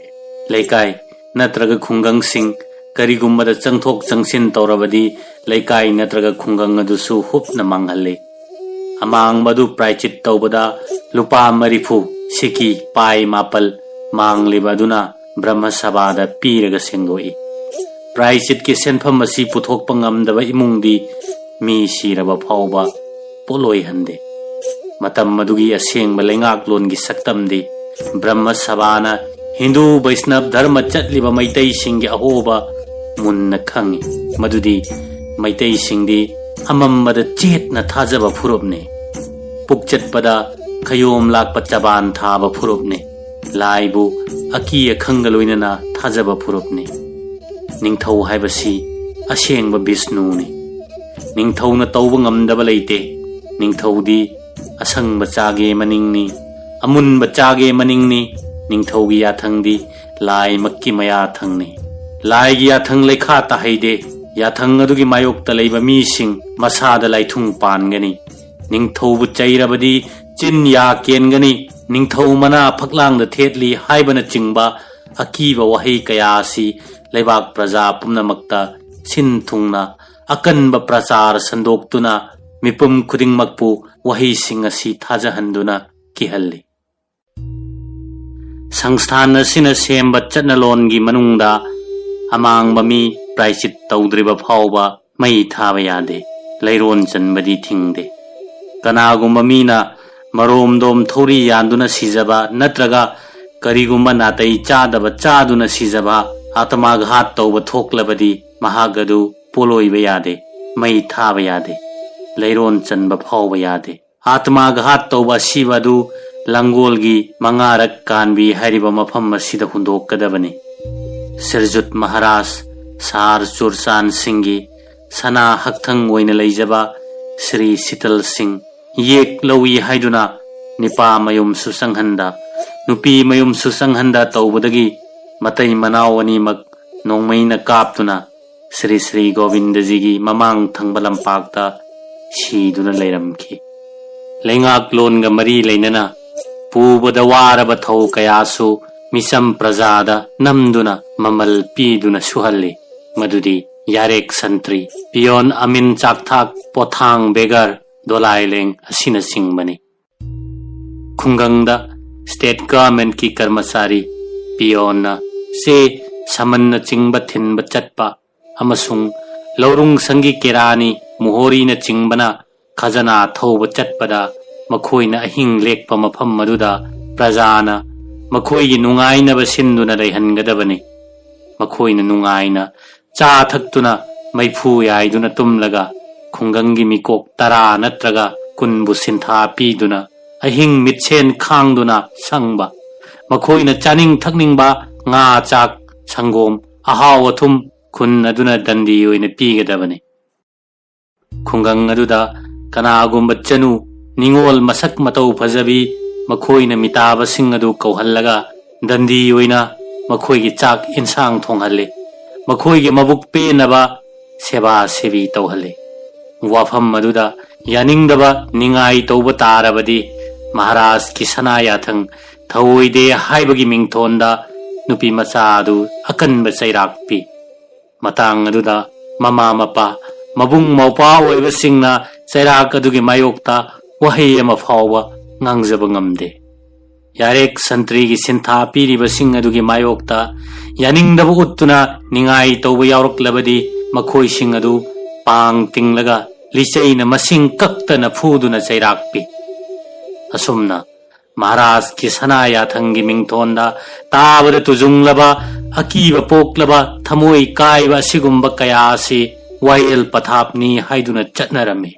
A: लेकाय नत्रगा खुंगंग सिंग करिगुम्बदा चंगथोक चंगसिन तौरबदी लेकाय नत्रगा खुंगंग अदुसु हुपना मांगहले अमांगबदु प्रायचित तौबदा लुपा मरिफु सिकी पाई मापल मांगलिबदुना ब्रह्म सभादा पीरगा सेंगोई प्रायचित की सेनफम असी पुथोकपा ngamdaba इमुंगदी मी सिरबा फावबा पोलोय हंदे मतम मदुगी असेंगबा लेंगाकलोनगी सक्तमदी ब्रह्म सभाना हिंदू वैष्णव धर्म चटलिबा मैतै सिंगी अहोबा मुन्न खंगी मदुदी मैतै सिंगदी अमम्बदा चेतना थाजबा फुरुपने पुकचटपदा खयोम लाकपा चबान थाबा फुरुपने लाइबु अकी अखंग लोइनना थाजबा फुरुपने निंगथौ हाइबसी असेंगबा विष्णुने निंगथौना तौबा ngamdaba leite निंगथौदी असंगबा चागे मनिंगनी अमुनबा चागे मनिंगनी निंगथौगी याथंगदी लाइ मक्की मयाथंगने लाइगी याथंग लेखा ताहैदे याथंग अदुगी मायोक्ता लैबा मीसिंग मसादा लाइथुंग पानगनी निंगथौबु चैरबदी चिन या केनगनी निंगथौ मना फकलांगदा थेतली हाइबना चिंगबा अकीबा वहै कयासी लेबाक प्रजा पुमनमक्ता सिन थुंगना अकनबा प्रचार संदोक्तुना मिपुम खुदिंगमकपु वहै सिंग असि थाजहंदुना किहल्ली संस्थान असिना सेमबा चटनलोनगी मनुंगदा अमांगबा मी प्रायचित तौद्रिबा फावबा मई थाबा यादे लैरोन चनबदी थिंगदे कनागुम्बा मीना मरोमदोम थौरी यान्दुना सिजबा नत्रगा करिगुम्बा नातै चादबा चादुना सिजबा आत्माघात तौबा थोक्लबदी महागदु पोलोइबा यादे मई थाबा यादे लैरोन चनबा फावबा यादे आत्माघात तौबा सिबदु लंगोलगी मंगारक कानबी हाइरिबा मफम असिदा हुंदोकदबने सिरजुत महाराज सार चुरसान सिंगी सना हक्थंग ओइना लैजबा श्री शीतल सिंह येक लौई हाइदुना Nipah मयुम सुसंगहंदा नुपी मयुम सुसंगहंदा तौबदगी Matai Manao Animak Nongmaina Kaptuna Sri Sri Govindaji Mamang Thangbalam Pakta Shiduna Leiramki Lengak Longa Mari Lenana Pubada Waraba Thau Kayasu Misam Prasada Namduna Mamal Piduna Suhalli Madudi Yarek Santri Pion Amin Chakthak Pothang Begar Dolai Leng Asina Singbani Khungangda State Government Ki Karmasari Piona Se Samanna Chingba Thinba Chatpa Amasung Laurung Sangi Kirani Muhori na Chingbana Khazana Thauba Chatpada Makhoina Ahing Lekpa Mafam Maduda Prajana Makhoigi Nungaina Sinduna Rehangadabani Makhoina Nungaina Cha Thaktuna Maifu Yaiduna Tumlaga Khungangi Mikok Tara Natraga Kunbu Sintha Piduna Ahing Mitchen Khangduna Sangba Makhoina Chaning Thakningba Nga Chak Sangom Ahaw Athum Kun Aduna Dandi Oina Pigadabani Khungang Aduda Kanagumba Chanu Ningol Masak Matau Pazabi Makhoina Mitaba Singadu Kauhallaga Dandi Oina Makhoigi Chak Insang Thonghalle Makhoigi Mabuk Penaba Seba Sebi Tauhalle Wafam Maduda Yaningdaba Ningai Tauba Tarabadi Maharaj Kisanaya Thang Thawoide Haibagi Mingthonda Nupi Masadu Akan Basairakpi Matang Aduda Mama Mapa Mabung Maupa Oiba Singna Sairak Adugi Mayokta Wahay Ama Fawa Ngangjaba Ngamde Yarek Santri Gi Sintha Piriba Sing Adugi Mayokta Yaningdaba Uttuna Ningai Tauba Yauraklabadi Makhoi Sing Adu Pang Tinglaga Lisaina Masing Kaktana Phuduna Sairakpi Asumna Maharaj Kisanaya Thangi Mingthonda Tabada Tujunglaba Akiba Poklaba Thamoi Kaiba Sigumba Kayasi Wail Pathapni Haiduna Chatnarami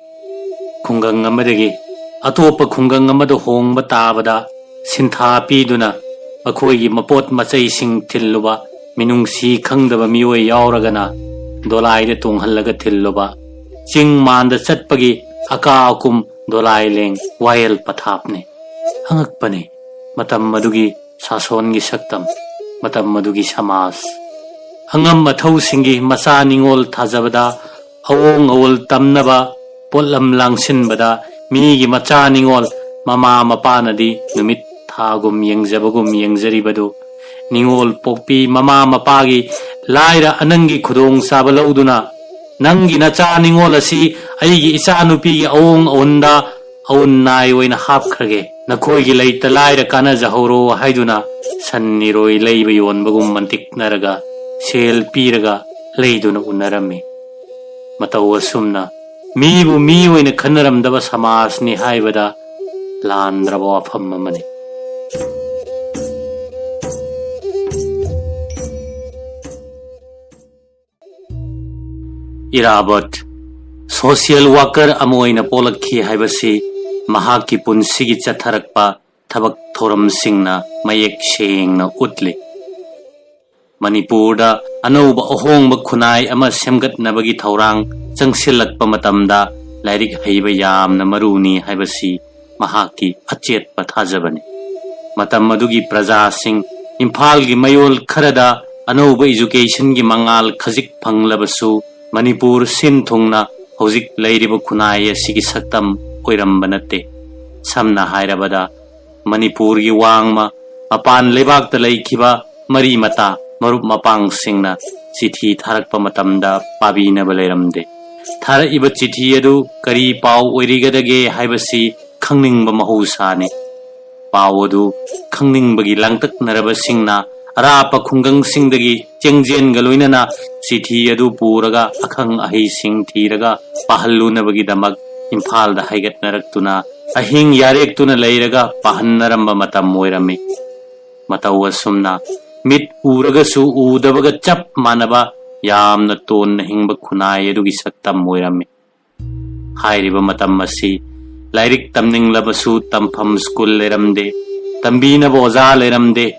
A: Khungang Amadagi Atopa Khungang Amadu Hongba Tabada Sintha Piduna Makhoigi Mapot Masai Sing Tilluba Minungsi Khangdaba Mioi Yauragana Dolai de Tunghallaga Tilluba Ching Manda Chatpagi Aka Akum Dolai Leng Wail Pathapni Hangakpani Matam Madugi Sasongi Saktam Matam Madugi Samas Angam Mathau Singi Masa Ningol Thazabada Awong Awol Tamnaba Polam Langsin Bada Migi Macha Ningol Mama Mapanadi Numit Thagum Yengzabagum Yengzaribadu Ningol Pokpi Mama Mapagi Laira Anangi Kudong Sabala Uduna Nangi Nacha Ningol Asi Aigi Isanupi Awong Onda Awun Nai Waina Hapkrage Nakhoigi Laita Laira Kana Zahoro Haiduna Sanniroi Leiba Yonbagum Mantik Naraga Sel Piraga Leiduna Unarami Matawa Sumna Mibu Miu in a Kanaram Dava Samas ni Haibada Landraba Famamani Irabat Social worker Amoina Polaki Haibasi Mahaki Punsigi Chatharakpa Tabak Thoram Singna Mayek Sheng Utli Manipurda Anuba Ohongba Kunai Ama Semgat Nabagi Taurang Changsilak Pamatamda Lairik Haiba Yam Namaruni Haibasi Mahaki Achet Pathajabani Matam Madugi Praja Singh Imphalgi Mayol Kharada Anuba Education Gi Mangal Khazik Panglabasu Manipur Sin Thungna Hozik Lairiba Kunai Sigi Saktam Oirambanate Samna Hairabada Manipur Gi Wangma Apan Lebak Talaikiba Mari Mata Marup Mapang Singna Chithi Tharakpa Matamda Pabina Baleramde Thara Iba Chithi Adu Kari Pau Oirigadage Haibasi Khangning Mahusani Pau Adu Khangning Bagi Langtak Naraba Singna Arapa Khungang Singdagi Chengjen Galoinana Chithi Adu Puraga Akhang Ahi Sing Thiraga Pahaluna Bagi Damak Imphal da Haigat Naraktuna Ahing Yarek Tuna Leiraga Pahanaramba Matam Moirami Matawa Sumna Mit Uragasu Udabaga Chap Manaba Yamna Ton Hingba Kunai Edugi Saktam Moirami Hairiba Matam Masi Lairik Tamning Labasu Tampam School Leramde Tambina Boza Leramde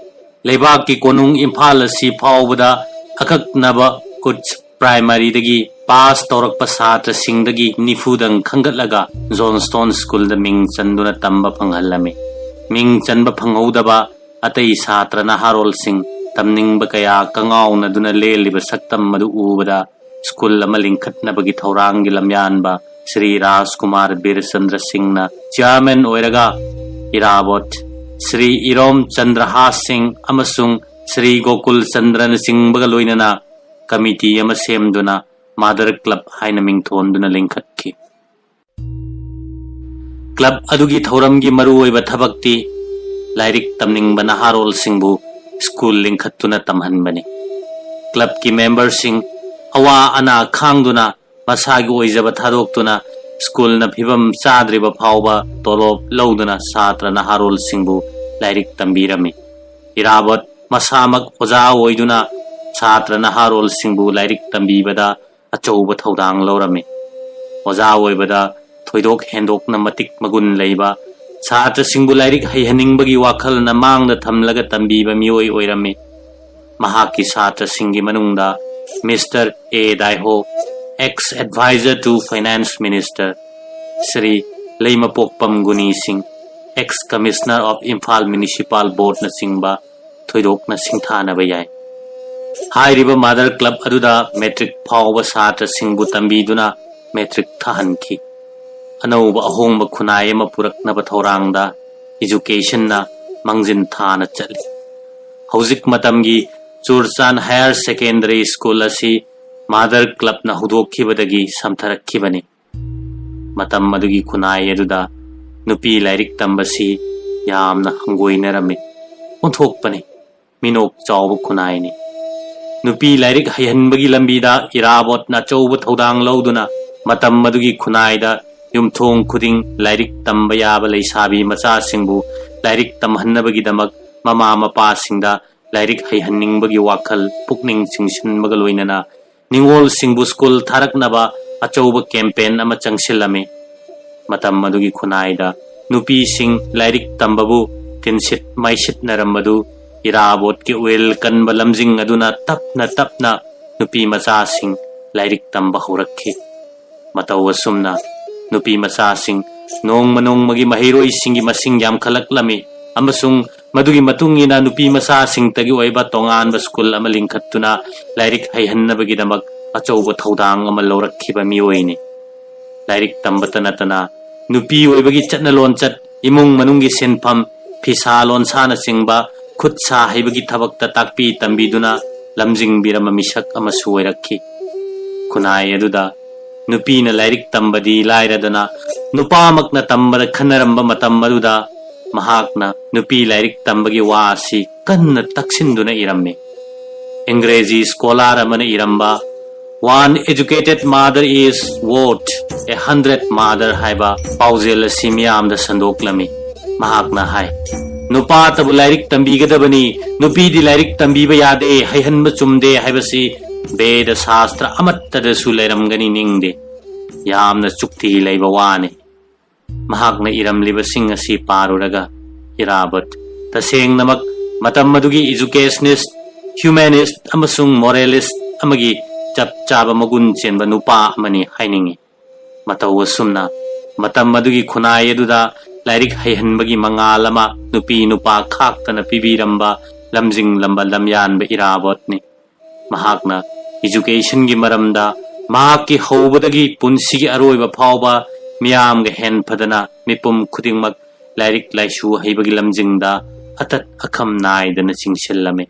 A: Lebaki Konung Impala Si Paubada Akak Naba Kuts Primary Dagi Pass Torak Pasatra Singdagi Nifudang Kangatlaga Johnstone School the Ming Chanduna Tamba Panghalami Ming Chanba Pangaudaba Atay Satra Naharol Singh tamningba kaya kangawnaduna leliba saktam madu ubada school ama lingkhatnabagi thoranggi lamyanba Shri Rajkumar Birchandra Singh na chairman oiraga Irabot Shri Irom Chandra Singh amasung Shri Gokul Chandran Singh baga loinana committee ama semduna Mother Club haina mingthonduna lingkhatki club adugi thoramgi maruoiba thabakti lairik tamningba naharol singbu school lingkhattuna tamhanbani club ki member sing awa ana khangduna masagi oijaba thadoktuna school na phibam chadriba phawba tolop loduna satra naharol singbu lairik tambirami Irabot masamak oja oiduna satra naharol singbu lairik tambibada achouba thodang lorami oja oibada thoidok hendok na matik magun leiba satra singbu lairik haihaningbagi wakhal na mangda thamlaga tambiba mioi oirami mahaki satra singi manungda Mr. A. Daiho ex-advisor to Finance Minister Shri Leimapokpam Guni Singh ex-commissioner of Imphal Municipal Board na singba thoidok na singthana bayai hairiba mother club aduda metric phawba satra singbu tambiduna metric thahanki anauba ahongba khunai ama puraknaba thorangda education na mangjin thana chali hauzik matamgi Churchan Higher Secondary School asi Mother Club na hudokhibadagi samtharakhibani matam madugi khunai aduda nupi lairik tambasi yamna hangoinarami onthokpani minok chawbu khunai ni nupi lairik haihanbagi lambida Irabot na chawbu thodang loduna matam madugi khunai da yumthong khuding lairik tamba yaba leisabi macha singbu lairik tamhannabagi damak mama mapa singda lairik haihanningbagi wakhal pukning chingsinbaga loinana ningol singbu school tharaknaba achouba campaign ama changsilame matam madugi khunaida nupi sing lairik tambabu tinsit maisit narambadu Irabot ki wel kanba lamjing aduna tapna nupi macha sing lairik tamba horakhi matawa sumna nupi macha sing nong magi mahiroi singi masing yam khalaklami amasung madugi matungina nupi macha sing tagi oiba tongan ba school ama lingkhattuna lairik haihannabagi damak achouba thodang ama lorakhiba miyoini lairik tambatanatana nupi oibagi chatnalon chat imung manungi senpham phisalon sana singba khutsa haibagi thabakta takpi tambiduna lamjing birama misak ama suoirakhi khunai aduda nupi na lairik tambadi lairadana nupamakna tambada khanaramba matam aduda mahakna nupi lairik tambagi wasi kanna taksinduna iramme Engrezi scholar amana iramba one educated mother is worth 100 mother haiba pauzel simyam da sandoklami mahakna hai nupa tabu lairik tambigadabani nupi di lairik tambiba yade haihanba chumde haibasi Veda Shastra amatta su leiramgani ningde yamna chukti leiba wane mahakna iramliba sing asi paruraga Irabot taseng namak matam madugi educationist humanist amasung moralist amagi chap chaba magun chenba nupa amani hainingi matawa sumna matam madugi khunai aduda lairik haihanbagi mangalama nupi nupa khaktana pibiramba lamjing lamba lamyanba Irabot ni mahakna education gi maramda mahakki hobadagi punsigi aroiba phawba miyamga hen phadana mipum khudingmak lairik laisu haibagi lamjingda atat akham naidana chingshellame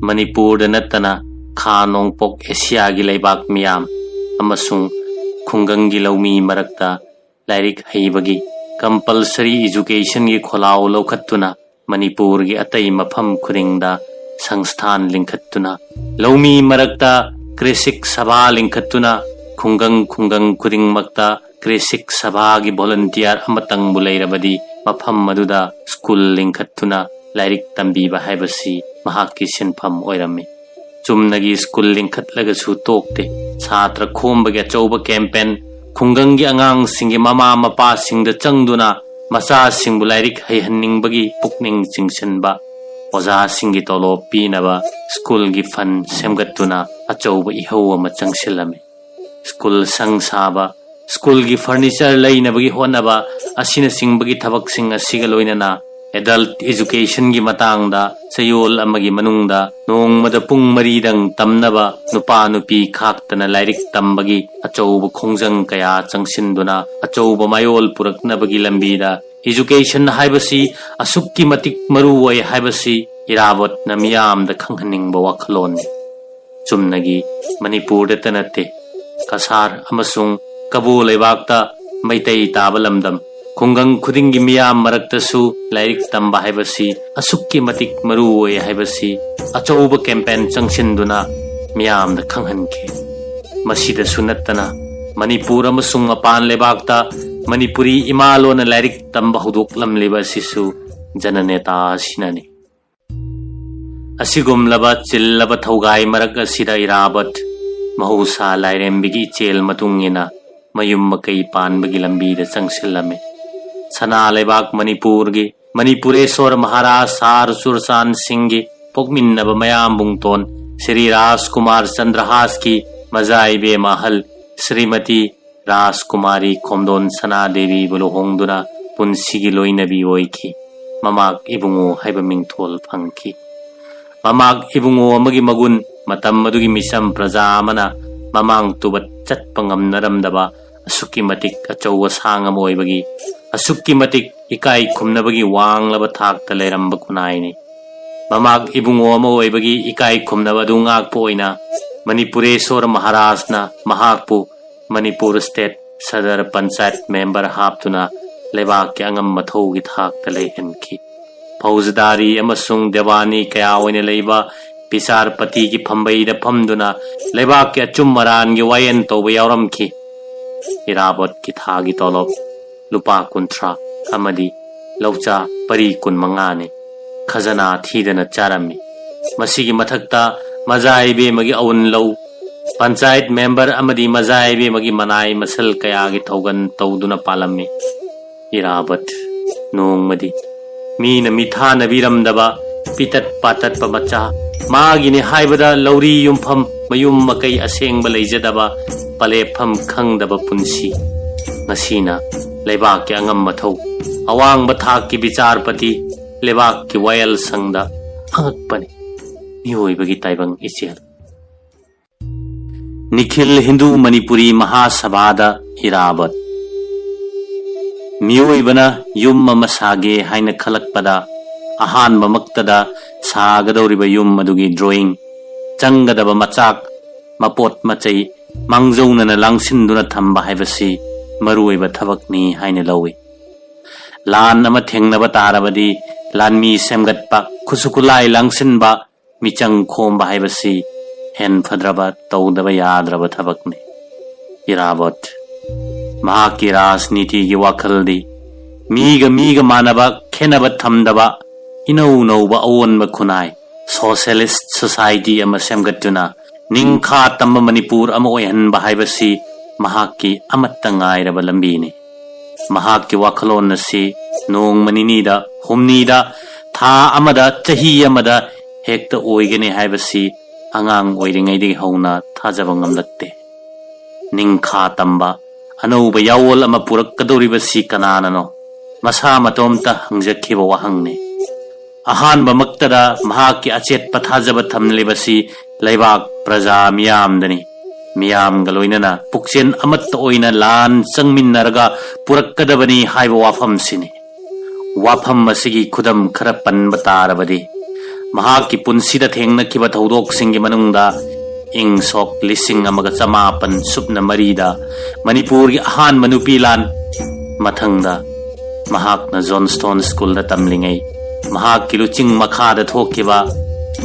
A: Manipur da natana Kha Nongpok Asia gi laibak miyam amasung khungangi laumi marakta lairik haibagi compulsory education gi kholao lokhattuna Manipur gi atai mafam khudingda Sangstan lingkhattuna laumi marakta Krisik Sabha lingkhattuna khungang khuding makta Krisik Sabha gi volunteer amatang bulairabadi mafam maduda school lingkhattuna lairik tambiba haibasi mahakki sinpham oirami chumnagi school lingkhatlaga su tokte chhatra khombagi achouba campaign khungangi angang singi mama mapa singda changduna macha singbu lairik haihanningbagi pukning chingsanba oja singi tolo pinaba school gi fan semgattuna achouba ihau ama changsilame school sangsaba school gi furniture lainabagi honaba asina singbagi thabak sing asiga loinana adult education की मतंगदा चयोल अमगी मनुंगदा नोंगमदा पुंग मरीदंग तमनबा नुपा नुपी खाक्तना lyric तंबगी अचौब खोंजंग कया चंगसिंदुना अचौब मायोल पुरकनबगी लंबीदा education हाइबसी असुक्की मतिक मरुवै हाइबसी इरावत नमियाम द खंगहनिंगबा वखलोनी चुमनगी मणिपुर दत नते कसार अमसुंग कबू लेबाकता मैतै ताब लमदम खुंगंग खुदिंगी मियाम मरक्तसु लाइरिक तंबा हाइबसी असुक्की मतिक मरुवै हाइबसी अचौब कैंपेन चंगसिंदुना मियाम द खंगहनखे मसीदसु नत्तना मणिपुर अमसुंग मपान लेबाकता मणिपुरी इमालोन लाइरिक तंबा हुदोकलमलिबा सिसु जननेता सिनानी असिगुमलबा चिल्लबा थौगाई मरक असिदा इराबत महौसा लाइरेंबिगी चेल मतुंगिना मयुम मकई पानबगी लंबीदा चंगसिल्लमे सना लेबाक मणिपुर की मणिपुरेश्वर महाराज सार सुरसान सिंह की पोकमिन्नब मयाम बुंगतोन श्री राजकुमार चंद्रहास की मजाइबे महल श्रीमती राजकुमारी खोमदोन सना देवी बुलुहोंगदुना पुंसिगी लोइनबी ओइखी ममाक इबुंगो हाइबा मिंगथोल फंगखी ममाक इबुंगो अमगी मगुन मतम मदुगी मिसम प्रजा अमना ममांग तुबत चटपा ngamnaramdaba asukki matik achauwa sang ama oibagi asukki matik ikai khumnabagi wanglaba thakta leiramba kunaini mamag ibungo ama oibagi ikai khumnaba du ngakpo oina Manipureshwar Maharajna mahakpu Manipur State Sadar Panchayat member haptuna lebak angam mathaugi thakta leihenki फौजदारी अमसुंग देवानी कया ओइने लेबा पिसारपति की फंबईदा फमदुना लेबाक के अचुम मरान की वायन तौबा यावरमखी इराबत की थागी तौलब लुपा कुंथ्रा अमदी लौचा परी कुन मंगाने खजना थीदना चारमी मसीगी मथक्ता मजाइबे मगी अउन लौ पंचायत मेंबर अमदी मजाइबे मगी मनाई मसल कयागी थौगन तौदुना पालम्मी इराबत नोंगमदी मीन मिथा नबीरमदबा पितत पातत पमचा मागिने हाइबदा लौरी युमफम मयुम मकई असेंगबा लेजदबा पलेफम खंगदबा पुंसी ngasina लेबाक के अंगम मथौ अवांग बथाक की विचारपति लेबाक की vial संगदा अंगपने मियोइबगी ताइबंग इचेल Nikhil Hindu Manipuri महासभादा इराबत मियोइबना yum मसागे हाइन खलकपदा Ahaan ममक्तदा सागदौरिबा yum मदुगी drawing चंगदबा मचाक मपोट मचई मांगजौनना लांगसिनदुना थंबा हाइबसी मरुइबा थबकनी हाइन लौई लान अमा थेंगनबा तारबदी लानमी सेमगतपा खुसुकुलाई लांगसिनबा मिचंग खोमबा हाइबसी हेन फद्रबा तौदबा याद्रबा थबकनी इराबत महाकी राजनीति की वाखलदी मीग मानबा खेनबा थमदबा इनौ नौबा अवनबा खुनाई सोशलिस्ट सोसाइटी अमा सेमगतुना निंखा तम मणिपुर अमा ओयहनबा हाइबसी महाकी अमत्ता ngairaba lambini महाकी वाखलोन नसी नोंग मनिनीदा हुमनीदा था अमदा चही अमदा हेक्ता ओइगने हाइबसी अंगांग ओइरिङैदि हौना थाजबा ngamlakte निंखा तंबा अनौबा यावोल अमा पुरक्कदौरिबसी कनाननो मसा मतोमता हंगजखिबा वाहंगने अहानबा मक्तदा महाकी अचेत पथाजबा थमलिबसी लेबाक प्रजा मियामदनी मियाम गलोइनना पुक्सेन अमत्ता ओइना लान चंगमिन्नरगा पुरक्कदबनी हाइबा वाफम सिनी वाफम मसिगी खुदम खरा पन्बा तारबदी महाकी पुंसिदा थेंगनखिबा थौदोकसिंगी मनुंगदा इंग सोक लिसिंग अमगा चमापन सुपना मरीदा मणिपुर की अहान मनुपी लान मथंगदा महाकना जोनस्टोन स्कूल दा तमलिंगै महाकी लुचिंग मखादा थोकिबा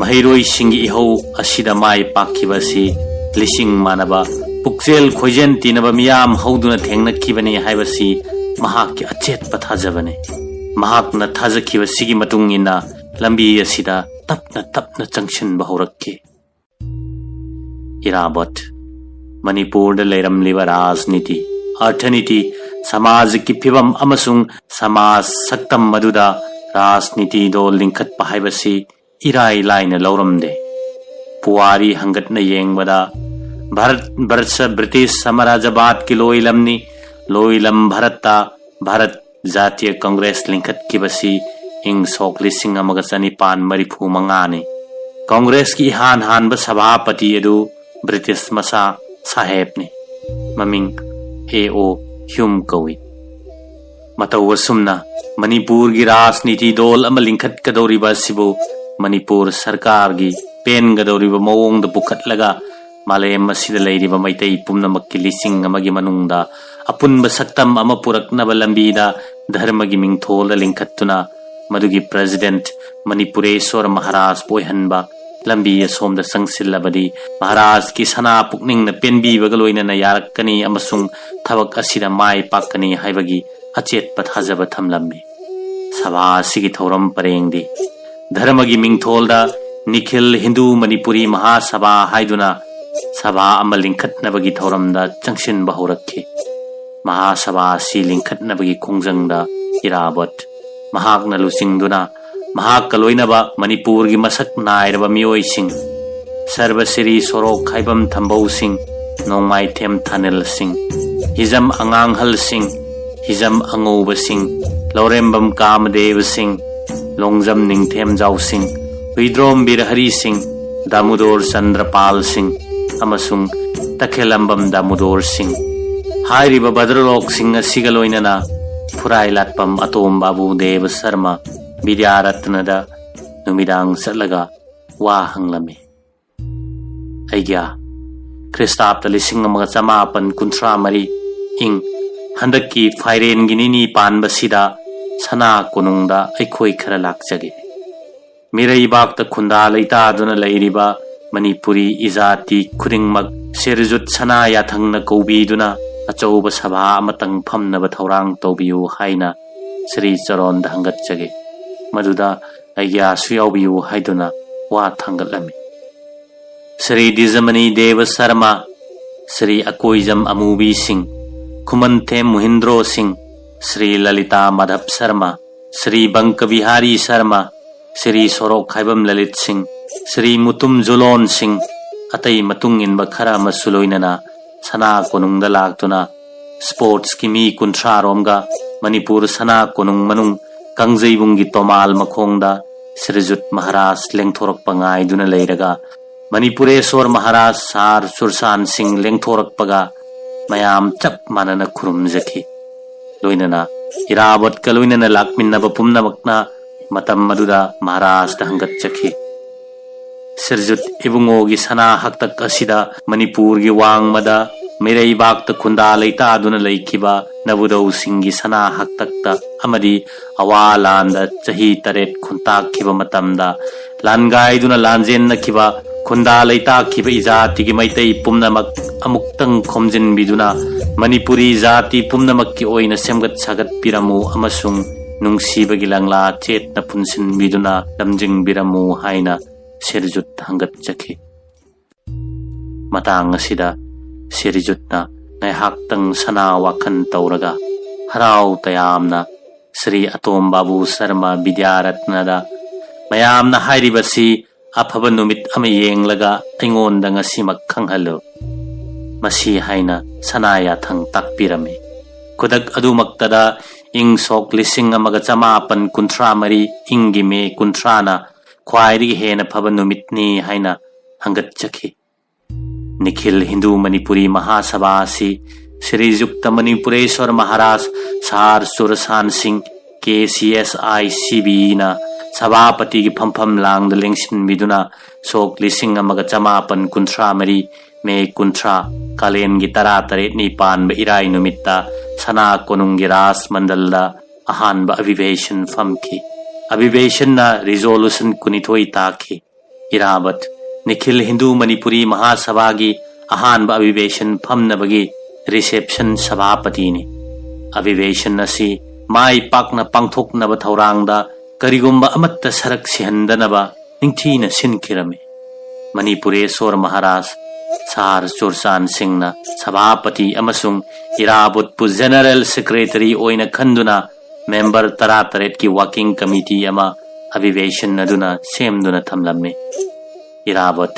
A: महिरोई सिंगी इहौ असिदा माई पाखिबसी लिसिंग मानबा पुक्सेल खोजेन तीनबा मियाम हौदुना थेंगनखिबनी हाइबसी महाकी अचेत पथाजबने महाकना थाजखिबसिगी मतुंगिना लंबी असिदा तपना चंगसिनबा हौरक्खि इराबत मणिपुर लेरमलिबा राजनीति अर्थनीति समाज की फिवम अमसुंग समाज सक्तम मदुदा राजनीति दो लिंखत्पा हाइबसी इराई लाइन लौरमदे पुवारी हंगटना येंगबदा भारत ब्रिटिश साम्राज्यवाद की लोइलम भारत जातीय कांग्रेस लिंखत की बसी ꯏꯪ ꯁꯣꯛ 1945 कांग्रेस की इहान हानब सभापति अदु ब्रिटिश मसा साहेब ने ममिंग A.O. ह्यूम कौई मतौ असुमना मणिपुर की राजनीति दोल अमा लिंखत्कदौरिबा सिबु मणिपुर सरकार की पेनगदौरिबा मवोंग पुखत्लगा मालेम मसिदा लैरिबा मैतै पुमनमक्की लिसिंग अमगी मनुंगदा अपुनब सक्तम अमा पुरक्नबा लंबीदा धर्म की मिंगथोल लिंखत्तुना मदुगी प्रेसिडेंट मणिपुरेश्वर महाराज पोयहनबा लंबी असोमदा संगसिल्लबदी महाराज की सना पुकनिंगना पेनबीबगा लोइनना यारक्कनी अमसुंग थबक असिदा माय पाक्कनी हाइबगी अचेतपा थाजबा थमलम्मी सभा असिगी थौरम परेंगदी धर्म की मिंगथोलदा निखिल हिंदू मणिपुरी महासभा हाइदुना सभा अमा लिंखत्नबगी थौरमदा चंगसिनबा हौरक्खी महासभा असि लिंखत्नबगी खोंजंगदा इराबत महाकना लुसिंगदुना महाक लोइनबा मणिपुर की मसक नायरबा मियोइसिंग सर्वश्री सोरोक खाइबम थंबौ सिंह नोंमाइथेम थानेल सिंह हिजम अंगांगहल सिंह हिजम अंगौब सिंह लौरेंबम कामदेव सिंह लोंगजम निंगथेम जाउ सिंह हुइद्रोम बिरहरी सिंह दामोदर चंद्रपाल सिंह अमसुंग तखेलंबम दामोदर सिंह हाइरिबा बद्रलोक सिंह असिगा लोइनना फुराई लाटपम अतोम बाबू देव शर्मा विद्यारत्नदा नुमिदांग चलगा वा हंगलमे अय्या ख्रिस्ताब्द 1953 इंग हंदकी फाइरेन गिनी पानबसिदा सना कोनुंगदा अखोई खरा लाक्चगे मिरैबाक खुंदा लैतादुना लैरिबा मणिपुरी इजाति खुदिंगमक सेरजुत सना याथंगना कौबीदुना अचौब सभा अमतंग फमनब थौरांग तौबियु हाइना श्री चरोन हंगतचगे मदुदा अय्यासु याउबियु हाइदुना वा थांगतलमी श्री दिजमनी देव शर्मा श्री अकोइजम अमूबी सिंह खुमनथेम मुहिंद्रो सिंह श्री ललिता माधव शर्मा श्री बंक बिहारी शर्मा श्री सोरोक खाइबम ललित सिंह श्री मुतुम जुलोन सिंह अतई मतुंग इनब खरा मसुलोइनना सना कोनुंगदा लाक्तुना स्पोर्ट्स की मी 30 रोमगा मणिपुर सना कोनुंग मनुंग कंगजैबुंगी तोमाल मखोंगदा श्रीजुत महाराज लेंथोरकपा गाइदुना लैरगा मणिपुरेश्वर महाराज सार सुरसान सिंह लेंथोरकपगा मयाम चप मानना खुरुमजखी लोइनना इरावत का लोइनना लाकमिन्नब पुमनमकना मतम मदुदा महाराज हंगतचखी श्रीजुत इबुंगोगी सना हक्तक असिदा मणिपुर की वांगमदा मिरैबाक खुंदा लैतादुना लैखिबा नबुदौ सिंगी सना हक्तकता अमदी अवा लांदा चही 8 खुंताखिबा मतमदा लानगाइदुना लांजेन्नखिबा खुंदा लैताखिबा इजाति की मैतै पुमनमक अमुक्तंग खोमजिनबिदुना मणिपुरी जाति पुमनमक की ओइना सेमगत सागत पिरमु अमसुंग नुंगसीबगी लंगला चेतना पुनसिनबिदुना लमजिंगबिरमु हाइना सिरजुत हंगतचखी मतांग असिदा सिरजुतना नैहाक्तंग सना वाखन तौरगा हराव तयामना श्री अतोम बाबू शर्मा विद्यारत्नदा मयामना हाइरिबसी अफब नुमित अम येंगलगा अइंगोंदा ngasimak खंगहलो मसी हाइना सना याथंग ताकपिरमे खुदक अदुमक्तदा इंग सोक 1953 इंगी मे 30 ख्वाइरी हेन फब नुमितनी हाइना हंगतचखी निखिल हिंदू मणिपुरी महासभा से श्रीयुक्त मणिपुरेश्वर महाराज सार सुरसान सिंह KCSICB ना सभापति की फमफम लांग लेंसिन बिदुना सोक 1953 मे 19 कालेन की 13 पानब इराई नुमित्ता सना कोनुंगी राज मंडलदा अहानब अभिवेशन फमकी अभिवेशन ना रिजोल्यूशन 12 ताखी इराबत निखिल हिंदू मणिपुरी महासभा की अहानब अभिवेशन फमनबगी रिसेप्शन सभापति ने अभिवेशन असी माई पाकना पांगथोकनब थौरांगदा करिगुंबा अमत्त सरक सिहंदनबा निंगथीना सिनखिरमे मणिपुरेश्वर महाराज सार सुरसान सिंहना सभापति अमसुंग इराबुतपु जनरल सेक्रेटरी ओइना खंदुना मेंबर 13 की वर्किंग कमिटी अमा अभिवेशन अदुना सेमदुना थमलम्मे इराबत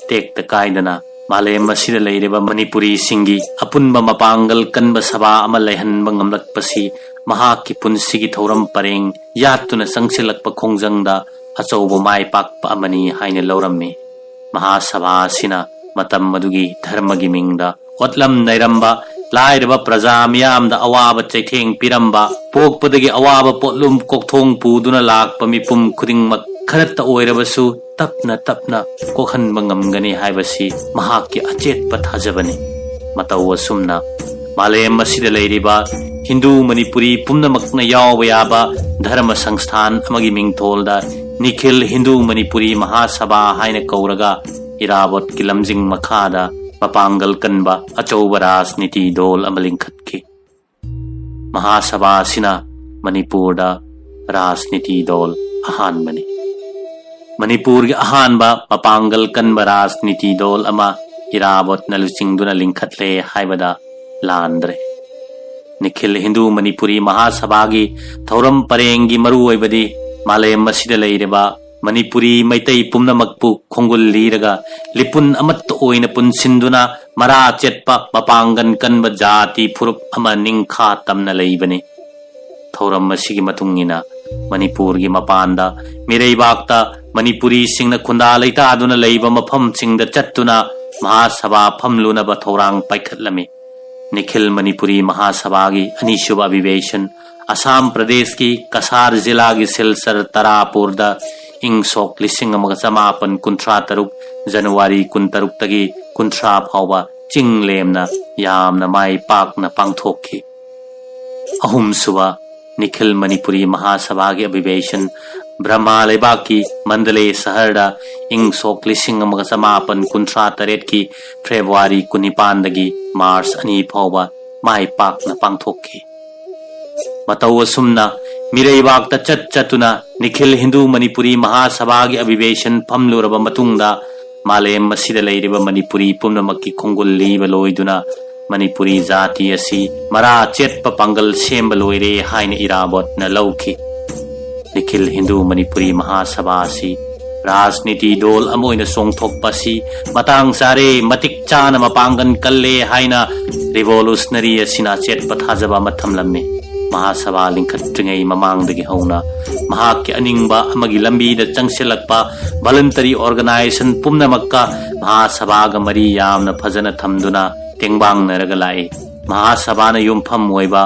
A: टेक कायदना मालेम मसिदा लैरिबा मणिपुरी सिंगी अपुनबा मपांगल कनबा सभा अमा लैहनबा ngamlakpasi महाकी पुंसिगी थौरम परेंग यातुना संगसिलक्पा खोंजंगदा अचौबा माय पाकपा अमनी हाइने लौरम्मी महासभा सिना मतम मदुगी धर्मगी मिंगदा ओतलम नैरंबा लाइरबा प्रजा मियामदा अवाब चैथेंग पिरंबा पोकपदगी अवाब पोटलुम कोकथोंग पुदुना लाकपा मिपुम खुदिंगमक खरत ओइरबसु तपना तपना कोखनबा ngamgani हाइबसी महाकी अचेतपा थाजबनी मतौ असुमना मालेम मसिदा लैरिबा हिंदू मणिपुरी पुनमकना यावबा याबा धर्म संस्थान अमगी मिंगथोलदा निखिल हिंदू मणिपुरी महासभा हाइना कौरगा इरावत की लमजिंग मखादा मपांगल कनबा अचौबा राजनीति दौल अमलिंखतकी महासभा सिना मणिपुरदा राजनीति दौल अहानबनी मणिपुर की अहानबा मपांगल कनबा राजनीति दौल अमा इरावत नलुचिंगदुना लिंखतले हाइबदा लांद्रे निखिल हिंदू मणिपुरी महासभा की थौरम परेंगी मरुओइबदी मालेम मसिदा लैरिबा मणिपुरी मैतै पुमनमकपु खोंगुल लीरगा लिपुन अमत ओइना पुनसिंदुना मरा चेतपा मपांगन कनबा जाति फुरुप अमा निंखा तमना लैबने थौरम मसिगी मतुंगिना मणिपुर की मपानदा मिरैबाकता मणिपुरी सिंगना खुंदा लैतादुना लैबा मफम सिंगदा चत्तुना महासभा फमलुनबा थौरांग पाइखतलमी निखिल मणिपुरी महासभा की अनिशुभ अभिवेशन असम प्रदेश की कसार जिला की सिलसर तरापुरदा इंग सोक 1993 जनवरी 13 फाउबा चिंग लेमना यामना माई पाकना पांगथोखी अहुम सुबा निखिल मणिपुरी महासभा की अभिवेशन ब्रह्मा लेबाकी मंडले शहरदा इंग सोक 1993 की फेब्रुआरी 19 मार्च 2 फाउबा माई पाकना पांगथोखी मतौ असुमना मिरैबाकता चतुना निखिल हिंदू मणिपुरी महासभा की अभिवेशन फमलुरबा मतुंगदा मालेम मसिदा लैरिबा मणिपुरी पुनमक्की खोंगुल लीबा लोइदुना मणिपुरी जाति असि मरा चेतपा पांगल सेंबा लोइरे हाइना इराबोतना लौखी निखिल हिंदू मणिपुरी महासभा असि राजनीति दौल अमोइना सोंगथोकपासी मतांग सारे मतिक चाना मपांगन कल्ले हाइना रिवोल्यूशनरी असिना चेतपा थाजबा मथमलम्मे महासभा लिंखत्रिंगै ममांगदगी हौना महाकी अनिंगबा अमगी लंबीदा चंगसिलक्पा वॉलंटरी ऑर्गेनाइजेशन पुमनमक्का महासभागा मरी यामना फजना थमदुना तेंगबांगनरगा लाई महासभाना युमफम ओइबा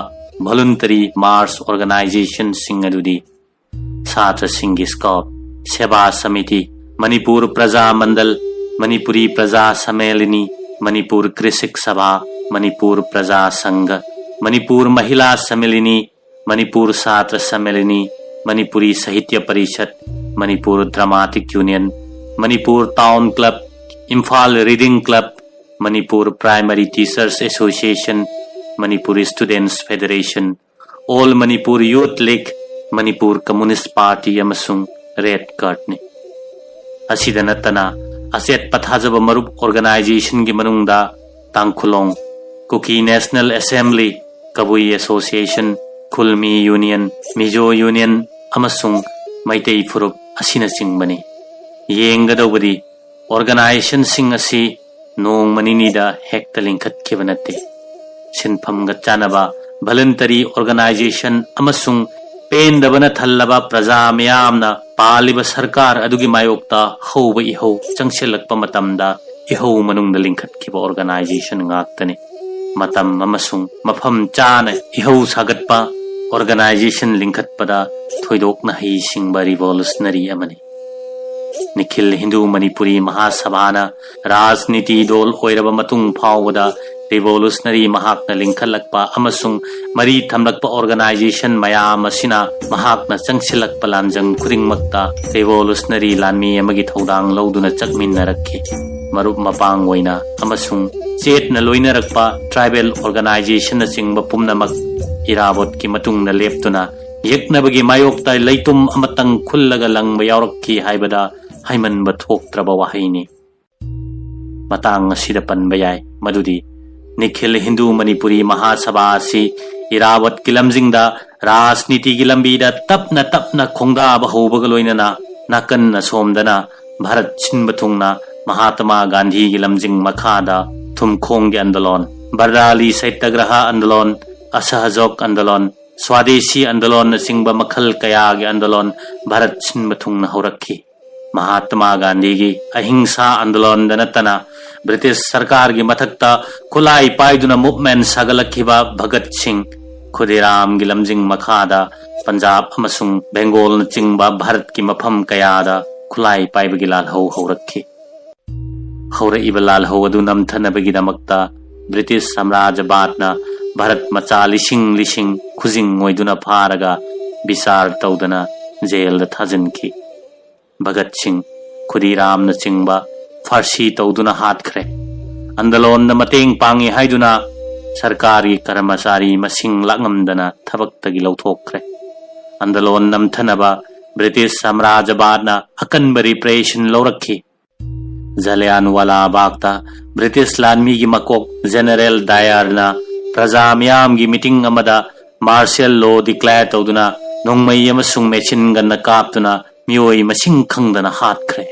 A: वॉलंटरी मार्च ऑर्गेनाइजेशन सिंग अदुदी छात्र सिंगी स्काउट सेवा समिति मणिपुर प्रजा मंडल मणिपुरी प्रजा सम्मेलनी मणिपुर कृषक सभा मणिपुर प्रजा संघ मणिपुर महिला सम्मेलनी मणिपुर छात्र सम्मेलनी Manipuri Sahitya Parishad Manipur dramatic union Manipur town club Imphal reading club Manipur primary teachers association Manipur students federation all Manipur youth league Manipur communist party अमसुंग रेड कार्टनी असिदा नतना असेट पथाजब मरुप ऑर्गेनाइजेशन की मनुंगदा Tangkhullong Kuki national assembly Kabui association Khulmi union Mizo union अमसुंग मैतै फुरुप असिना चिंगबनी येंगदौबदी ऑर्गेनाइजेशन सिंग असि नोंग मनिनीदा हेक्ता लिंखत्खिबा नत्ते सिनफमगा चानबा वॉलंटरी ऑर्गेनाइजेशन अमसुंग पेंदबना थल्लबा प्रजा मियामना पालिबा सरकार अदुगी मायोक्ता हौबा इहौ चंगसिलक्पा मतमदा इहौ मनुंगदा लिंखत्खिबा ऑर्गेनाइजेशन गाक्तने मतम अमसुंग मफम चाना इहौ सागत्पा ऑर्गेनाइजेशन लिंखत्पदा थोइदोकना हईसिंगबा रिवोल्यूशनरी अमनी निखिल हिंदू मणिपुरी महासभाना राजनीति दौल ओइरबा मतुंग फावबदा रिवोल्यूशनरी महाकना लिंखलक्पा अमसुंग मरी थमलक्पा ऑर्गेनाइजेशन मयाम असिना महाकना चंगसिलक्पा लांजंग खुदिंगमक्ता रिवोल्यूशनरी लानमी अमगी थौदांग लौदुना चकमिन्नरक्खि मरुप मपांग ओइना अमसुंग चेतना लोइनरक्पा ट्राइबल ऑर्गेनाइजेशन चिंगबा पुमनमक इराबोत की मतुंगना लेप्तुना यक्नबगी मायोक्ता लैतुम अमतंग खुल्लगा लंगबा यावरक्खि हाइबदा हाइमनबा थोक्त्रबा वाहैनी मतांग असिदा पनबा याय मदुदी निखिल हिंदू मणिपुरी महासभा असि इरावत की लमजिंगदा राजनीति की लंबीदा तपना खोंदाबा हौबगा लोइनना नाकन सोमदना भारत सिनबा थुंगना महात्मा गांधी की लमजिंग मखादा थुमखोंग आंदोलन बर्राली सत्याग्रह आंदोलन असहयोग आंदोलन स्वादेशी आंदोलन चिंब मखल कया के आंदोलन भारत सिंब थुंगना होरखी महात्मा गांधी की अहिंसा आंदोलन नतना ब्रिटिश सरकार की मथक्ता खुलाई पाइदुना मूवमेंट सागलखिबा भगत सिंह खुदीराम की लमजिंग मखादा पंजाब अमसुंग बेंगोल चिंबा भारत की मफम कयादा खुलाई पाइबगी लालहौ हौरखी हौरइबा लालहौ अदु नमथनबगिदमक्ता ब्रिटिश साम्राज्यवादना भारत मचा लिसिंग लिसिंग खुजिंग ओइदुना फारगा विचार तौदना जेल थाजिनखी भगत सिंह खुदीराम चिंबा फारसी तौदुना हाथख्रे आंदोलन मतेंग पांगी हाइदुना सरकारी कर्मचारी मसिंग लांगमदना थबक्तगी लौथोख्रे आंदोलन नमथनबा ब्रिटिश साम्राज्यवादना अकनब रिप्रेशन लौरखी जलियांवाला बागता ब्रिटिश लानमी की मकोक जनरल डायरना प्रजा मियाम की मीटिंग अमदा मार्शल लॉ डिक्लेयर तौदुना नोंगमई अमसुंग मेचिन गन कापतुना मियोई मसिंग खंगदना हाथख्रे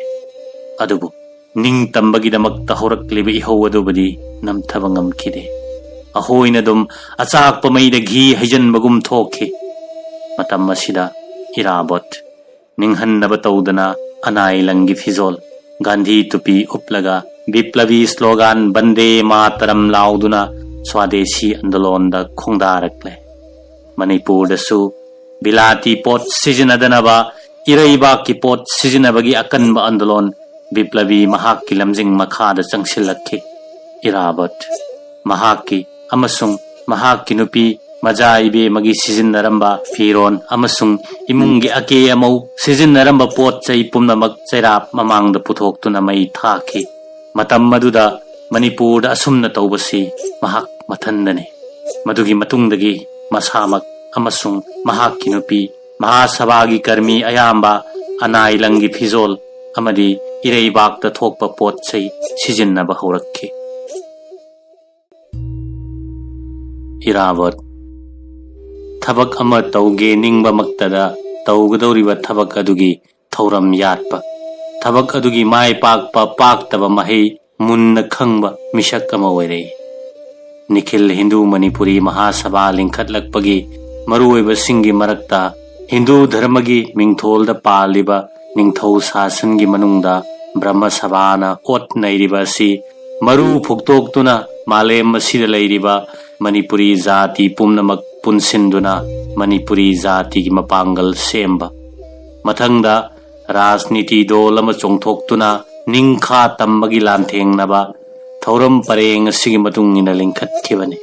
A: अदुबु निंग तंबगिदमक्ता होरक्लिबा इहौ अदुबदी नमथब ngamखिदे अहोइना दुम अचाक पमैदा घी हैजनबगुम थोखि मतम असिदा इराबोट निंगहन्नब तौदना अनाइलंगी फिजोल गांधी टुपी उपलगा विप्लवी स्लोगान बंदे मातरम लाउदुना स्वादेशी आंदोलन दा खोंदारक्ले मणिपुर दसु बिलाती पोट सिजनदनबा इरैबा की पोट सिजनबगी अकनब आंदोलन विप्लवी महाकी लमजिंग मखादा चंगसिलखि इराबोट महाकी अमसुंग महाकी नुपी मजाइबे मगी सिजनरंबा फिरोन अमसुंग इमुंगी अके अमौ सिजनरंबा पोट चै पुमनमक चैराप ममांगदा पुथोक्तुना मई थाखि मतम मदुदा मणिपुर असुमना तौबसी महाक मथंदने मदुगी मतुंगदगी मसामक अमसुंग महाकी नुपी महासभागी कर्मी अयाम्बा अनाइलंगी फिजोल अमदी इरैबाकता थोकपा पोट चै सिजननबा हौरक्खि इरावत थबक अमा तौगे निंगबा मक्तदा तौगदौरिबा थबक अदुगी थौरम यातपा थबक अदुगी माय पाकपा पाक्तबा महै मुन्न खंगबा मिशक अमा ओइरे निखिल हिंदू मणिपुरी महासभा लिंखटलक्पगी मरुओइबा सिंगी मरक्ता हिंदू धर्मगी मिंगथोलदा पालिबा निंगथौ शासनगी मनुंगदा ब्रह्म सभाना ओट नैरिबा सि मरु फुक्तोक्तुना मालेम मसिदा लैरिबा मणिपुरी जाति पुमनमक पुनसिंदुना मणिपुरी जाति की मपांगल सेम्बा मथंगदा राजनीति दोल अमा चोंगथोक्तुना निंखा तंबगी लांथेंगनबा थौरम परेंग सिगी मतुंगिना लिंखटखिबने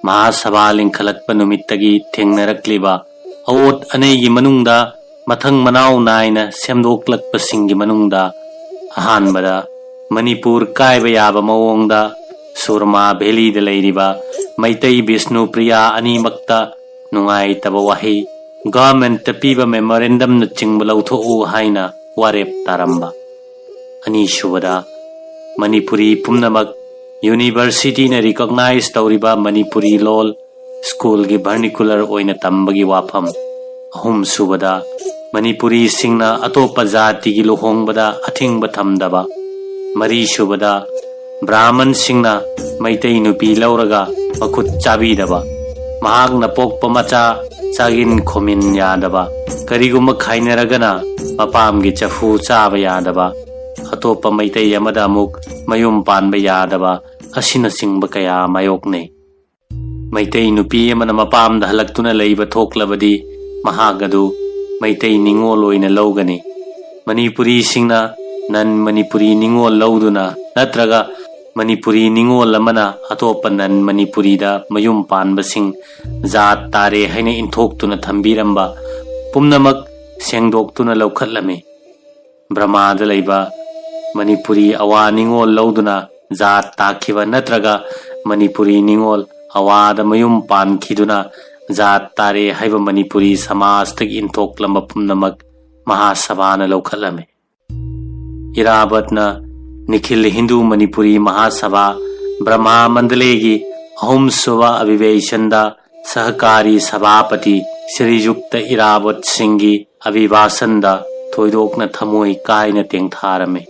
A: महासभा लिंखलक्पा नुमित्तगी थेंगनरक्लिबा अवोट अनेगी मनुंगदा मथंग मनाव नायना सेमदोक्लक्पा सिंगी मनुंगदा अहानबदा मणिपुर कायबा याबा मवोंगदा सुरमा भेली द लैरिबा मैतै विष्णु प्रिया अनिमक्ता नुंगाई तब वही गवर्नमेंट पीबा मेमोरेंडम न चिंग लौथोउ हाइना वारेप तारंबा अनीसुबदा मणिपुरी पुमनमक यूनिवर्सिटी ने रिकॉग्नाइज तौरिबा मणिपुरी लोल स्कूल की वर्निकुलर ओइना तंबगी वाफम अहुम सुबदा मणिपुरी सिंगना अतोपा जाति की लुहोंगबदा अथिंगबा थमदबा मरी सुबदा ब्राह्मण सिंगना मैतै नुपी लौरगा मखुत चाबीदबा महागना पोक्पा मचा चागिन खोमिन यादबा करिगुम खाइनरगना मपामगी चफू चाबा यादबा अतोपा मैतै अमदा अमुक मयुम पानबा यादबा असिना चिंबा कया मायोकने मैतै नुपी अमना मपामदा हलक्तुना लैबा थोक्लबदी महागदु मैतै निंगोल ओइना लौगनी मणिपुरी सिंगना नन मणिपुरी निंगोल लौदुना नत्रगा मणिपुरी निंगोल अमना अतोपा नन मणिपुरीदा मयुम पानबसिंग जात तारे हैना इंथोक्तुना थंबीरंबा पुमनमक सेंगदोक्तुना लौखटलमे ब्रह्मादा लैबा मणिपुरी अवा निंगोल लौदुना जात ताखिबा नत्रगा मणिपुरी निंगोल अवादा मयुम पानखिदुना जात तारे हैबा मणिपुरी समाजतगी इंथोक्लंबा पुमनमक महासभाना लौखटलमे इराबतना निखिल हिंदू मणिपुरी महासभा ब्रह्मा मंडले की अहुम सुबा अभिवेशनदा सहकारी सभापति श्रीयुक्त इरावत सिंह की अभिभाषणदा थोइदोकना थमोई कायना तेंगथारमे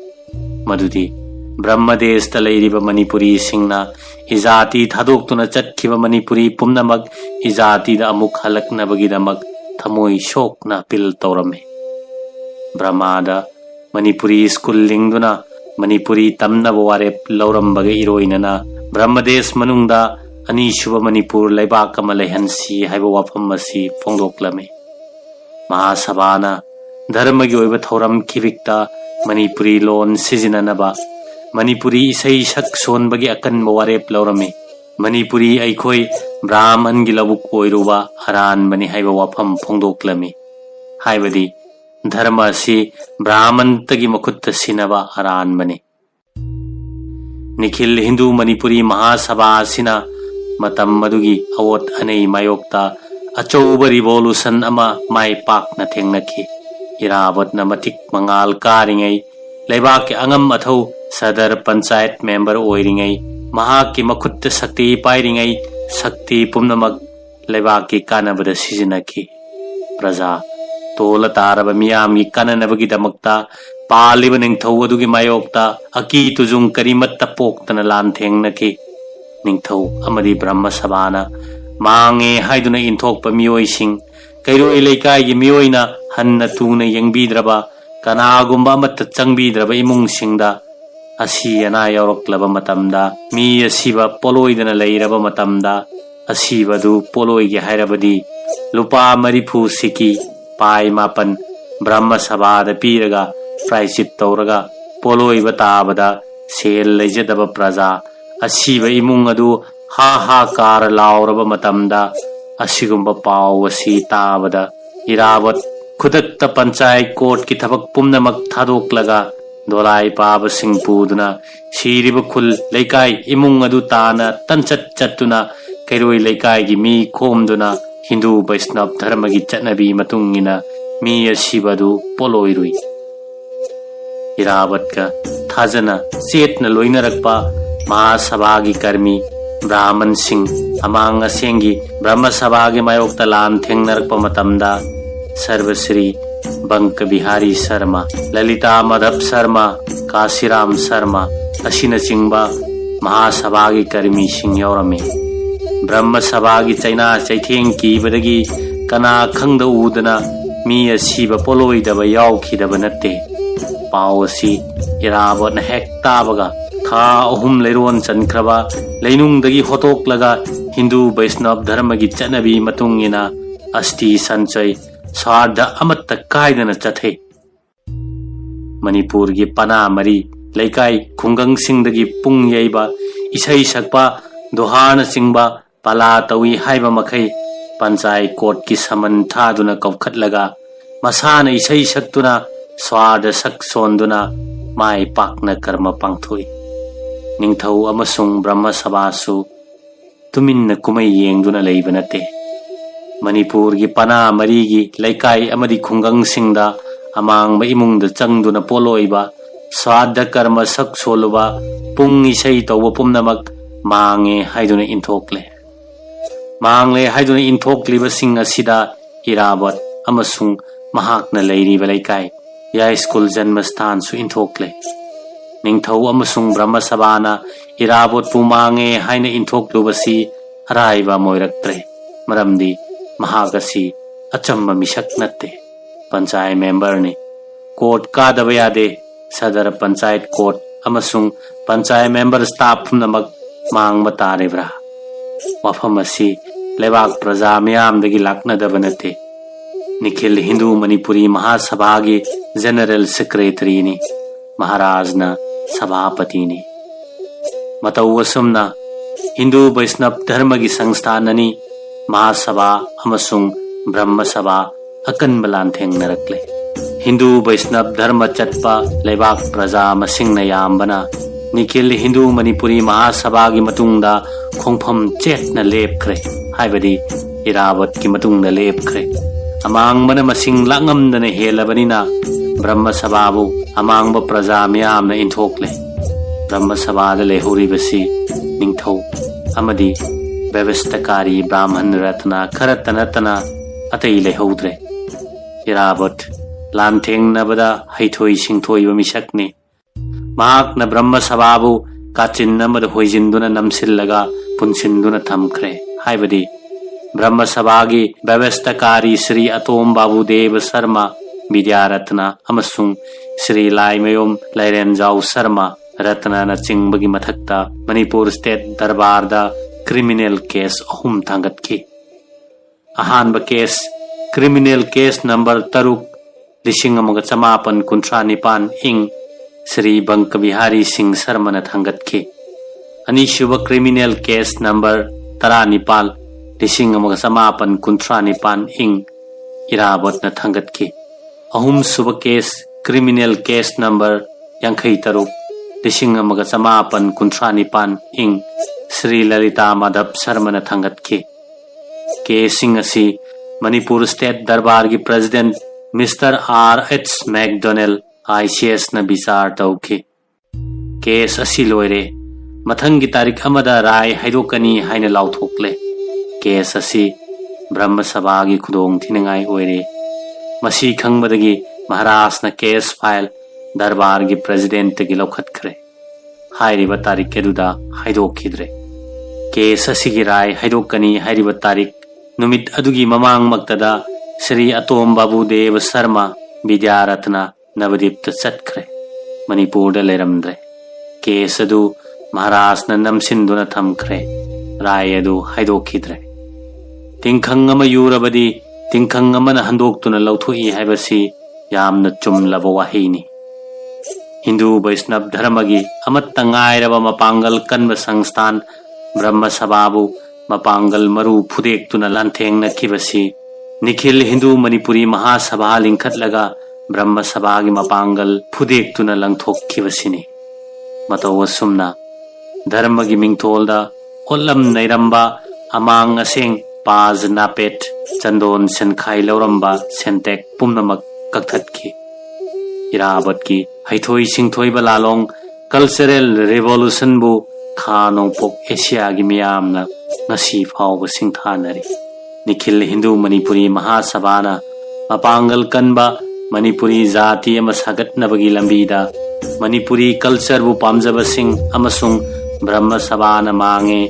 A: मदुदी ब्रह्मदेश लेरिबा मणिपुरी सिंगना इजाति थादोक्तुना चटखिबा मणिपुरी पुम्नमक इजाति दा अमुक हलकनबगिदमक थमोई शोकना पिल तौरमे ब्रह्मादा मणिपुरी स्कूल लिंगदुना मणिपुरी तमनब वारेप लौरंबगे इरोइनना ब्रह्मदेश मनुंगदा अनीसुब मणिपुर लेबाक अमा लेहनसी हाइबा वाफम असी फोंदोक्लमे महासभाना धर्मगी ओइबा थौरम खिबिकता मणिपुरी लोन सिजिननबा मणिपुरी इसै सक सोनबगी अकन वारेप लौरमे मणिपुरी अइखोई ब्राह्मण गी लबुक ओइरुबा अरान बनी हाइबा वाफम फोंदोक्लमे हाइबदी धर्म असी ब्राह्मण तगी मखुत्त सिनबा अरान बने निखिल हिंदू मणिपुरी महासभा असिना मतम मदुगी अवोत अनै मायोक्ता अचौब रिवोल्यूशन अमा माई पाकना थेंगनखि इरावतना मतिक मंगाल कारिङै लेबाक के अंगम अथौ सदर पंचायत मेंबर ओइरिङै महाकी मखुत्त शक्ति पाइरिङै शक्ति पुम्नमक लेबाक की कानबद सिजिनखि प्रजा तोल तारब मियामी काननबगिदमक्ता पालिब निंगथौ अदुगी मायोक्ता अकी तुजुंग करिमत्ता पोक्तना लांथेंगनखि निंगथौ अमदी ब्रह्म सभाना मांगे हाइदुना इंथोकपा मियोइसिंग कैरोई लेकाइगी मियोइना हन्ना तुना यंगबीद्रबा कनागुम्बा अमत्ता चंगबीद्रबा इमुंगसिंगदा असी अना यौरक्लबा मतमदा मी असीबा पोलोइदना लैरबा मतमदा असीबदु पोलोइगी हाइरबदी लुपा मरिफु सिकी पाई मापन ब्रह्म सभादा पीरगा प्रायश्चित तौरगा पोलोइब ताबदा सेल लेजदबा प्रजा असीब इमुंग अदु हा हा कार लाउरब मतमदा असिगुम्बा पाव असी ताबदा इरावत खुदत्ता पंचायत कोर्ट की थबक पुम्नमक थादोक्लगा दोलाई पाब सिंह पुदुना सिरिब खुल लेकाई इमुंग अदु ताना तंचत चत्तुना कैरोई लेकाई गी मी खोमदुना हिंदू वैष्णव धर्म की चटनबी मतुंगिना मी असिबदु पोलोइरुई इरावत का थाजना चेतना लोइनरक्पा महासभा की कर्मी ब्राह्मण सिंह अमांग असेंगी ब्रह्म सभा के मायोक्ता लान थेंगनरक्पा मतमदा सर्वश्री बंक बिहारी शर्मा ललिता मधव शर्मा काशीराम शर्मा असिनचिंबा महासभा की कर्मी सिंह यौरमे ब्रह्म सभा की चैना चैथेंग कीबदगी कना खंगद उदना मी असीब पोलोइदब याउखिदब नत्ते पाव असी इरावत हेक ताबगा था अहुम लेरोन चनख्रबा लेनुंगदगी होतोक्लगा हिंदू वैष्णव धर्म की चटनबी मतुंगिना अस्ति संचय स्वार्ध अमत्त कायदना चथे मणिपुर की पना मरी लेकाई खुंगंग सिंगदगी पुंग यैबा इसै सकपा दोहान सिंगबा पला तवी हाइबा मखै पंचायत कोर्ट की समन थादुना कौखटलगा मसाना इसै सक्तुना स्वार्ध सक सोंदुना माई पाकना कर्म पांगथोई निंगथौ अमसुंग ब्रह्म सभासु तुमिन्न कुमै येंगदुना लैबा नते मणिपुर की पना मरी की लेकाई अमदी खुंगंग सिंगदा अमांगबा इमुंगदा चंगदुना पोलोइबा स्वार्ध कर्म सक सोलुबा पुंग इसै तौबा पुम्नमक मांगे हाइदुना इंथोक्ले मांगले हाइदुना इंथोक्लिबा सिंग असिदा इरावत अमसुंग महाकना लैरिबा लेकाई या स्कूल जन्मस्थान सु इंथोक्ले निंगथौ अमसुंग ब्रह्म सभाना इरावत पु मांगे हाइना इंथोक्लुबसी अराइबा मोइरक्त्रे मरमदी महागसी अचम्म मिशक नत्ते पंचायत मेंबर ने कोर्ट कादबा यादे सदर पंचायत कोर्ट अमसुंग पंचायत मेंबर स्टाफ पुनमक मांग तारेब्रा वफम असी लेबाक प्रजा मयामदगी लाक्नदब नत्ते निखिल हिंदू मणिपुरी महासभा की जनरल सेक्रेटरी ने महाराजना सभापति ने मतौ असुमना हिंदू वैष्णव धर्म की संस्थाननी महासभा अमसुंग ब्रह्म सभा अकनब लांथेंगनरक्ले हिंदू वैष्णव धर्म चटपा लेबाक प्रजा मसिंगना यामबना निखिल हिंदू मणिपुरी महासभा की मतुंगदा खोंफम चेतना लेपख्रे हाइबदी इरावत की मतुंगदा लेपख्रे अमांगबन मसिंग लांगमदन हेलबनिना ब्रह्म सभाबु अमांगब प्रजा मयामना इंथोक्ले ब्रह्म सभादा लेहौरिबसी निंगथौ अमदी व्यवस्थाकारी ब्राह्मण रत्ना खरत नतना अतई लेहौद्रे इरावत लांथेंगनबदा हैथोई सिंथोइबा मिसकने महाक्न ब्रह्म सभाबु काचिन अमद होइजिंदुना नमसिल्लगा पुनसिंदुना थमख्रे हाइबदी ब्रह्म सभागी व्यवस्थाकारी श्री अतोम बाबूदेव शर्मा विद्यारत्ना अमसुंग श्री लाइमयोम लैरेंजाउ शर्मा रत्ना चिंबगी मथक्ता मणिपुर स्टेट दरबार दा क्रिमिनल केस अहुम थांगतकी अहानब केस क्रिमिनल केस नंबर 3/1959 इंग श्री बंक बिहारी सिंह शर्मा न थांगतकी अनिशुब क्रिमिनल केस नंबर 1959 इंग इराबत न थांगतकी अहुम सुब केस क्रिमिनल केस नंबर 53/1959 इंग श्री ललिता माधव शर्मा न थांगतकी केसिंग असी मणिपुर स्टेट दरबार की president mister R.H. McDonnell ICS न विचार तौखी केस असी लोइरे मथंगी तारीख अमदा राय हाइदोकनी हाइना लाउथोकले केस असी ब्रह्म सभा की खुदोंग थिनंगाई ओइरे मसी खंगबदगी महाराज न केस फाइल दरबार की प्रेसिडेंट की लौखतखरे हाइरिबा तारीख केदुदा हाइदोखिद्रे केस असी की राय हाइदोकनी हाइरिबा तारीख नुमित अदुगी ममांग मक्तदा श्री अतोम बाबूदेव शर्मा विद्यारत्ना नवदीप चटखरे मणिपुर लेरमद्रे केस अदु महाराज न नमसिंदुना थमखरे राय अदु हाइदोखिद्रे तिंखंग अमा यूरबदी तिंखंग अमना हंदोक्तुना लौथोई हाइबसी यामना चुमलबा वाहिनी हिंदू वैष्णव धर्म की अमत्ता ngairaba मपांगल कन्व संस्थान ब्रह्म सभाबु मपांगल मरु फुदेक्तुना लांथेंगनखिबसी निखिल हिंदू मणिपुरी महासभा लिंखतलगा ब्रह्म सभा की मपांगल फुदेक्तुना लंथोक्खिबसिनी मतौ असुमना धर्म की मिंगथोलदा ओलम नैरंबा अमांग असेंग पाज नापेट चंदोन सेनखाई लौरंबा सेंटेक पुमनमक कक्थतखि इराबत की हैथोई सिंथोई बलालोंग कल्चरल रेवोल्यूशन बु खा नोंपोक एशिया की मियामना ngasi फाव सिंथानरी निखिल हिंदू मणिपुरी महासभाना मपांगल कनबा मणिपुरी जाति अमा सागतनबगी लंबीदा मणिपुरी कल्चर बु पामजबसिंग अमसुंग ब्रह्म सभाना मांगे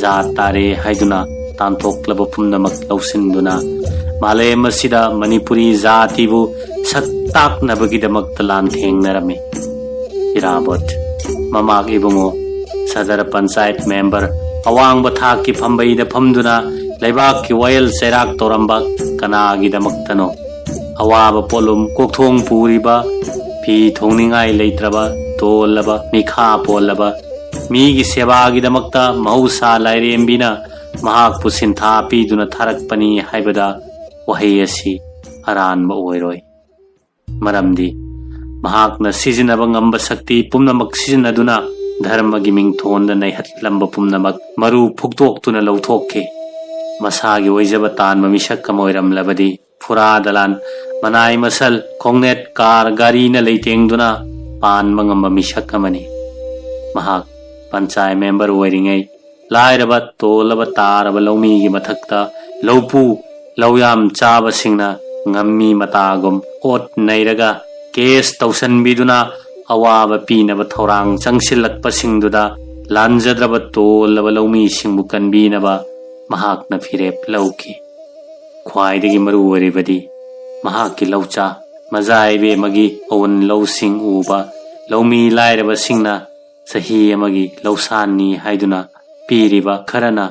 A: जात तारे हाइदुना तांथोक्लब पुमनमक लौसिंदुना मालेम असिदा मणिपुरी जाति बु सक्ताकनबगीदमक लांथेंगनरमे इराबत ममाग इबुंगो सदर पंचायत मेंबर अवांग बथाक की फंबईद फमदुना लेबाक की वायल सेराक तोरंबा कनागिदमक्तनो अवाब पोलुम कोकथोंग पूरीबा फी थोंनिंगाई लेत्रबा तोलबा मिखा पोलबा मीगी सेवागिदमक्ता महौसा लाइरेंबिना महाक पुसिंथा पीदुना थारकपनी हाइबदा वहै असि अरानबा ओइरोय मरमदी महाकना सिजनबा ngamba शक्ति पुमनमक सिजनदुना धर्म की मिंगथोन नैहतलंब पुमनमक मरु फुक्तोक्तुना लौथोक्के मसागी ओइजब तान ममिशक मोइरमलबदी फुरा दलान मनाई मसल खोंगनेट कार गाड़ी न लेतेंगदुना पान मंगम मिशक अमनी महाक पंचायत मेंबर ओइरिंगै लाइरब तोलब तारब लौमी की मथक्ता लौपू लौयाम चाबसिंगना ngami matagum ot nairaga case तौसनबीदुना अवाब पीनब थौरांग चंगसिलक्पसिंगदुदा लांजद्रब तोलब लौमीसिंगबु कनबीनब महाकना फिरेप लौखि ख्वाइदगी मरु ओइरिबदी महाकि लौचा मजाइबे मगी ओन लौसिंग उबा लौमी लाइरब सिंगना सही अमगी लौसानी हाइदुना पीरिबा खरना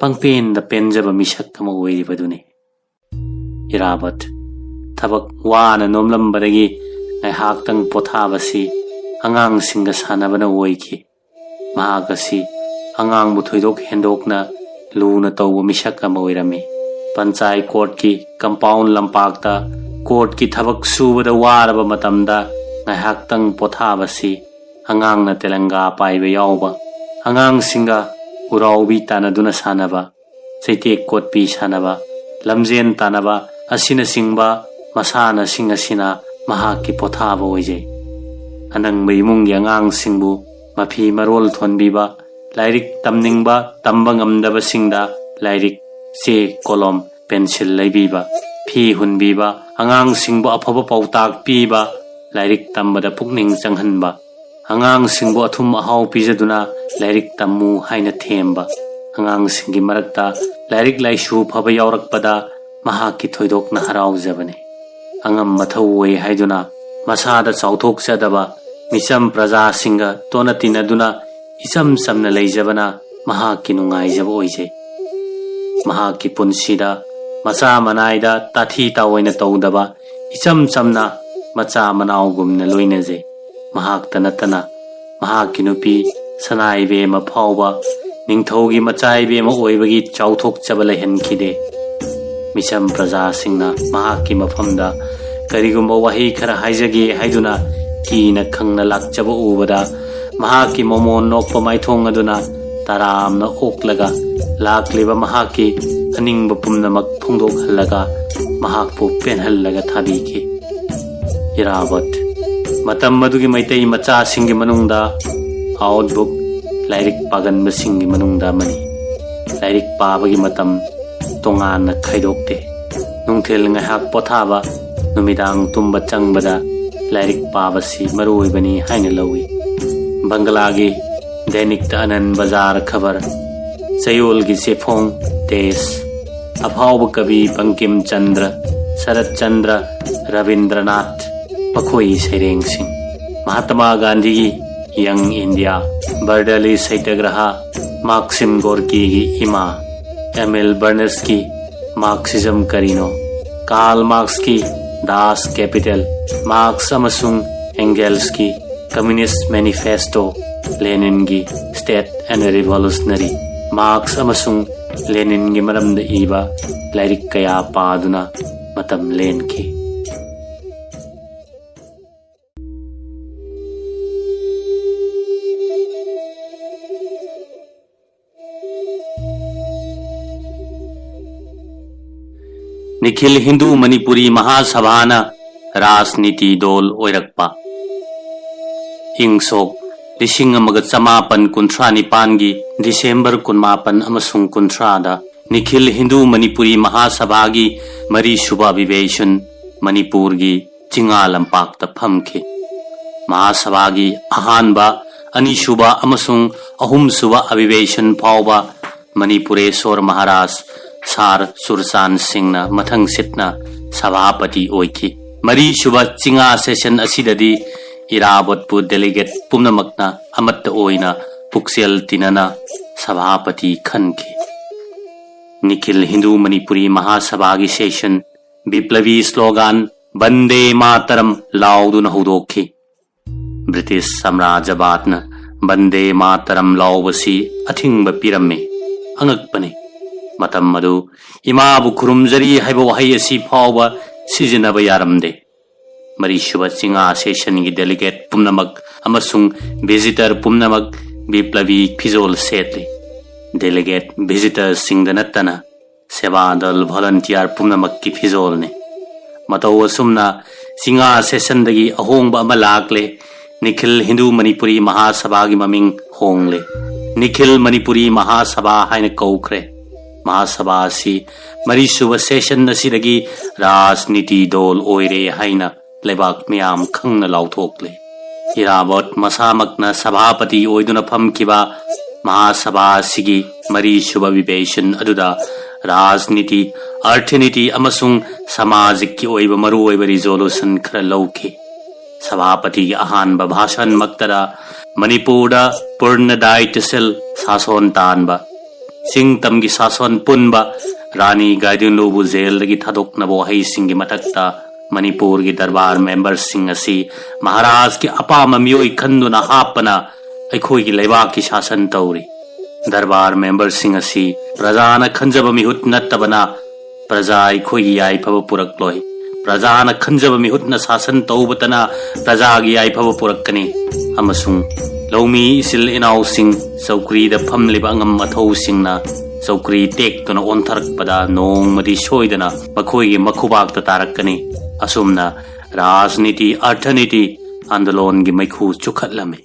A: पंगपेन द पेंजब मिशक अम ओइरिबदुने इराबत थबक वाना नोमलंबदगी ngaihaktang pothabasi angang singa sanabana oiki mahakasi angang bu thoidok hendokna luna tawba misak ama oirami panchai court ki compound lampakta court ki thabak subada waraba matamda ngaihaktang pothabasi angang na telanga paiba yawba angang singa uraubi tanaduna sanaba chaite court pi sanaba lamjen tanaba asina singba masana singa sina महाकी पोथाब ओइजे अनंग मैमुंग यांगांग सिंगबु मफी Marol थोनबीबा lyric तमनिंगबा तंबा ngमदबा सिंगदा lyric चे kolam pencil लैबीबा फी हुनबीबा अंगांग सिंगबु अफबा पौताक पीबा lyric तंबदा पुकनिंग चंगहनबा ꯑꯉꯥꯡꯁꯤꯡꯕꯨ ꯑꯊꯨꯝ ꯑꯍꯥꯎ ꯄꯤꯖꯗꯨꯅ ꯂꯥꯏꯔꯤꯛ ꯇꯝꯃꯨ ꯍꯥꯏꯅ ꯊꯦꯝꯕ ꯑꯉꯥꯡꯁꯤꯡꯒꯤ ꯃꯔꯛꯇ ꯂꯥꯏꯔꯤꯛ ꯂꯥꯏꯁꯨ ꯐꯕ ꯌꯥꯎꯔꯛꯄꯗ ꯃꯍꯥꯛꯀꯤ ꯊꯣꯏꯗꯣꯛꯅ ꯍꯔꯥꯎꯖꯕꯅꯤ ꯑꯉꯝ ꯃꯊꯧ ꯑꯣꯏ ꯍꯥꯏꯗꯨꯅ ꯃꯁꯥꯗ ꯆꯥꯎꯊꯣꯛꯆꯗꯕ ꯃꯤꯆꯝ ꯄ꯭ꯔꯖꯥꯁꯤꯡꯒ ꯇꯣꯟꯅ ꯇꯤꯟꯅꯗꯨꯅ इचम चमना लेजबना महाकी नुंगाइजब ओइजे महाकी पुंसीदा मचा मनाइदा ताथी ताओइना तौदबा इचम चमना मचा मनाउगुमना लोइनजे महाक्ता नतना महाकी नुपी सनाइबे मफाउबा निंगथौगी मचाइबे म ओइबगी चाउथोकचब लैहनखिदे मिचम प्रजा सिंगना महाकी मफमदा करिगुम्बा वही खरा हाइजगे हाइदुना कीना खंगना लाक्चब उबदा महाकी मोमोन नोकपा माइथोंग अदुना तारामना ओकलगा लाक्लिबा महाकी अनिंगबा पुमनमक फोंदोकहल्लगा महाकपु पेनहल्लगा थाबीखि इरावत मतम मदुगी मैतै मचा सिंगी मनुंगदा आउटबुक लाइरिक पागनबा सिंगी मनुंगदा मनी लाइरिक पाबगी मतम तोंगाना खैदोकते नुंथेल ngahak पोथाबा नुमिदांग तुम्बा चंगबदा लाइरिक पाबसी मरुइबनी हाइना लौई बंगलागी दैनिक आनंद बाजार खबर चयोल की सेफोंग देश अफाव कवि बंकिम चंद्र शरद चंद्र रविंद्रनाथ मखोई सैरेंग सिंह महात्मा गांधी की यंग इंडिया बर्डली सत्याग्रह मार्क्सिम गोर्की की इमा एमएल बर्नर्स की मार्क्सिज्म करीनो कार्ल मार्क्स की दास कैपिटल मार्क्स अमसुंग एंगेल्स की कम्युनिस्ट मैनिफेस्टो लेनिन की स्टेट एंड रिवॉल्यूशनरी मार्क्स अमसुंग लेनिन की मरमद इबा लाइरिक कया पादुना मतम लेनखि निखिल हिंदू मणिपुरी महासभाना राजनीति दौल ओइरक्पा इंगसोक लिसिंग अमग चमापन कुंथ्रा निपान की दिसंबर कुनमापन अमसुंग कुंथ्रादा निखिल हिंदू मणिपुरी महासभा की मरी सुबा विवेचन मणिपुर की चिंगा लंपाक फमखे महासभा की अहानबा अनिसुबा अमसुंग अहुम सुबा अविवेचन फावबा मणिपुरेश्वर महाराज सार सुरसान सिंह मथंग सिटना सभापति ओइखि मरी सुबा चिंगा सेशन असिददी इरावतपु डेलीगेट पुनमकना अमत ओइना पुक्सेल तिनना सभापति खनखि निखिल हिंदू मणिपुरी महासभा की session Viplavi slogan Vande Mataram लाउदुन हौदोखि British साम्राज्यवादना Vande Mataram लाउबसी a thing पिरम्मे अंगकपने मतम मदु इमाबु खुरुमजरी हाइबो वहाई असि फावबा सिजनबा यारमदे मरीशुबा चिंगा सेशन की delegate पुमनमक अमसुंग visitor पुमनमक Viplavi फिजोल सेतली delegate visitor सिंगद नत्तना सेवा दल वॉलंटियर पुमनमक की फिजोल ने मतौ असुमना चिंगा सेशन दगी अहोंगबा अमा लाकले निखिल हिंदू मणिपुरी महासभा की ममिंग होंगले निखिल मणिपुरी महासभा हाइना कौख्रे महासभा असि मरीशुबा सेशन असिदगी राजनीति दौल ओइरे हाइना लेबाक मियाम खंगना लाउथोकले इरावत मसामकना सभापति ओइदुना फमखिबा महासभा सिगी मरी सुबा विवेचन अदुदा राजनीति अर्थनीति अमसुंग सामाजिक की ओइबा मरु ओइबा रिजोल्यूशन खरा लौखि सभापति की अहानबा भाषण मक्तदा मणिपुरदा पूर्ण दायित्वशील शासन तानबा सिंगतम की शासन पुनबा रानी गाइदिनलोबु जेलदगी थादोकनबो वहाई सिंगी मथक्ता मणिपुर की दरबार मेंबर सिंह असी महाराज की अपाम मियोई खंदुना हापना अखोई की लेबाक की शासन तौरी दरबार मेंबर सिंह असी प्रजाना खंजब मिहुत नत्तबना प्रजा अखोई की याइफब पुरक्लोई प्रजाना खंजब मिहुतना शासन तौबतना प्रजा की याइफब पुरक्कनी अमसुंग लौमी इसिल इनाउ सिंह चौकरी द फमलिबा अंगम मथौ सिंहना चौकरी टेक्तुना ओंथरकपदा नोंगमदि सोइदना मखोई मखुबाक्ता तारक्कनी असुमना राजनीति अर्थनीति आंदोलन की मैखू चुखलमे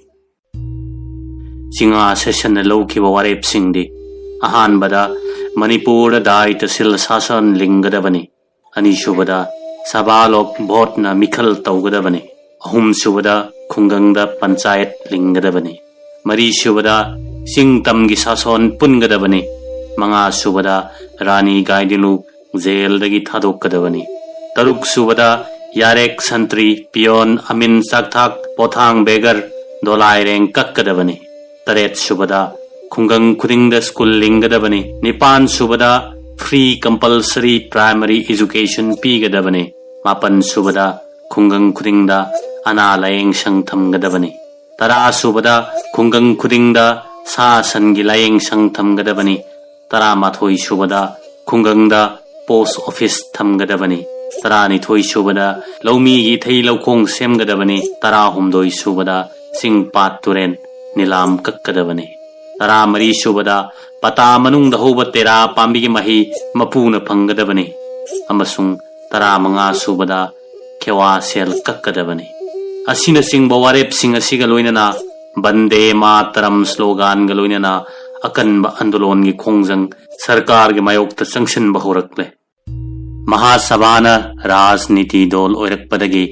A: चिंगा सेशन लौखिबा वारेप सिंगदि अहानबदा मणिपुर दायित्वशील शासन लिंगदबनी अनिसुबदा सभालोक भोटना मिखल तौगदबनी अहुम सुबदा खुंगंगदा पंचायत लिंगदबनी मरी सुबदा सिंगतम की सासन पुनगदबनी मंगा सुबदा रानी गाइदिलु जेल दगी थादोकदबनी तरुक सुबदा यारेक संतरी पियोन अमिन साकथाक पोथांग बेगर दोलाइरेंग कक्कदबनी तरेत सुबदा खुंगंग खुदिंगदा स्कूल लिंगदबनी निपान सुबदा फ्री कंपल्सरी प्राइमरी एजुकेशन पीगदबनी मापन सुबदा खुंगंग खुदिंगदा अना लायेंग संग थमगदबनी तरा सुबदा खुंगंग खुदिंगदा सा संगी लायेंग संग थमगदबनी तरा माथोई सुबदा खुंगंगदा पोस्ट ऑफिस थमगदबनी तरा निथोई सुबदा लौमी गी थई लौखोंग सेमगदबनी तरा हुमदोई सुबदा सिंग पात तुरेन नीलाम कक्कदबनी तरा मरी सुबदा पता मनुंग दहोब तेरा पांबी की मही मपून फंगदबनी अमसुंग तरा मंगा सुबदा खेवा सेल कक्कदबनी असिन सिंग बवारेप सिंग असिगा लोइनना बंदे मातरम स्लोगान ग लोइनना अकनब आंदोलन की खोंजंग सरकार के मायोक्त संगसन बहुरकले महासभाना राजनीति दल ओइरकपदगी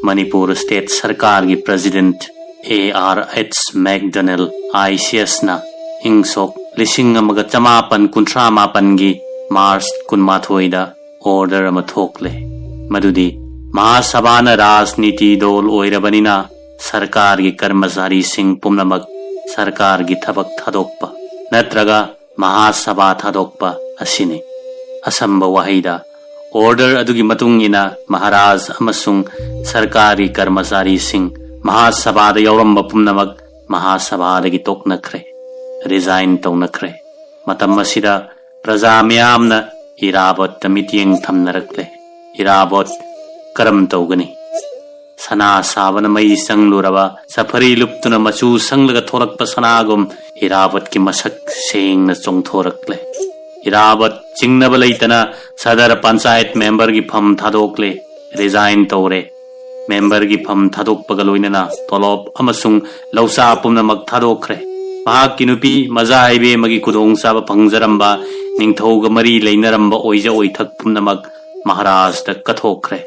A: मणिपुर स्टेट सरकार की प्रेसिडेंट ARH मैकडोनल ICS ना इंगसोक लिसिंग अमग चमापन कुंट्रा मापन की मार्च कुनमाथोइदा ऑर्डर अम थोकले मदुदी महासभाना राजनीति दल ओइरबनिना सरकार की कर्मचारी सिंह पुमनमक सरकार की थबक थादोकपा नत्रगा महासभा थादोकपा असिने असंभ वहीदा ऑर्डर अदुगी मतुंगिना महाराज अमसुंग सरकारी कर्मचारी सिंह महासभादा यौरंब पुमनमक महासभादगी तोकनख्रे रिजाइन तौनख्रे मतम असिदा प्रजा म्यामना इराबत मिटिंग थमनरकले इराबत करम तौगनी सना सावन मई संगलुरबा सफरी लुप्तुना मचू संगलग थोरकप सनागुम इराबत की मसक सेंगना चोंगथोरकले इराबत चिंगनब लैतना सदर पंचायत मेंबर की फम थादोकले रिजाइन तौरे मेंबर की फम थादोकपग लोइनना तोलोब अमसुंग लौसा पुमनमक थादोखरे महाकी नुपी मजाइबे मगी कुदोंगसाब फंगजरंबा निंगथौग मरी लेनरंबा ओइजा ओइथक पुमनमक महाराज तक कथोखरे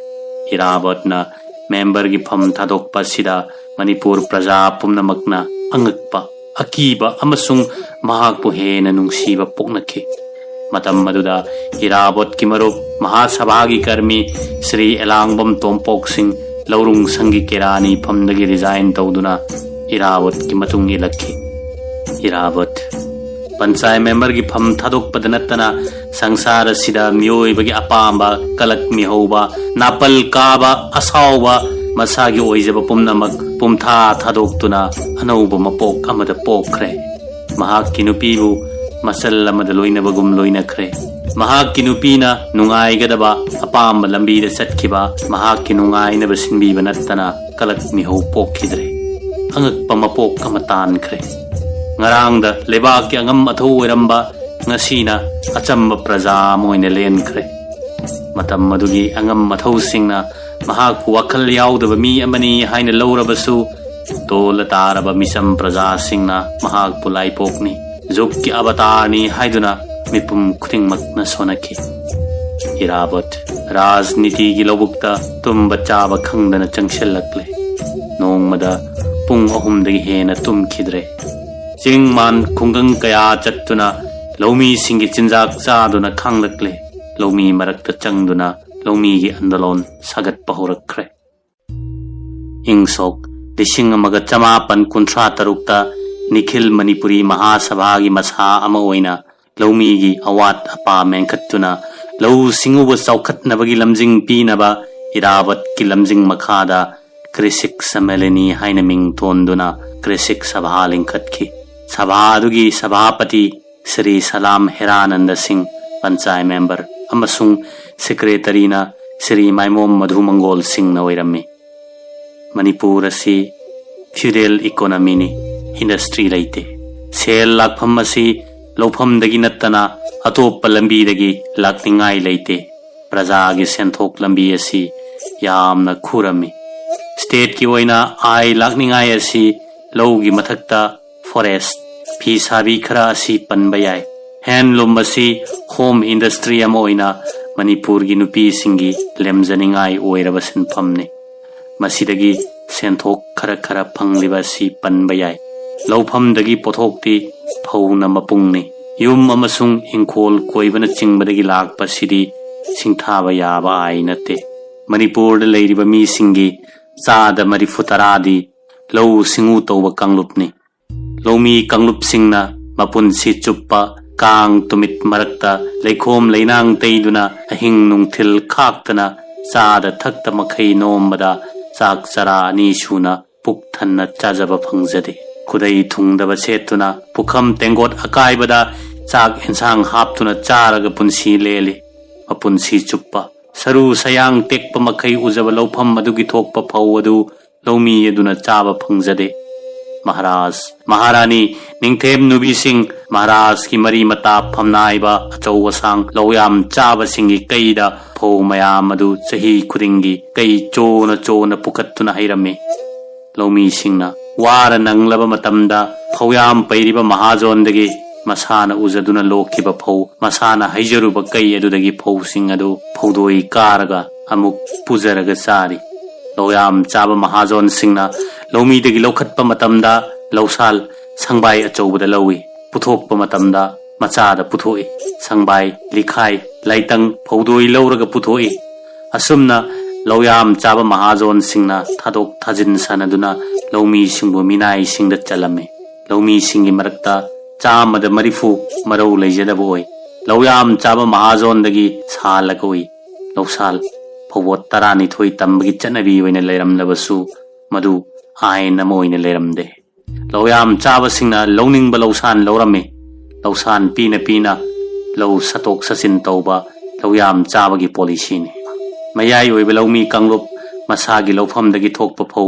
A: इराबतना मेंबर की फम थादोकपा सिदा मणिपुर प्रजा पुमनमकना अंगकपा अकीबा अमसुंग महाकपु हेना नुंगसीबा पोकनखे मतम मदुदा इराबत की मरुप महासभा की कर्मी श्री एलांगबम तोमपोक सिंह लौरुंग संगी केरानी फमदगी रिजाइन तौदुना इराबत की मतुंगी लखी इराबत पंचायत मेंबर की फम थादोकपद नत्तना संसार सिदा मियोइबगी अपांबा कलक मिहौबा नापल काबा असाउबा मसागी ओइजबा पुमनमक पुमथा थादोकतुना अनौब मपोक अमद पोखरे महाकी नुपीबु मसल अमद लोइनबगुम लोइनखरे महाकी नुपीना नुंगाइगदबा अपांब लंबीद चटखिबा महाकी नुंगाइनब सिनबीबा नत्तना कलक मिहौ पोखिद्रे अंगकपा मपोक अम तानखरे ngarang da lebak ki angam atho oiramba ngasina achamba praja moine lenkhre matam madugi angam mathau singna mahak wakhal yaudaba mi amani haina lawrabasu tol taraba misam praja singna mahak pulai pokni juk ki avatarni haiduna mipum khringmak na sonaki irabat rajniti gi lobukta tum bachaba khangdana changshellakle nongmada pung ahum dagi hena tum khidre चिंग मान खुंगंग कया चत्तुना लौमी सिंगी चिंजाक चादुना खांगलकले लौमी मरक्त चंगदुना लौमी की आंदोलन सागत पहुरखरे इंगसोक लिसिंग अमग चमापन कुंथ्रा तरुक्ता निखिल मणिपुरी महासभा की मसा अमा ओइना लौमी की अवात अपा मेंखत्तुना लौ सिंगुब चौखत्नबगी लमजिंग पीनबा इरावत की लमजिंग मखादा कृषिक सम्मेलनी हाइन मिंग तोंदुना कृषिक सभा लिंखत्खी सभादुगी सभापति श्री सलाम हेरानंद सिंह पंचायत मेंबर अमसुंग सेक्रेटरीना श्री माइमोम मधु मंगोल सिंह नवैरमी मणिपुर असि फ्यूडल इकोनॉमी नि इंडस्ट्री लेते सेल लाखफम असि लौफमदगी नत्तना अतोप लंबीदगी लाखनिंगाई लेते प्रजा की सेंथोक लंबी असि यामना खुरमी स्टेट की ओइना आय लाखनिंगाई असि लौगी मथक्ता फॉरेस्ट फी साबी खरा असी पनबा याय हैंडलूम असी होम इंडस्ट्री अमा ओइना मणिपुर की नुपी सिंगी लेमजनिंगाई ओइरबा सिनफमने मसिदगी सेंथोक खरा खरा फंगलिबा सी पनबा याय लौफमदगी पोथोक्ति फौना मपुंगनि युम अमसुंग इंखोल कोइबना चिंगबदगी लाकपा सिदी सिंथाबा याबा आइ नते मणिपुर लेरिबा मी सिंगी चादा मरिफुतरादी लौ सिंगु तौबा कांगलुपनि लौमी कांगलुप सिंगना मपुनसी चुप्पा कांग तुमित मरक्ता लेखोम लेनांग तैदुना अहिंग नुंगथिल खाक्तना चादा थक्ता मखै नोमबदा चाक चरा अनि सुना पुक थन्ना चाजबा फंगजदे खुदै थुंगदबा सेतुना पुखम तेंगोट अकाइबदा चाक इंसांग हापतुना चारगा पुनसी लेली मपुनसी चुप्पा सरू सयांग टेक्पा मखै उजबा लौफम अदुगी थोकपा फौ अदु लौमी अदुना चाबा फंगजदे महाराज महारानी निंगथेम नुबी सिंह महाराज की मरी मता फमनाइबा अचौ असंग लौयाम चाबा सिंगी कईदा फौ मयाम अदु चही खुदिंगी कई चोना चोना पुखत्तुना हैरमे लौमी सिंगना वार नंगलबा मतमदा फौयाम पैरिबा महाजोनदगी मसाना उजदुना लोखिबा फौ मसाना हैजरुबा कई अदुदगी फौ सिंग अदु फौदोई कारगा अमुक पुजरगा चारी लौयाम चाबा महाजोन सिंगना लौमीदगी लौखत्पा मतमदा लौसाल संबाई अचौबदा लौई पुथोकपा मतमदा मचादा पुथोई संबाई लिखाई लाइतंग फौदोई लौरगा पुथोई असुमना लौयाम चाबा महाजोन सिंगना थादोक थाजिन सानदुना लौमी सिंगबु मिनाई सिंगदा चलमे लौमी सिंगी मरक्ता चामदा मरिफु मरौ लैजदबा ओई लौयाम चाबा महाजोनदगी सालगा ओई लौसाल फौबोत तरानिथोई तंबगी चनबी ओइना लैरमलबसु मधु आयन अमा ओइना लैरमदे लौयाम चाबा सिंगना लौनिंगबा लौसान लौरमे लौसान पीना पीना लौ सतोक सचिन तौबा लौयाम चाबगी पॉलिसीने मयाई ओइबा लौमी कांगलुप मसागी लौफमदगी थोकपा फौ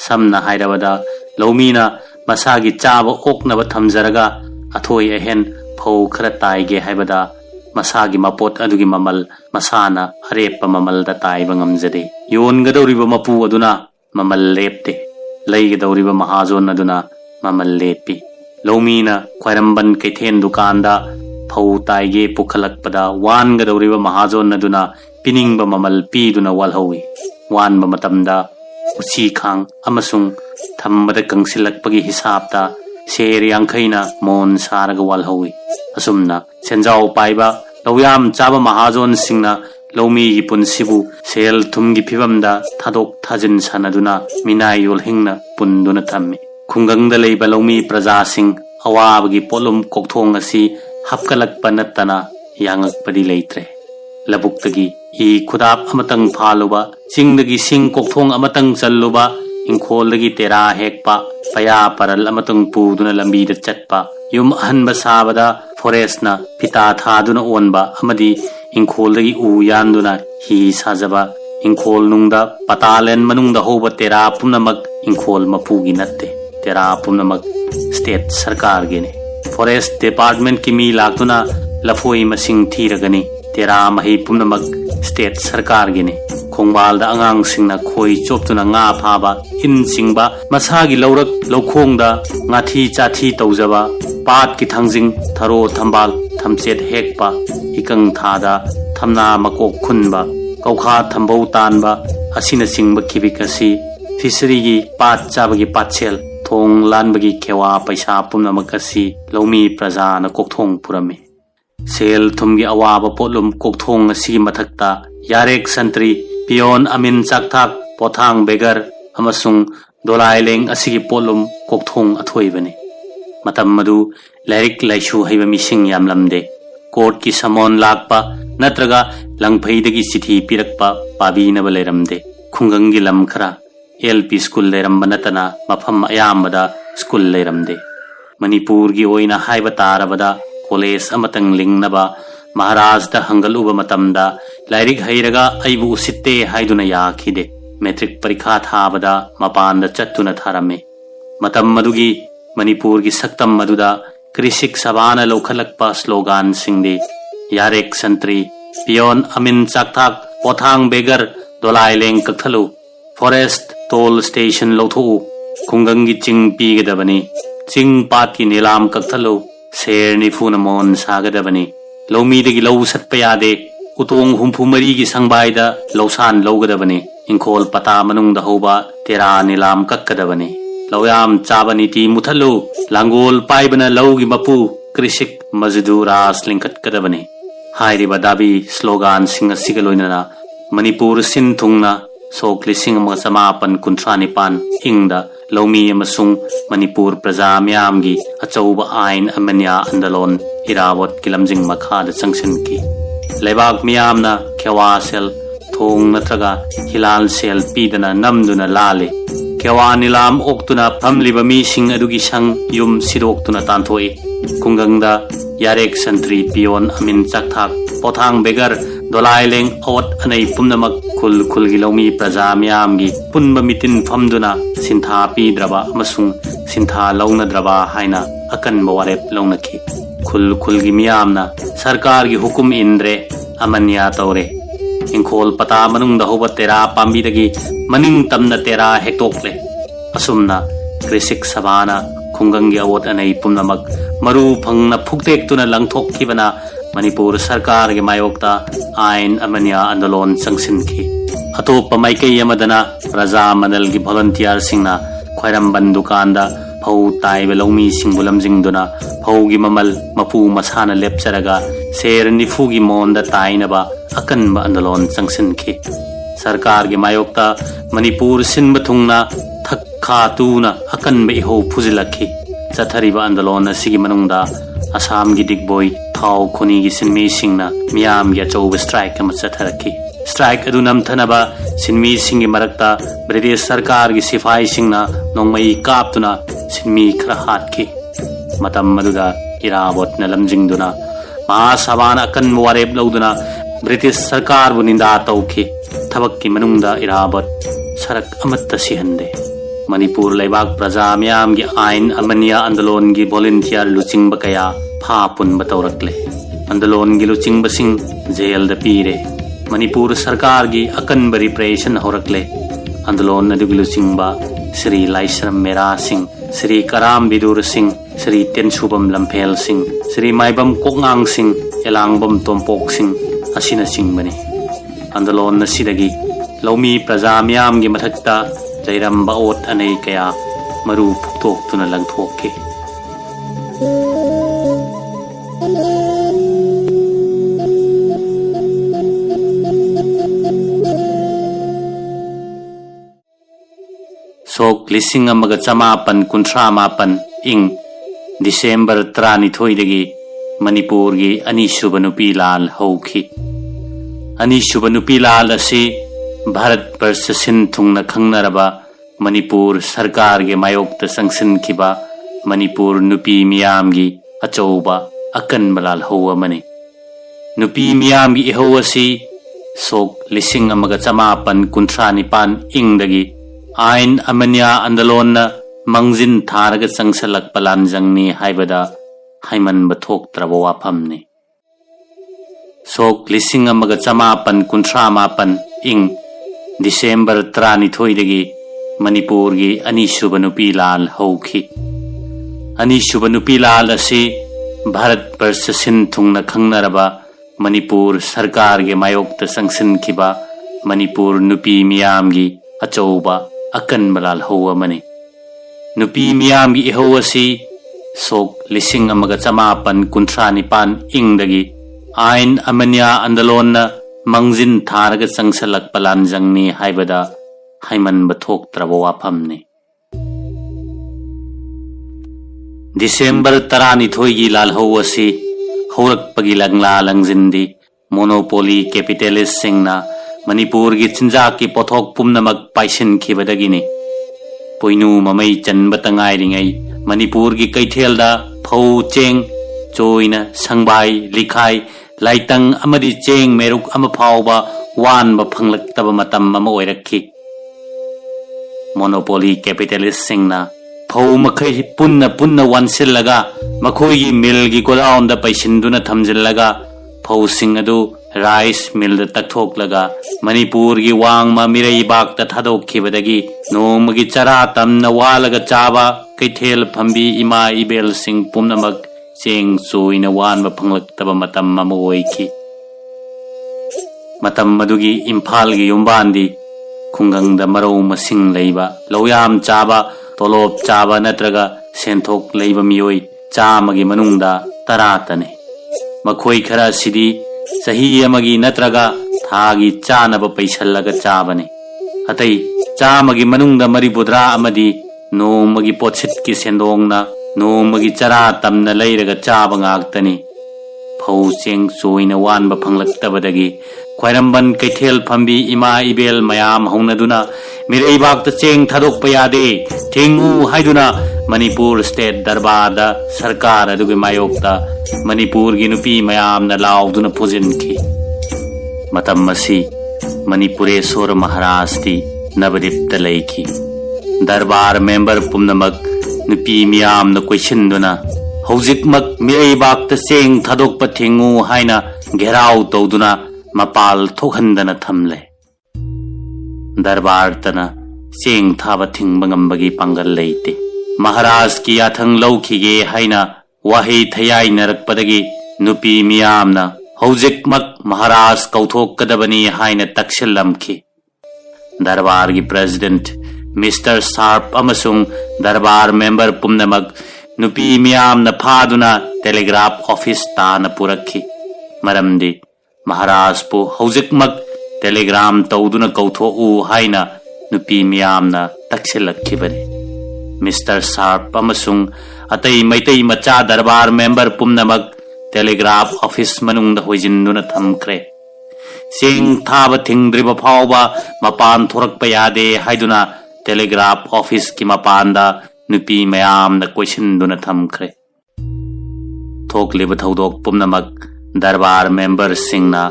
A: समना हाइरबदा लौमीना मसागी चाबा ओकनबा थमजरगा अथोई अहेन फौ खरा ताइगे हाइबदा मसागी मपोत अदुगी ममल मसाना अरेपा ममलदा ताइबा ngamjade योनगदौरिबा मपु अदुना ममल लेपते लैगदौरिबा महाजोन अदुना ममल लेपी लौमीना ख्वाइरंबन कैथेन दुकानदा फौ ताइगे पुखलकपदा वानगदौरिबा महाजोन अदुना पिनिंगबा ममल पीदुना वालहौई वानबा मतमदा उची खांग अमसुंग थम्बदा कंसिलकपगी हिसाबता शेर यांखैना मोन सारगा वालहौई असुमना सेंजाव पाइबा लौयाम चाबा महाजोन सिंगना लौमी की पुनसिबु सेल थुमगी फिबमदा थादोक थाजिन सानदुना मिनाय योलहिंगना पुनदुना थम्मे खुंगंगदा लैबा लौमी प्रजा सिंग अवाबगी पोलुम कोकथोंग असि हपकलकपा नत्तना यांगकपदी लैत्रे लबुक्तगी ई खुदाप अमतंग फालुबा चिंगदगी सिंग कोकथोंग अमतंग चल्लुबा इंखोलदगी तेरा हेकपा पया परल अमतंग पुदुना लंबीदा चटपा युम अहनबा साबदा फॉरेस्टना पिता थादुना ओनबा अमदी इंखोलदगी उ यानदुना ही साजबा इंखोल नुंगदा पतालेन मनुंगदा होबा तेरा पुनमक इंखोल मपुगी नत्ते तेरा पुनमक स्टेट सरकार गिने फॉरेस्ट डिपार्टमेंट की मी लाक्तुना लफोई मसिंग थीरगनी तेरा मही पुनमक स्टेट सरकार गिने खोंबालदा अंगांग सिंगना खोई चोपतुना nga फाबा इन सिंगबा मसागी लौरक लौखोंगदा ngathi chathi तौजबा पाट की थंजिंग थरो थंबाल थमचेत हेकपा इकंग थादा थमना मकोक खुनबा कौखा थंबौ तानबा असिना सिंगबा खिबिकसी फिशरीगी पाट चाबगी पाछेल थोंग लानबगी खेवा पैसा पुनमकसी लौमी प्रजाना कोकथोंग पुरमे सेल थुमगी अवाबा पोलुम कोकथोंग असि मथक्ता यारेक संतरी पियोन अमिन चाकथाक पोथांग बेगर अमसुंग दोलाइलेंग असिगी पोलुम कोकथोंग अथोइबने मतम मधु लाइरिक लाइसु हैबा मिसिंग यामलमदे कोर्ट की समोन लाकपा नत्रगा लंगफैदगी चिठी पिरकपा पाबीनबा लेरमदे खुंगंगी लम खरा एलपी स्कूल लेरमबा नतना मफम अयामबदा स्कूल लेरमदे मणिपुर की ओइना हाइबा तारबदा कॉलेज अमतंग लिंगनबा महाराजदा हंगलुबा मतमदा लाइरिक हैरगा अइबु उसित्ते हाइदुना याखिदे मैट्रिक परीक्षा थाबदा मपानदा चत्तुना थारमे मतम मधुगी मणिपुर की सक्तम मधुदा कृषिक सभाना लौखलकपा स्लोगान सिंगदे यारेक संतरी पियोन अमिन चाकथाक पोथांग बेगर दोलाइलेंग कथलु फॉरेस्ट टोल स्टेशन लौथु खुंगंगी चिंग पीगदबनी चिंग पात की नीलाम कथलु शेर निफुन मोन सागदबनी लौमीदगी लौ सत्पयादे उतोंग हुम्फुमरी की संबाइदा लौसान लौगदबने इंखोल पता मनुंग दहोबा तेरा नीलाम कक्कदबने लौयाम चाबनीति मुथलो लांगोल पाइबना लौगी मपू कृषिक मजदूरास लिंकटकदबने हाइरिबा दाबी स्लोगान सिंह सिगलोइनना मणिपुर सिन थुंगना सोक लिसिंग समापन कुंथ्रा निपान इंगदा लौमी अमसुंग मणिपुर प्रजा म्यामगी अचौबा आइन अमन्या अंदलोन इरावत किलमजिंग मखाद संगसन की लेबाक म्यामना खेवा सेल थोंग नत्रगा हिलाल सेल पीदना नमदुना लाले खेवा नीलाम ओक्तुना फमलिबा मीसिंग अदुगी संग युम सिरोक्तुना तांथोए कुंगंगदा यारेक संत्री पियोन अमिन चकथाक पोथांग बेगर दोलाइलेंग अवत अनै पुनमक खुल खुलगी लौमी प्रजा म्यामगी पुनबा मितिन फमदुना सिंथा पीद्रबा अमसुंग सिंथा लौनद्रबा हाइना अकनबा वारेप लौनखी खुल खुलगी म्यामना सरकार की हुकुम इंद्रे अमन्या तौरे इंखोल पता मनुंग दहोबा तेरा पांबीदगी मनिंग तमना तेरा हेक्टोक्ले असुमना कृषिक सभाना खुंगंगी अवत अनै पुनमक मरु फंगना फुक्तेक्तुना लंगथोक्खिबना मणिपुर सरकार के मायोक्ता आइन अमन्या आंदोलन संगसिनखी अतोप माइकई अमदना प्रजा मनल की वॉलंटियर सिंगना ख्वाइरंबन दुकानदा फौ ताइब लौमी सिंगबु लमजिंगदुना फौगी ममल मपू मसाना लेपचरगा शेर निफुगी मोंदा ताइनबा अकनबा आंदोलन संगसिनखी सरकार के मायोक्ता मणिपुर सिनब थुंगना थक्खा तुना अकनबा इहो फुजिलखी चथरिबा आंदोलन असिगी मनुंगदा असम की दिग्बोई थाव खुनी की सिनमी सिंगना मियाम या चौब स्ट्राइक अमा चथरखी स्ट्राइक अदु नमथनबा सिनमी सिंग मरक्ता ब्रिटिश सरकार की सिपाही सिंगना नोंमई कापतुना सिनमी खरा हाटखी मतम मदुदा इरावत न लमजिंगदुना महासभाना अकन वारेप लौदुना ब्रिटिश सरकार बु निंदा तौखी थबक की मनुंगदा इरावत सरक अमत्त सिहंदे मणिपुर लेबाक प्रजा म्याम की आइन अमन्या आंदोलन की वॉलंटियर लुचिंग कया फा पुनब तौरक्ले आंदोलन की लुचिंग सिंह जेल द पीरे मणिपुर सरकार की अकनब रिप्रेशन होरक्ले आंदोलन अदुगी लुचिंग श्री लाइसरम मेरा सिंह श्री कराम बिदुर सिंह श्री तेनसुबम लंफेल सिंह श्री माइबम कोंगांग सिंह एलांगबम तोंपोक सिंह असिना सिंगबने आंदोलन नसिदगी लौमी प्रजा म्याम की मथक्ता जैरंबा ओट अनै कया मरु फुक्तोक्तुना लंगथोक्के सोक लिसिंग अमगा चमापन कुंथ्रा मापन इंग दिसंबर 12 मणिपुर की अनीसुब नुपी लाल हौखी अनीसुब नुपी लाल असी भारत वर्ष सिन थुंगना खंगनरबा मणिपुर सरकार के मायोक्त संगसिनखिबा मणिपुर नुपी मियामगी अचौबा अकन मलाल हौ अमने नुपी मियामगी इहौ असी सोक लिसिंग अमगा चमापन कुंथ्रा निपान इंगदगी आइन अमन्या आंदोलन मंगजिन थारग चंगसलक पलानजंगनी हाइबदा हाइमनब थोक्त्रब वाफमने सोक लिसिंग अमगा चमापन कुंथ्रा मापन इंग दिसंबर 12 मणिपुर की अनीसुब नुपी लाल हौखी अनीसुब नुपी लाल असी भारत वर्ष सिन थुंगना खंगनरबा मणिपुर सरकार के मायोक्त संगसिनखिबा मणिपुर नुपी मियामगी अचौबा अकन मलाल हौ अमने नुपी मियामगी इहौ असी सोक लिसिंग अमगा चमापन कुंथ्रा निपान इंगदगी आइन अमन्या आंदोलन मंगजिन थारग चंगसलक पलानजंगनी हाइबदा हाइमनब थोक्त्रब वाफमने दिसंबर 12 की लालहौ असी हौरक्पगी लंगला लंगजिंदी मोनोपोली कैपिटलिस्ट सिंगना मणिपुर की चिंजाक की पोथोक पुमनमक पाइसिनखिबदगिनी पोइनु ममई चनब तंगाइरिङै मणिपुर की कैथेलदा फौ चेंग चोइना संबाई लिखाई लाइतंग अमदी चेंग मेरुक अम फाउबा वानब फंगलक्तब मतम अमा ओइरक्खि मोनोपोली कैपिटलिस्ट सिंगना फौ मखै पुन्न पुन्न वानसिलगा मखोई मिल की गोडाउन पैसिंदुना थमजिलगा फौ सिंग अदु राइस मिल तकथोक्लगा मणिपुर की वांगमा मिरैबाक थादोक्खिबदगी नोमगी चरा तमना वालगा चाबा कैथेल फंबी इमा इबेल सिंग पुमनमक चेंग चोइना वानब फंगलक्तब मतम अमा ओइखि ꯃꯇꯝ ꯃꯗꯨꯒꯤ ꯏꯝꯐꯥꯜꯒꯤ ꯌꯨꯝꯕꯥꯟꯗꯤ ꯈꯨꯡꯒꯪꯗ ꯃꯔꯧ ꯃꯁꯤꯡ ꯂꯩꯕ ꯂꯧꯌꯥꯝ ꯆꯥꯕ ꯇꯣꯂꯣꯞ ꯆꯥꯕ ꯅꯠꯇ꯭ꯔꯒ ꯁꯦꯟꯊꯣꯛ ꯂꯩꯕ ꯃꯤꯑꯣꯏ ꯆꯥꯝꯃꯒꯤ ꯃꯅꯨꯡꯗ 10ꯇꯅꯤ ꯃꯈꯣꯏ ꯈꯔ ꯑꯁꯤꯗꯤ ꯆꯍꯤ ꯑꯃꯒꯤ ꯅꯠꯇ꯭ꯔꯒ ꯊꯥꯒꯤ ꯆꯥꯅꯕ ꯄꯩꯁꯜꯂꯒ ꯆꯥꯕꯅꯤ ꯑꯇꯩ ꯆꯥꯝꯃꯒꯤ ꯃꯅꯨꯡꯗ 70 ꯑꯃꯗꯤ ꯅꯣꯡꯃꯒꯤ ꯄꯣꯠꯁꯤꯠꯀꯤ ꯁꯦꯟꯗꯣꯡꯅ ꯅꯣꯡꯃꯒꯤ ꯆꯔꯥ ꯇꯝꯅ ꯂꯩꯔꯒ ꯆꯥꯕ ꯉꯥꯛꯇꯅꯤ ꯐꯧ ꯆꯦꯡ ꯆꯣꯏꯅ ꯋꯥꯟꯕ ꯐꯪꯂꯛꯇꯕꯗꯒꯤ ꯈ꯭ꯋꯥꯏꯔꯝꯕꯟ ꯀꯩꯊꯦꯜ ꯐꯝꯕꯤ ꯏꯃꯥ ꯏꯕꯦꯜ ꯃꯌꯥꯝ ꯍꯧꯅꯗꯨꯅ ꯃꯤꯔꯩꯕꯥꯛꯇ ꯆꯦꯡ ꯊꯥꯗꯣꯛꯄ ꯌꯥꯗꯦ ꯊꯤꯡꯉꯨ ꯍꯥꯏꯗꯨꯅ ꯃꯅꯤꯄꯨꯔ ꯁ꯭ꯇꯦꯠ ꯗꯔꯕꯥꯔꯗ ꯁꯔꯀꯥꯔ ꯑꯗꯨꯒꯤ ꯃꯥꯌꯣꯛꯇ ꯃꯅꯤꯄꯨꯔꯒꯤ ꯅꯨꯄꯤ ꯃꯌꯥꯝꯅ ꯂꯥꯎꯗꯨꯅ ꯄꯨꯖꯤꯟꯈꯤ ꯃꯇꯝ ꯑꯁꯤ ꯃꯅꯤꯄꯨꯔꯦꯁꯣꯔ ꯃꯍꯥꯔꯥꯖꯇꯤ ꯅꯕꯗꯤꯞꯇ ꯂꯩꯈꯤ दरबार मेंबर पुनमक नुपी मियामना कोइसिन्दुना हौजिकमक मिरैबाक्ता चेंग थादोकपा थेंगु हाइना घेराव तौदुना मपाल थोखन्दना थमले दरबार तना चेंग थाबा थिंगबा ngambagi पांगल लेते महाराज की याथंग लौखिगे हाइना वाहै थयाइनरकपदगी नुपी मियामना हौजिकमक महाराज कौथोकदबनी हाइना तक्सिलमखि दरबार की प्रेसिडेंट मिस्टर शार्प अमसुंग दरबार मेंबर पुनमक नुपी मियामना फादुना टेलीग्राफ ऑफिस ताना पुरखी मरमदी महाराज पु हौजिकमक टेलीग्राम तौदुना कौथोउ हाइना नुपी मियामना तक्सिलखिबने मिस्टर शार्प अमसुंग अतै मैतै मचा दरबार मेंबर पुनमक टेलीग्राफ ऑफिस मनुंगदा होइजिन्दुना थमख्रे सेंग थाबा थिंगद्रिबा फावबा मपान थोरकपा यादे हाइदुना टेलीग्राफ ऑफिस की मपानदा नुपी मयामना कोइसिन्दुना थमख्रे थोकलिबा थौदोक पुनमक दरबार मेंबर सिंगना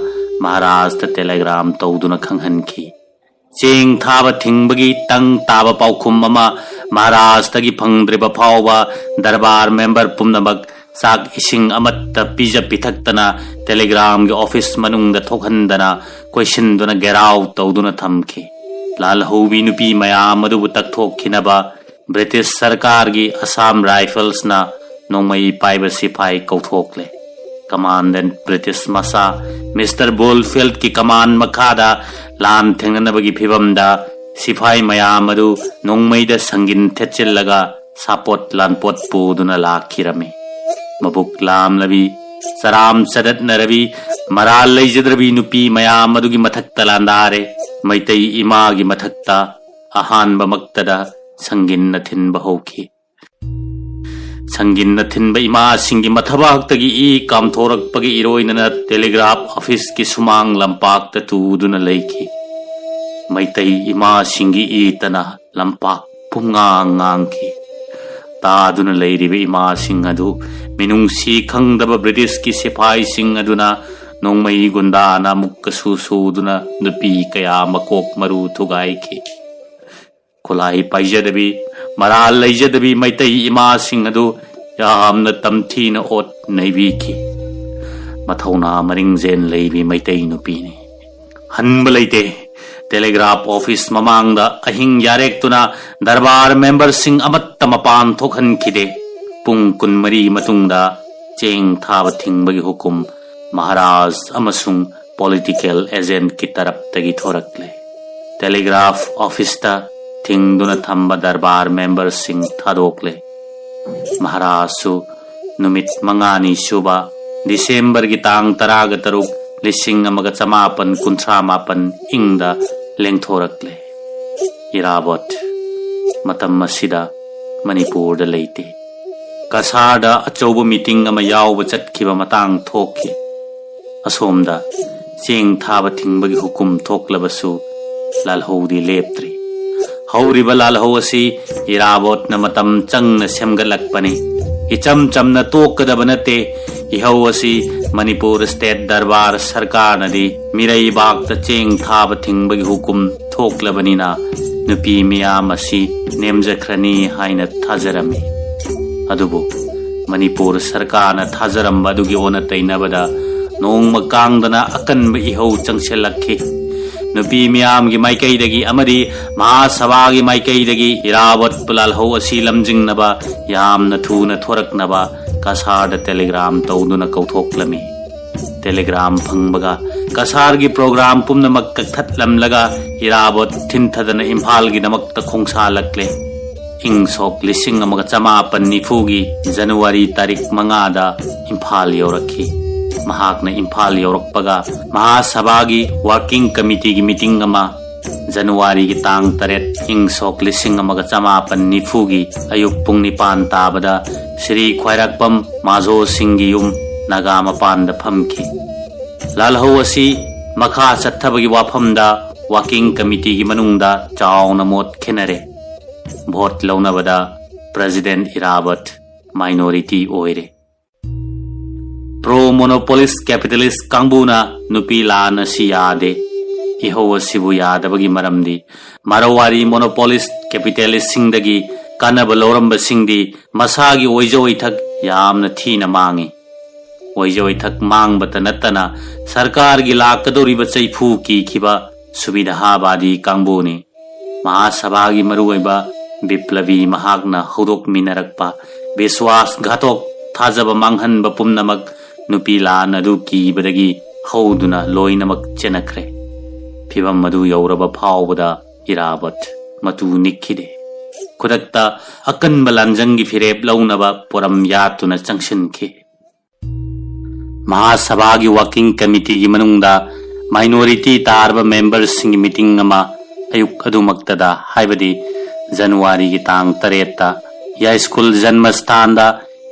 A: महाराज ता टेलीग्राम तौदुना खंगहनखि चेंग थाबा थिंगबगी तंग ताबा पाउखुम अमा महाराज तगी फंगद्रिबा फावबा दरबार मेंबर पुनमक साग इसिंग अमत्ता पिजा पिथक्तना टेलीग्राम के ऑफिस मनुंगदा थोखंदना कोइसिन्दुना घेराव तौदुना थमखि लालहौबी नुपी मयाम अदुबु तकथोखिनबा ब्रिटिश सरकार की असम राइफल्स ना नोंमई पाइबा सिपाही कौथोकले कमांडेंट ब्रिटिश मसा मिस्टर बोलफील्ड की कमान मखादा लान थेंगनबगी फिबमदा सिपाही मयाम अदु नोंमईदा संगिन थेचिल्लगा सापोट लानपोट पुदुना लाखिरमे मबुक लामलबी सराम सदत नरबी मराल लैजद्रबी नुपी मयाम अदुगी मथक्ता लांदारे मैतई इमा की मथक्ता अहानबा मक्तदा संगिन थिनबा हौखि संगिन थिनबा इमा सिंगी मथबाक्तगी ई कामथोरकपगी इरोइनना टेलीग्राफ ऑफिस की सुमांग लंपाक्ता तुदुना लैखि मैतई इमा सिंगी ई तना लंपाक पुंगांगांखि तादुना लैरिबा इमा सिंग अदु मिनुंगसी खंगदबा ब्रिटिश की सिपाही सिंग अदुना नोंमई गुंदाना मुक्कसु सुदुना नुपी कया मकोक मरु थुगाइखि खुलाई पाइजदबी मराल लैजदबी मैतई इमा सिंग अदु यामना तमथीना ओट नैबिखि मथौना मरिंगजेन लैबी मैतई नुपीने हनबा लैते टेलीग्राफ ऑफिस ममांगदा अहिंग यारेक्तुना दरबार मेंबर सिंग अमत्ता मपान थोखनखिदे पुंग कुनमरी मतुंगदा चेंग थाबा थिंगबगी हुकुम महाराज अमसुंग पॉलिटिकल एजेंट की तरफ तगी थोरकले टेलीग्राफ ऑफिस ता थिंगदुना थंबा दरबार मेंबर सिंग थादोकले महाराज सु नुमित मंगानी सुबा दिसंबर की तांग 13/1958 इंगदा लेंगथोरकले इराबत मतम मसिदा मणिपुर दा लेते कसारदा अचौब मीटिंग अमा यावबा चटखिबा मतांग थोखि असोमदा चेंग थाबा थिंगबगी हुकुम थोकलबसु लालहौदी लेप्त्रि हौरिबा लालहौ असि इराबोतना मतम चंगना सेमगलकपनि इचम चमना तोकदबा नते इहौ असि मणिपुर स्टेट दरबार सरकार नदी मिरैबाक्ता चेंग थाबा थिंगबगी हुकुम थोकलबनिना नुपी मियाम असि नेमजख्रनी हाइना थाजरमी अदुबु मणिपुर सरकार न थाजरम्बा दुगी ओना तैनबदा नोंगमा कांगदना अकनब इहौ चंगसेलखि नुपी मियाम की माइकैदगी अमरी महासभा की माइकैदगी इरावत पुलालहौ असि लमजिंगनबा यामना थुना थोरकनबा कसारदा टेलीग्राम तौदुना कौथोकलमी टेलीग्राम फंगबगा कसार की प्रोग्राम पुनमक कथतलमलगा इराबोत थिनथदन इम्फाल की नमक खोंसा लकले इंग सोक लिसिंग अमग चमापन निफुगी जनवरी तारीख मंगादा इम्फाल यौरखी महाकना इम्फाल यौरकपगा महासभा की वर्किंग कमिटी की मीटिंग अमा जनवरी की तांग तरेट इंग सोक लिसिंग अमग चमापन निफुगी अयुक पुंग निपान ताबदा श्री ख्वाइरकपम माजो सिंगी युम नागा मपान फमकी लालहौ असी मखा चत्थबगी वाफमदा वर्किंग कमिटी की मनुंगदा चावना मोट खेनरे भोट लौनबदा प्रेसिडेंट इराबत माइनॉरिटी ओइरे प्रो मोनोपोलिस्ट कैपिटलिस्ट कांगबुना नुपी लान असी यादे इहो असिबु यादबगी मरमदी मारवारी मोनोपोलिस्ट कैपिटलिस्ट सिंगदगी कानब लौरंब सिंगदी मसागी ओइजो इथक यामन थीना मांगी ओइजो इथक मांगबत नतना सरकार की लाकदोरिब चैफू की खिबा सुविधावादी कांगबुनी महासभा की मरुइबा विप्लवी महागना हुदोक मिनरकपा विश्वास घातोक थाजब मांगहनब पुमनमक नुपी लान अदु कीबदगी हौदुना लोइनमक चेनखरे फिबम मदु यौरब फावबदा इराबत मतु निखिदे खुदक्ता अकनब लांजंगी फिरेब लौनबा पोरम यातुना चंगसिनखे महासभा की वर्किंग कमिटी की मनुंगदा माइनॉरिटी तारब मेंबर्स सिंग मीटिंग अमा अयुक अदुमक्तदा हाइबदी जनवरी की तांग तरेता या स्कूल जन्मस्थान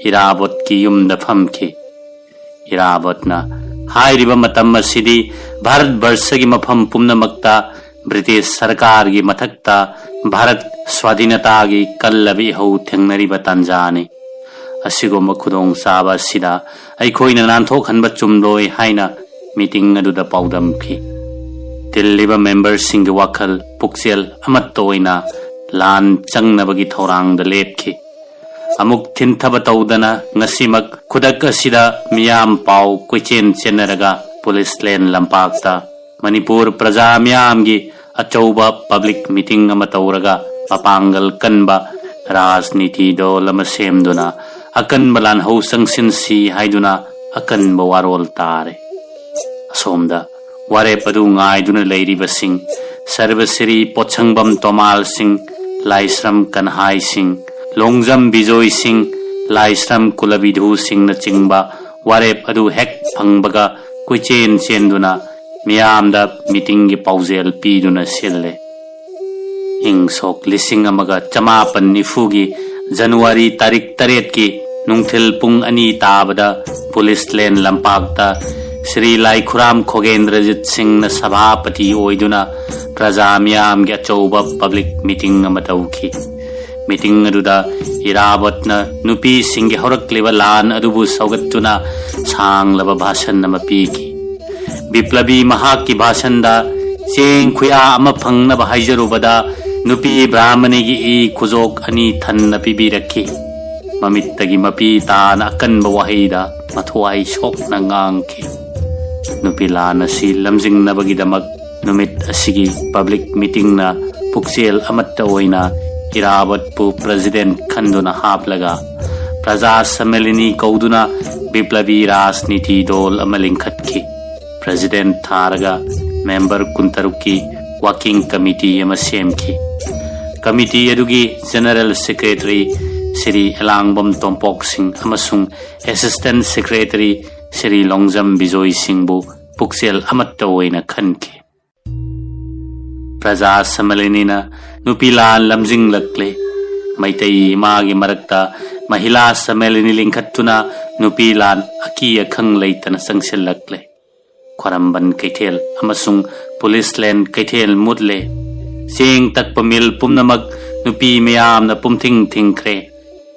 A: इराबत की युम फमखे इराबतना हाइरिब मतम असिदी भारत वर्ष की मफम पुनमक्ता ब्रिटिश सरकार की मथक्ता भारत स्वाधीनता की कल्लबी हौ थेंगनरिब तंजाने असिगोम खुदोंग साबा सिदा अखोइना नानथोखनब चुमलोय हाइना मीटिंग अदुदा पाउदमखि तिल्लिब मेंबर्स सिंग वाखल पुक्सेल अमत्तोइना लान चंगनबगी थौरांग लेपखि अमुक थिनथब तौदना ngasimak खुदक असिदा मियाम पाउ कोइचेन चेनरगा पुलिस लेन लंपाकता मणिपुर प्रजा मियाम की अचौबा पब्लिक मीटिंग अमा तौरगा अपांगल कनबा राजनीति दल अमा सेमदुना अकनब लानहौ संगसिनसी हाइदुना अकनब वारोल तारे असोमदा वारेप अदु ngaiduna leiribasing सर्वश्री पोछंगबम तोमाल सिंह लाइश्रम कन्हाई सिंह लोंगजम बिजोई सिंह लाइश्रम कुलविधु सिंह न चिंगबा वारेप अदु हेक फंगबगा कुचेन चेंदुना मियामदा मीटिंग की पाउजेल पीदुना सिल्ले इंग सोक लिसिंग अमगा चमापन निफुगी जनवरी तारीख 3 की नुंगथिल पुंग अनि ताबदा पुलिस लेन लंपाकता श्री लाइखुराम खोगेंद्रजीत सिंह न सभापति ओइदुना प्रजा मियाम के अचौबा पब्लिक मीटिंग अमा तौखि मीटिंग अदुदा इराबतन नुपी सिंह के हौरक्लिब लान अदुबु सौगत्तुना सांगलब भाषण अमा पीखि विप्लवी महाक की भाषणदा चेंग खुया अमा फंगनब हाइजरुबदा नुपी ब्राह्मणी की ई खुजोक अनि थन्न पिबिरखि ममित्तगी मपी तान अकनब वहैदा मथुआई सोकना ngang नुपी लान असि लमजिंगनबगिदमक नुमित असिगी पब्लिक मीटिंग ना पुक्सेल अमत्त ओइना इराबतपु प्रेसिडेंट खंदुना हापलगा प्रजा सम्मेलनी कौदुना विप्लवी राजनीति दल अमा लिंखत्खि प्रेसिडेंट थारगा मेंबर कुंतरुकी वर्किंग कमिटी अमा सेमखि कमिटी अदुगी जनरल सेक्रेटरी श्री एलांगबम तोंपोक सिंह अमसुंग असिस्टेंट सेक्रेटरी श्री लोंगजम बिजोई सिंहबु पुक्सेल अमत्त ओइना खनखि प्रजा सम्मेलनीना नुपीलान लमजिंग लक्ले मैतई मागी मरक्ता महिला सम्मेलनी लिंखत्तुना नुपीलान अकी अखंग लेतन संगसेल लक्ले खरमबन कैथेल अमसुंग पुलिस लेन कैथेल मुदले सेंग तकप मिल पुमनमक नुपी मियामना पुमथिंग थिंखरे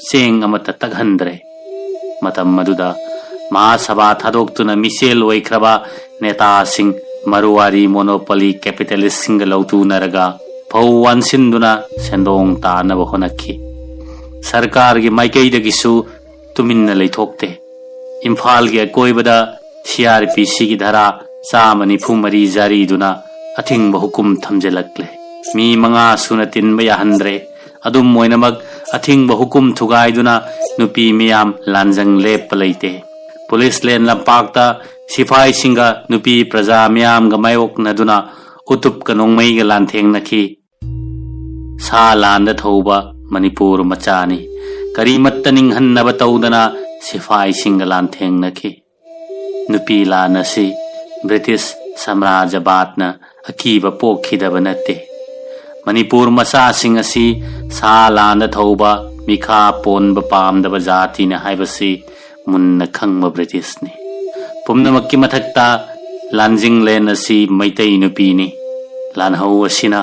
A: सेंग अमत तगहंद्रे मतम मदुदा महासभा थादोक्तुना मिसेल ओइख्रबा नेता सिंह मरुवारी मोनोपोली कैपिटलिस्ट सिंह लौतुनरगा फौ वानसिंदुना सेंदोंग तानब होनखि सरकार की माइकैदगिसु तुमिन्न लेथोक्ते इम्फाल की अकोइबदा सीआरपीसी की धारा 194 जारीदुना अथिंग हुकुम थमजलक्ले मी मंगा सुना तिनब याहंद्रे अदुम मोइनमक अथिंग हुकुम थुगाइदुना नुपी मियाम लांजंग लेप लेते पुलिस लेन लंपाक्ता सिपाही सिंगा नुपी प्रजा म्याम गा मायोकनदुना उतुप का नोंगमई गा लांथेंगनखी सा लांद थौबा मणिपुर मचानी करीमत्त निंगहन्नब तौदना सिपाही सिंगा लांथेंगनखी नुपी लान असि ब्रिटिश साम्राज्यवादना अकीब पोखिदब नते मणिपुर मचासिंग असि सा लांद थौबा मिखा पोनब पामदब जाति न हाइबसि मुन्न खंगब ब्रिटिश ने पुमनमक्की मथक्ता लांजिंग लेन असि मैतै नुपीनी लानहौ असिना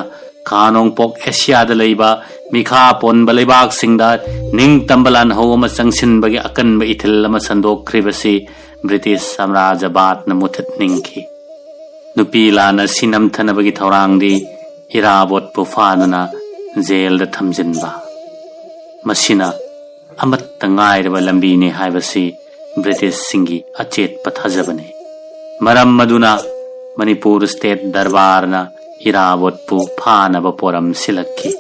A: खानोंपोक एशियाद लैबा मिखा पोनब लेबाक सिंगदा निंगतंब लानहौ अमा चंगसिनबगे अकनब इथिल अमा संदोखरिबसि ब्रिटिश साम्राज्यवाद न मुथत निंगखि नुपी लान असि नमथनबगी थौरांगदी इराबोट पुफादना जेल द थमजिनबा मसिना अमत्त ngairaba lambini haibasi British singi achet pathajabane maram maduna Manipur state darbarna Irabotpu phanaba poram silakki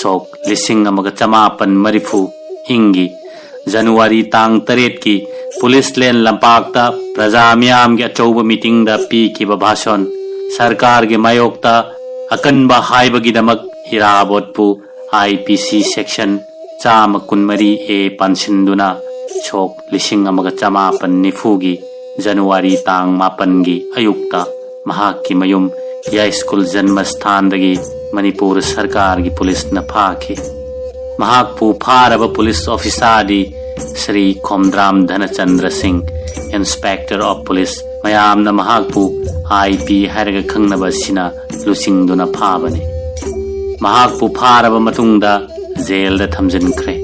A: sok lising amaga chamapan marifu hingi January tang 8 ki police len lampakta praja miyam gi achouba meeting da pi ki bhashon sarkar ge mayokta akanba haibagi damak Irabotpu IPC section Chama kunmari e panshinduna chok lising amaga chamapan nifugi January tang mapangi ayukta mahaki mayum ya school janmasthandagi Manipur sarkar gi police na phaki mahakpu pharaba police officer di Sri Khomdram Dhanachandra Singh inspector of police mayam na mahakpu IP haraga khangnaba sina lusingduna phabane mahakpu pharaba matungda jail द थमजिनख्रे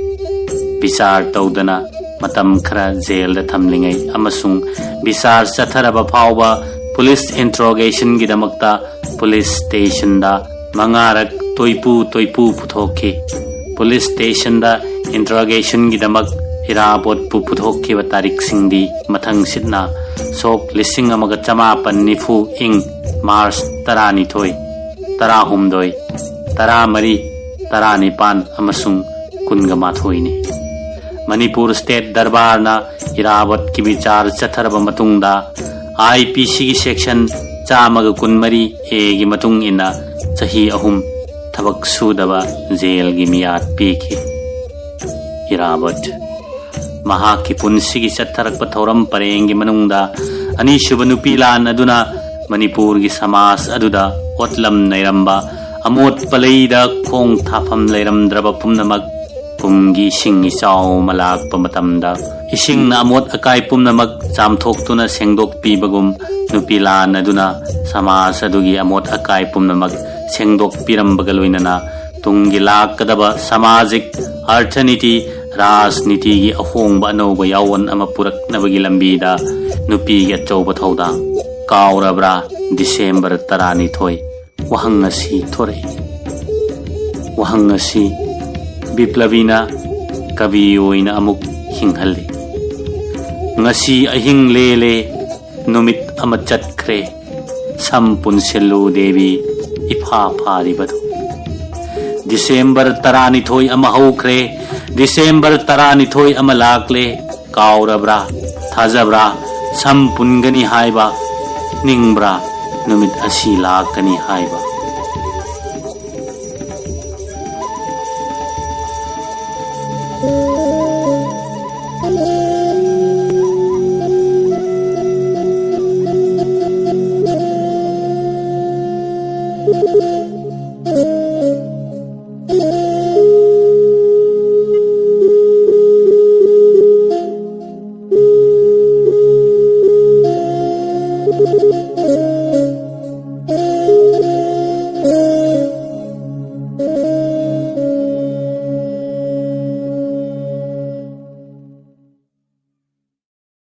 A: विचार तौदना मतम खरा jail द थमलिंगै अमसुंग विचार चथरबा फावबा पुलिस इंट्रोगेशन गिदमक्ता पुलिस स्टेशन दा मंगारक तोइपू पुथोखि पुलिस स्टेशन दा इंट्रोगेशन गिदमक इराबोट पुथोखि व तारीख सिंगदी मथंग सिदना सोक लिसिंग अमग चमापन निफु इंग मार्च 12 13 13 Taranipan amasung kungamathoi Manipur state darbarna Irabot ki vichar chatharaba matungda IPC ki section chamaga kunmari e gi matung ina chahi ahum thabak sudaba jail gi miyat piki Irabot maha ki punsi gi chatharak pathoram parengi manungda ani shuba nupi lan aduna Manipur gi samas aduda otlam nairamba amot palaida khong thafam leiram draba pumnamak pumgi sing isau malak pamatamda ising na amot akai pumnamak chamthoktuna sengdok pibagum nupila naduna samas adugi amot akai pumnamak sengdok pirambagaloinana tungi lakadaba samajik arthaniti rajniti gi ahongba anoba yawan ama purak nabagi lambida nupi gi chauba thauda kaurabra December 12 wahangasi thore wahangasi biplavina kabi oina amuk hinghalli ngasi ahing lele numit amachat khre sampun sellu devi ipha phari badu December 12 ama hokre December 12 ama lakle kaurabra thajabra sampun gani haiba ningbra numit asi lakani haiba